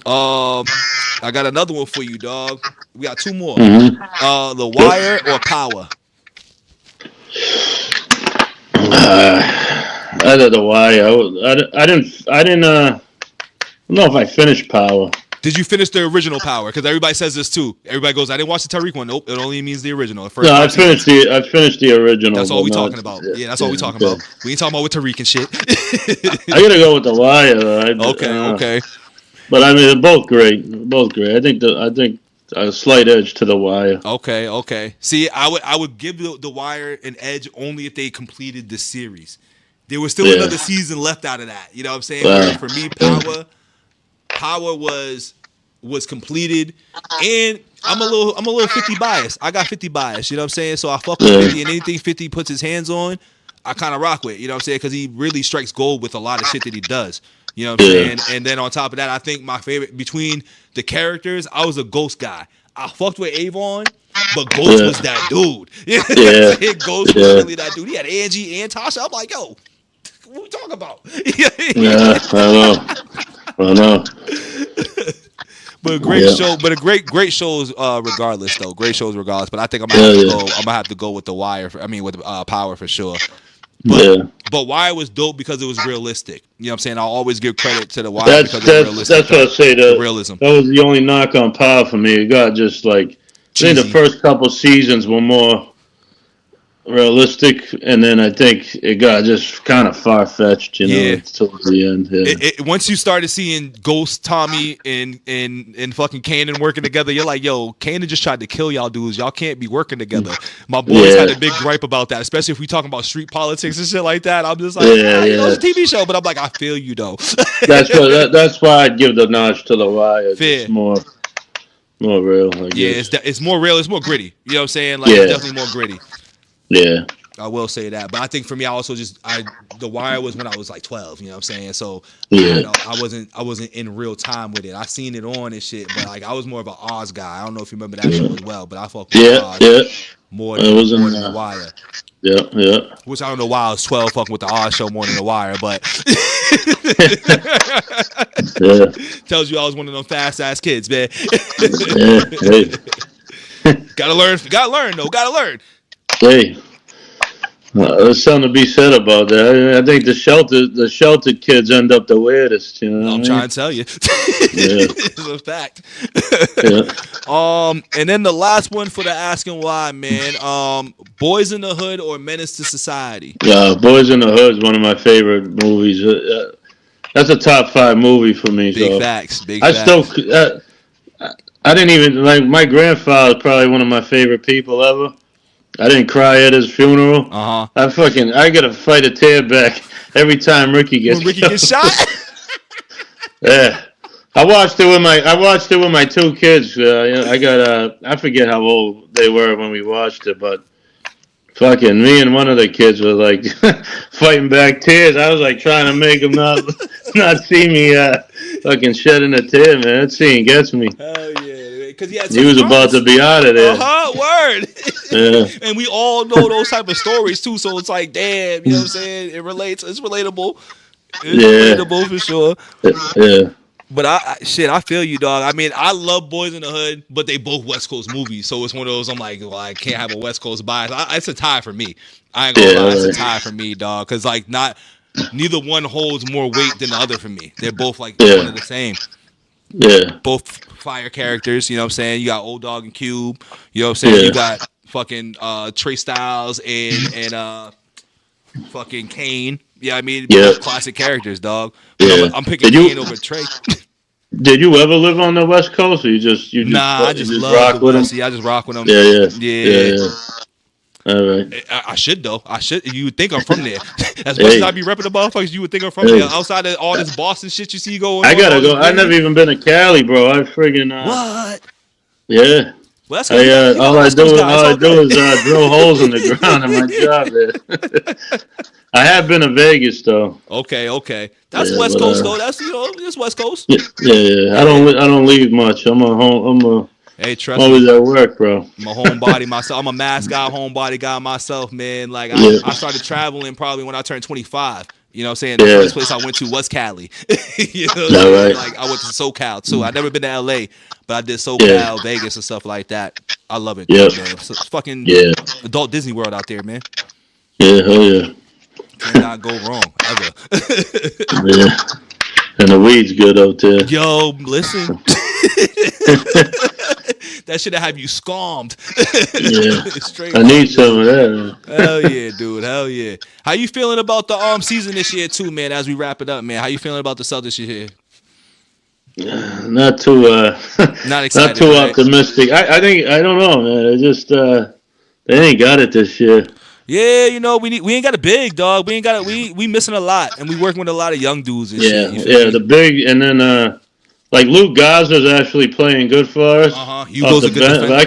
I got another one for you, dog. We got two more. Hmm. The Yep. Wire or Power? I don't know why. I didn't. I don't know if I finished Power. Did you finish the original Power? Because everybody says this too. Everybody goes, I didn't watch the Tariq one. Nope, it only means the original, the No, first five seasons. I finished the original, That's all but we not. talking about. Yeah. Yeah, that's all we Yeah. talking Okay. about. We ain't talking about with Tariq and shit. I gotta go with the Wire. Okay, okay. But I mean, they're both great. Both great. I think a slight edge to the Wire. Okay, okay. See, I would give the Wire an edge only if they completed the series. There was still Yeah. another season left out of that. You know what I'm saying? Where Wow. for me, Power was completed, and I'm a little 50 bias. I got 50 bias. You know what I'm saying? So I fuck with Yeah. 50, and anything 50 puts his hands on, I kind of rock with. You know what I'm saying? Because he really strikes gold with a lot of shit that he does. You know what I'm Yeah. saying? And then on top of that, I think my favorite between the characters, I was a Ghost guy. I fucked with Avon, but Ghost Yeah. was that dude. You know what Yeah. I'm saying? Ghost was Yeah. really that dude. He had Angie and Tasha. I'm like, yo, what we talking about? Yeah. I know. But a great Yeah. show, but a great shows regardless though. Great shows regardless. But I think Yeah. Yeah. I'm gonna have to go with the Wire. With Power for sure. Yeah. But Wire was dope because it was realistic. You know what I'm saying? I'll always give credit to the Wire because it was realistic. That's what I say. The realism. That was the only knock on Power for me. It got just like I think the Cheesy. first couple seasons were more. realistic, and then I think it got just kind of far fetched, Yeah. towards the end. Yeah, Once you started seeing Ghost, Tommy, and fucking Kanan working together, you're like, yo, Kanan just tried to kill y'all dudes. Y'all can't be working together. My boys had a big gripe about that, especially if we talking about street politics and shit like that. I'm just like, it's a TV show, but I'm like, I feel you though. That's why I'd give the notch to The Wire. Fair. It's more real. I Yeah, guess. it's more real. It's more gritty. You know what I'm saying? Like, Yeah. it's definitely more gritty. Yeah. I will say that, but I think for me, I also The Wire was when I was like 12. You know what I'm saying? So Yeah. I wasn't in real time with it. I seen it on and shit, but like I was more of an Oz guy. I don't know if you remember that show as well, but I fucked with Oz more than The Wire. Yeah. Which I don't know why I was 12 fucking with the Oz show more than The Wire, but tells you I was one of them fast ass kids, man. Gotta learn though. Gotta learn. Hey. There's something to be said about that. I think the sheltered kids end up the weirdest. I'm trying to tell you. It's a fact. And then the last one for the asking why, man. Boys in the Hood or Menace to Society? Boys in the Hood is one of my favorite movies. That's a top 5 movie for me. Big so facts. I didn't even like. My grandfather is probably one of my favorite people ever. I didn't cry at his funeral. I gotta fight a tear back every time Ricky gets shot. Yeah, I watched it with my 2 kids. I forget how old they were when we watched it, but fucking me and one of the kids were like fighting back tears. I was like trying to make them not see me fucking shedding a tear, man. That scene gets me. Hell yeah, because he was about to be out of there. Word. Yeah. And we all know those type of stories too, so it's like, damn, you know what I'm saying? It relates. It's relatable. Relatable for sure. Yeah. But I feel you, dog. I mean, I love Boys in the Hood, but they both West Coast movies, so it's one of those. I'm like, well, I can't have a West Coast bias. It's a tie for me. I ain't gonna lie, it's a tie for me, dog. Because like, neither one holds more weight than the other for me. They're both like one of the same. Yeah. Both fire characters. You know what I'm saying? You got Old Dog and Cube. You know what I'm saying? You got fucking Trey Styles and fucking Kane. Yeah, I mean, both classic characters, dog. But I'm picking Kane over Trey. Did you ever live on the West Coast, or I just love the West. Yeah, I just rock with them. Yeah. All right. I should though. I should. You would think I'm from there. As much as I be repping the motherfuckers, you would think I'm from there. Outside of all this Boston shit you see going on. I gotta go. I never even been to Cali, bro. I friggin' what? Yeah. Well, that's all I do is drill holes in the ground in my job. I have been to Vegas though. Okay. That's West Coast though. That's it's West Coast. Yeah. I don't leave much. Hey, trust always me. at work, bro. I'm a homebody myself. I'm a mass guy, homebody guy myself, man. Like I started traveling probably when I turned 25. You know what I'm saying? The first place I went to was Cali. You know what I mean? Like I went to SoCal too. I never been to LA, but I did SoCal, Vegas and stuff like that. I love it, man. It's fucking adult Disney World out there, man. Yeah, hell yeah. Cannot go wrong ever. Yeah. And the weed's good out there. Yo, listen. That should have you scammed. Yeah. I need some of that, man. Hell yeah, dude. Hell yeah. How you feeling about the season this year too, man, as we wrap it up, man? How you feeling about the Celtics this year? Not too not excited, not too optimistic. I think I don't know, man. It just they ain't got it this year. Yeah, we ain't got a big dog. We ain't got it. We missing a lot, and we working with a lot of young dudes and shit. Yeah, the big, and then like Luke Gazza's actually playing good for us. Hugo's a good defender. But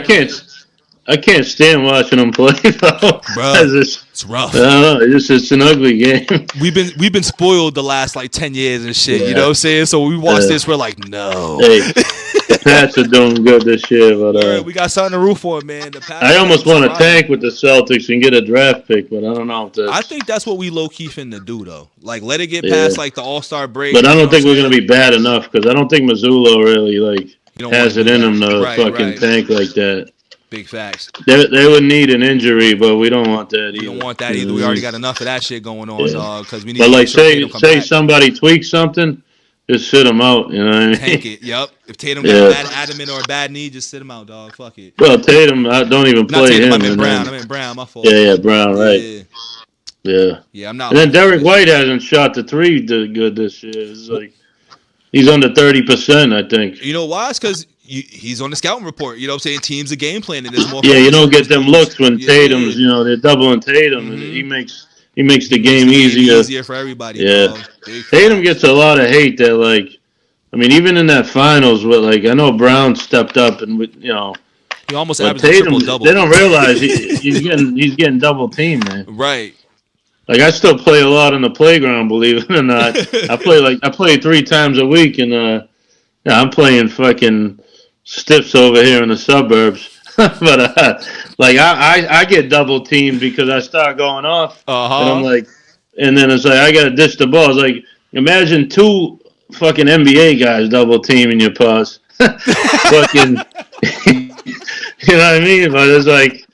I can't stand watching him play though. Bro, it's rough. I don't know. It's an ugly game. We've been spoiled the last like 10 years and shit. You know what I'm saying? So when we watch this, we're like, no. Hey, the Pats are doing good this year, but we got something to root for, man. The Pats I almost want to tank with the Celtics and get a draft pick, but I don't know if that's... I think that's what we low key finna do though. Like let it get past like the All-Star break. But I don't think we're gonna be bad enough because I don't think Mazzulla really has it in him to tank like that. Big facts. They would need an injury, but we don't want that either. We don't want that either. We already got enough of that shit going on, dog. Because we need. But like, say somebody tweaks something, just sit him out. You know what I mean? Tank it. Yep. If Tatum got a bad adamant or a bad knee, just sit him out, dog. Fuck it. Well, Tatum, I don't even Not play Tatum. him. I meant Brown. I meant Brown. My fault. Yeah, Brown, right? Yeah. Yeah. Yeah, I'm not. And then Derek White hasn't shot the three good this year. It's like he's under 30%, I think. You know why? It's because he's on the scouting report. You know what I'm saying? Teams are game planning. There's more. Yeah, you don't get them looks when Tatum's. Yeah. You know, they're doubling Tatum. Mm-hmm. He makes the game easier for everybody. Yeah. Tatum gets a lot of hate that, like, I mean, even in that finals, where, like, I know Brown stepped up and, you know, he almost but averaged Tatum, a triple-double. they don't realize he's getting double teamed, man. Right. Like, I still play a lot on the playground, believe it or not. I play 3 times a week, and yeah, I'm playing fucking stiffs over here in the suburbs. But like I get double teamed because I start going off, and I'm like, and then it's like I gotta dish the ball. It's like, imagine 2 fucking NBA guys double teaming your pass. Fucking, you know what I mean? But it's like,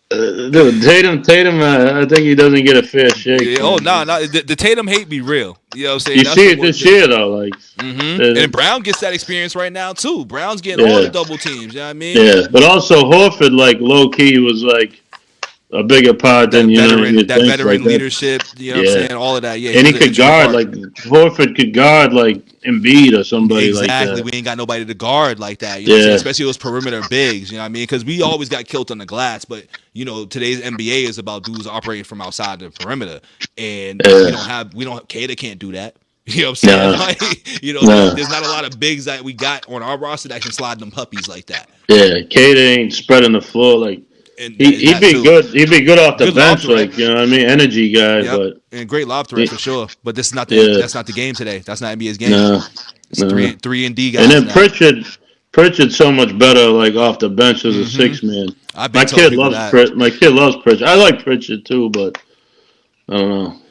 dude, Tatum, I think he doesn't get a fair shake. Yeah, the Tatum hate be real. You know what I'm saying? You see it this year though, like. Mm-hmm. And Brown gets that experience right now too. Brown's getting all the double teams. You know what I mean? Yeah, but also Horford, like low key, was like a bigger part than veteran leadership. You know what I'm saying? All of that. Yeah, and he could guard like Horford could guard like Embiid or somebody like that. Exactly. We ain't got nobody to guard like that. You know what I'm saying? Especially those perimeter bigs. You know what I mean? Because we always got killed on the glass, but you know today's NBA is about dudes operating from outside the perimeter, and Kata can't do that. You know what I'm saying? Like, there's not a lot of bigs that we got on our roster that can slide them puppies like that. Yeah, Kata ain't spreading the floor like. He'd be good. He'd be good off the bench, like, you know what I mean, energy guy. Yep. But and great lob threat for sure. But this is not that's not the game today. That's not NBA's game. It's three and D guys. And then Pritchard's so much better, like off the bench as a 6-man. My kid loves Pritchard. I like Pritchard too, but I don't know.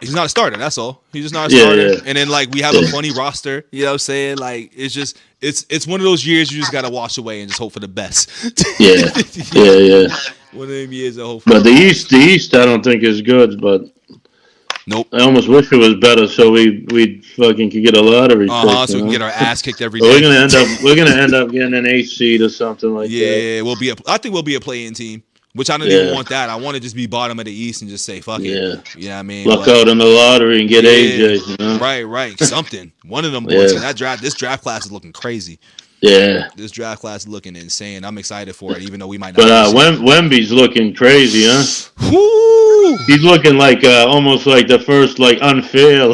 He's not a starter. That's all. He's just not a starter. Yeah. And then like we have a funny roster. You know what I'm saying? Like it's one of those years you just gotta wash away and just hope for the best. Yeah. One of them years I hope. But the East, I don't think is good. But nope. I almost wish it was better, so we fucking could get a lottery. So we can get our ass kicked every day. We're gonna end up getting an 8th seed or something like that. Yeah, I think we'll be a play-in team. Which I don't even want that. I want to just be bottom of the East and just say fuck it. Yeah, you know what I mean. Luck out in the lottery and get AJ. You know? Right. Something. One of them boys. This draft class is looking crazy. Yeah. This draft class is looking insane. I'm excited for it, even though we might not. But Wemby's looking crazy, huh? Woo! He's looking like almost like the first like unfair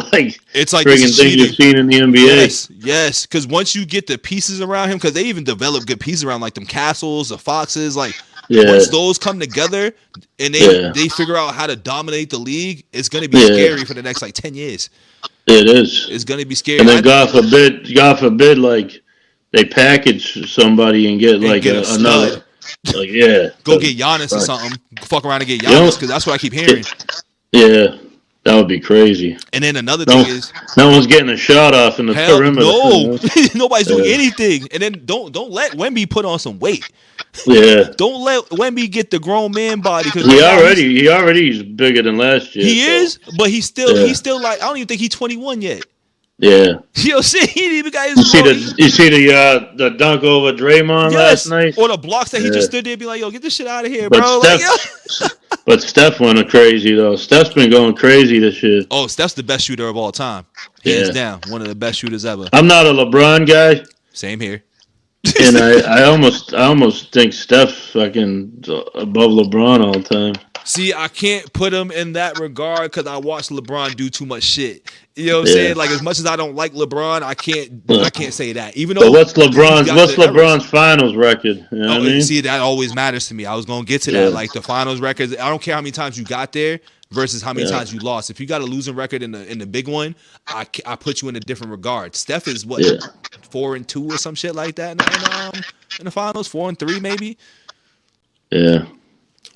it's like friggin' thing you've seen in the NBA. Yes. Because once you get the pieces around him, because they even develop good pieces around like them castles, the foxes, like. Yeah. Once those come together and they figure out how to dominate the league, it's going to be scary for the next like 10 years. It is. It's going to be scary. And then God forbid, like they package somebody and get like another. Like go get Giannis or something. Fuck around and get Giannis because that's what I keep hearing. Yeah. That would be crazy. And then another thing is no one's getting a shot off in the perimeter. No, nobody's doing anything. And then don't let Wemby put on some weight. Yeah. Don't let Wemby get the grown man body because he already is bigger than last year. He is, but he's still like I don't even think he's 21 yet. Yeah. You know what I'm saying? He even got his you see the dunk over Draymond last night? Or the blocks that he just stood there and be like, yo, get this shit out of here, bro. But Steph went crazy, though. Steph's been going crazy this year. Oh, Steph's the best shooter of all time. Hands down. One of the best shooters ever. I'm not a LeBron guy. Same here. And I almost think Steph's fucking above LeBron all the time. See, I can't put him in that regard because I watched LeBron do too much shit. You know what I'm saying? Like as much as I don't like LeBron, I can't say that. Even though what's LeBron's finals record? You know what I mean? See, that always matters to me. I was gonna get to that. Like the finals records, I don't care how many times you got there versus how many times you lost. If you got a losing record in the big one, I put you in a different regard. Steph is 4-2 or some shit like that in the finals, 4-3 maybe. Yeah.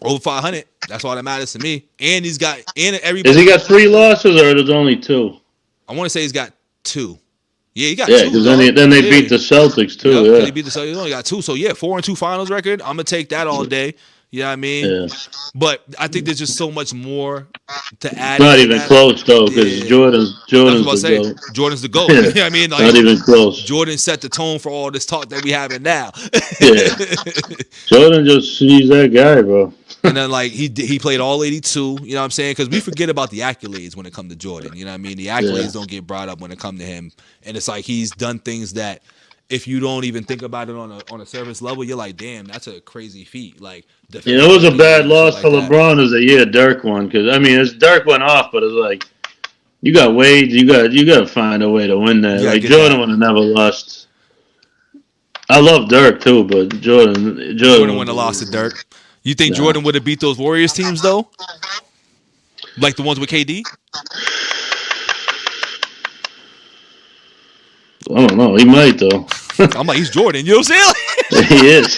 Over 500. That's all that matters to me. And he's got everybody. Has he got 3 losses or there's only 2? I want to say he's got 2. Yeah, he got 2. Yeah, because then they beat the Celtics too. They beat the Celtics. He only got 2. So 4-2 finals record. I'm gonna take that all day. You know what I mean? Yeah. But I think there's just so much more to add Not into even that. close though, because Yeah. Jordan's That's what I the was saying. GOAT. Jordan's the GOAT. You Yeah. know what I mean? Not Like, even close. Jordan set the tone for all this talk that we having now. Yeah. Jordan he's that guy, bro. And then like he played all 82, you know what I'm saying? Because we forget about the accolades when it comes to Jordan. You know what I mean? The accolades don't get brought up when it comes to him. And it's like he's done things that if you don't even think about it on a service level, you're like, damn, that's a crazy feat. Like Yeah, it defensive was a rebounding bad and shit loss like for that. LeBron as the year Dirk won, because I mean, Dirk went off, but it's like you got Wade, you got to find a way to win that. You gotta Like get Jordan that. would have never lost. I love Dirk too, but Jordan Jordan would wouldn't have lost to have. Dirk. You think Nah. Jordan would have beat those Warriors teams though? Like the ones with KD? I don't know. He might though. I'm like, he's Jordan. You know what I'm saying? He is.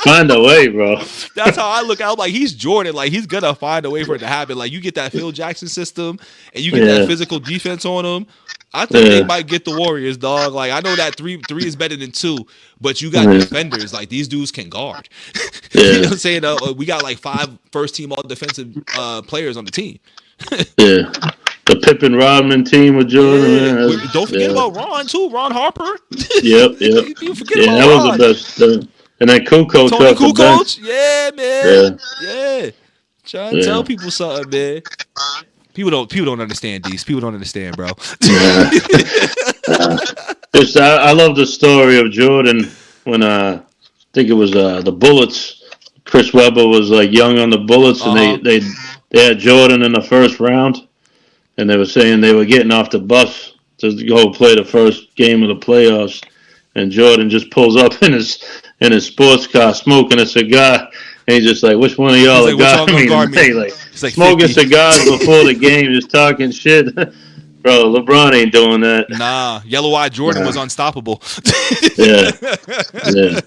Find a way, bro. That's how I look. I'm like, he's Jordan. Like, he's gonna find a way for it to happen. Like, you get that Phil Jackson system, and you get that Yeah. physical defense on him. I think they Yeah. might get the Warriors, dog. Like, I know that three is better than two, but you got Yeah. defenders. Like, these dudes can guard. You know Yeah. what I'm saying? We got like 5 first team all defensive players on the team. Yeah. The Pippen Rodman team with Jordan, Yeah. man. Don't forget Yeah. about Ron too. Ron Harper. Yep. Yep. You forget Yeah, about that was the Ron. best. And then Kukoc Tony off the bench. Kukoc. Yeah, man. Yeah. Yeah. Trying to tell Yeah. people something, man. People don't understand these. People don't understand, bro. Nah. I love the story of Jordan when I think it was the Bullets. Chris Webber was like young on the Bullets, and Uh-huh. they had Jordan in the first round, and they were saying they were getting off the bus to go play the first game of the playoffs, and Jordan just pulls up in his sports car smoking a cigar, and he's just like, "Which one of He's y'all are like, which one guarding gonna me guard me? tonight?" Like He's like smoking 50. cigars before the game, just talking shit. Bro, LeBron ain't doing that. Nah, Yellow Eyed Jordan was Nah. unstoppable. Yeah, yeah.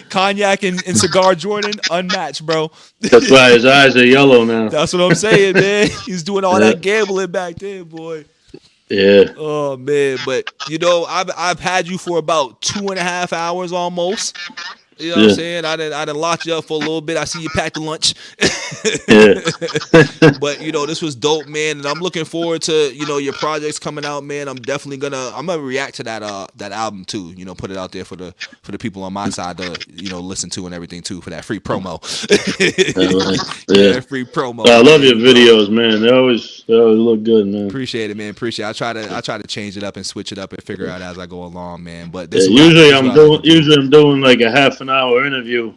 Cognac and cigar Jordan, unmatched, bro. That's why his eyes are yellow now. That's what I'm saying, man. He's doing all Yeah, that gambling back then, boy. yeah, Oh man, but I've had you for about 2.5 hours almost. You know what I'm yeah, saying? I done locked you up for a little bit. I see you packed the lunch. yeah. But this was dope, man, and I'm looking forward to your projects coming out, man. I'm definitely gonna react to that album too. Put it out there for the people on my side to listen to and everything too for that free promo. Give Yeah. that free promo, I love man. your videos, man. They always look good, man. Appreciate it, man. Appreciate it. I try to change it up and switch it up and figure out as I go along, man. But Yeah, this is what this is what I like to do. usually I'm doing like a half an hour interview,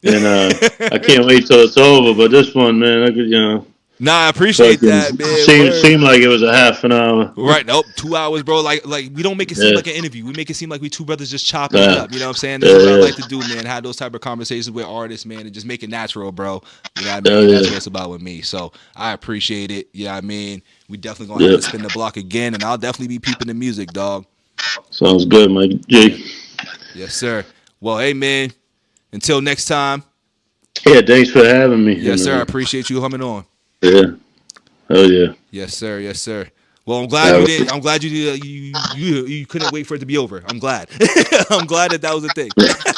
and I can't wait till it's over. But this one, man, I could Nah, I appreciate fucking that, man. seem like it was a half an hour. Right, nope, 2 hours, bro. Like we don't make it seem Yeah. like an interview. We make it seem like we two brothers just chopping it Yeah. up. You know what I'm saying? This is what I Yeah. like to do, man. Have those type of conversations with artists, man, and just make it natural, bro. You know what I mean? Yeah. That's what it's about with me. So I appreciate it. You know what I mean? We definitely gonna Yeah. have to spin the block again, and I'll definitely be peeping the music, dog. Sounds good, Mike G. Yes, sir. Well, hey, man. Until next time. Yeah, thanks for having me. Yes, sir. I appreciate you coming on. Yeah. Oh yeah. Yes, sir. Yes, sir. Well, I'm glad you did. I'm glad you couldn't wait for it to be over. I'm glad. I'm glad that was a thing.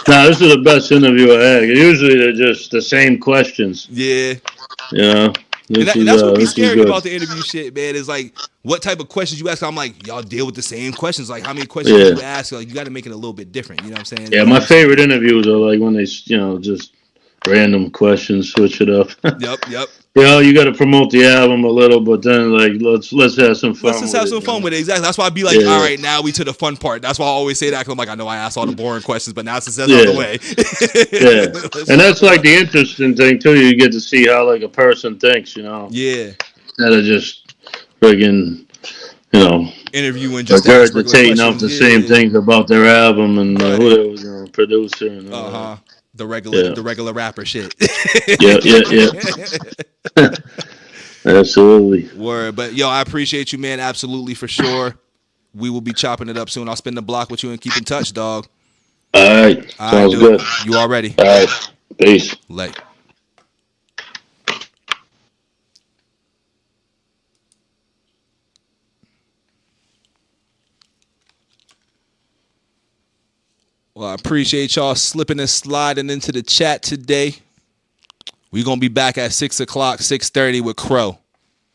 Nah, this is the best interview I had. Usually they're just the same questions. Yeah. You know. And that's what be This is scary good. about the interview shit, man. Is like what type of questions you ask. I'm like, y'all deal with the same questions. Like how many questions do you ask? Like you got to make it a little bit different. You know what I'm saying? Yeah, my favorite interviews are like when they just random questions, switch it up. Yep. You got to promote the album a little, but then like let's have some fun. Let's just have some fun with it. Exactly. That's why I'd be like, all right, now we to the fun part. That's why I always say that. Cause I'm like, I know I asked all the boring questions, but now since that's out of the way. Yeah, and that's like the interesting thing too. You get to see how like a person thinks. Yeah. Instead of just friggin', interviewing just to ask regular regurgitating off the same things about their album and who they was, producer and the regular rapper shit. Yeah. Absolutely. Word, but yo, I appreciate you, man. Absolutely, for sure. We will be chopping it up soon. I'll spin the block with you and keep in touch, dog. All right. Sounds good. You all ready? All right. Peace. Like. Well, I appreciate y'all slipping and sliding into the chat today. We're going to be back at 6 o'clock, 6:30 with Crow.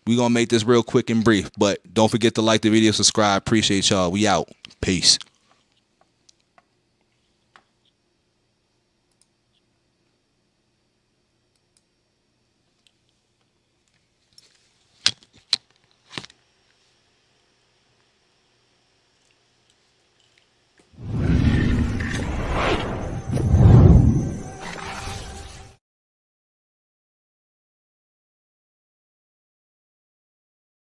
We're going to make this real quick and brief. But don't forget to like the video, subscribe. Appreciate y'all. We out. Peace.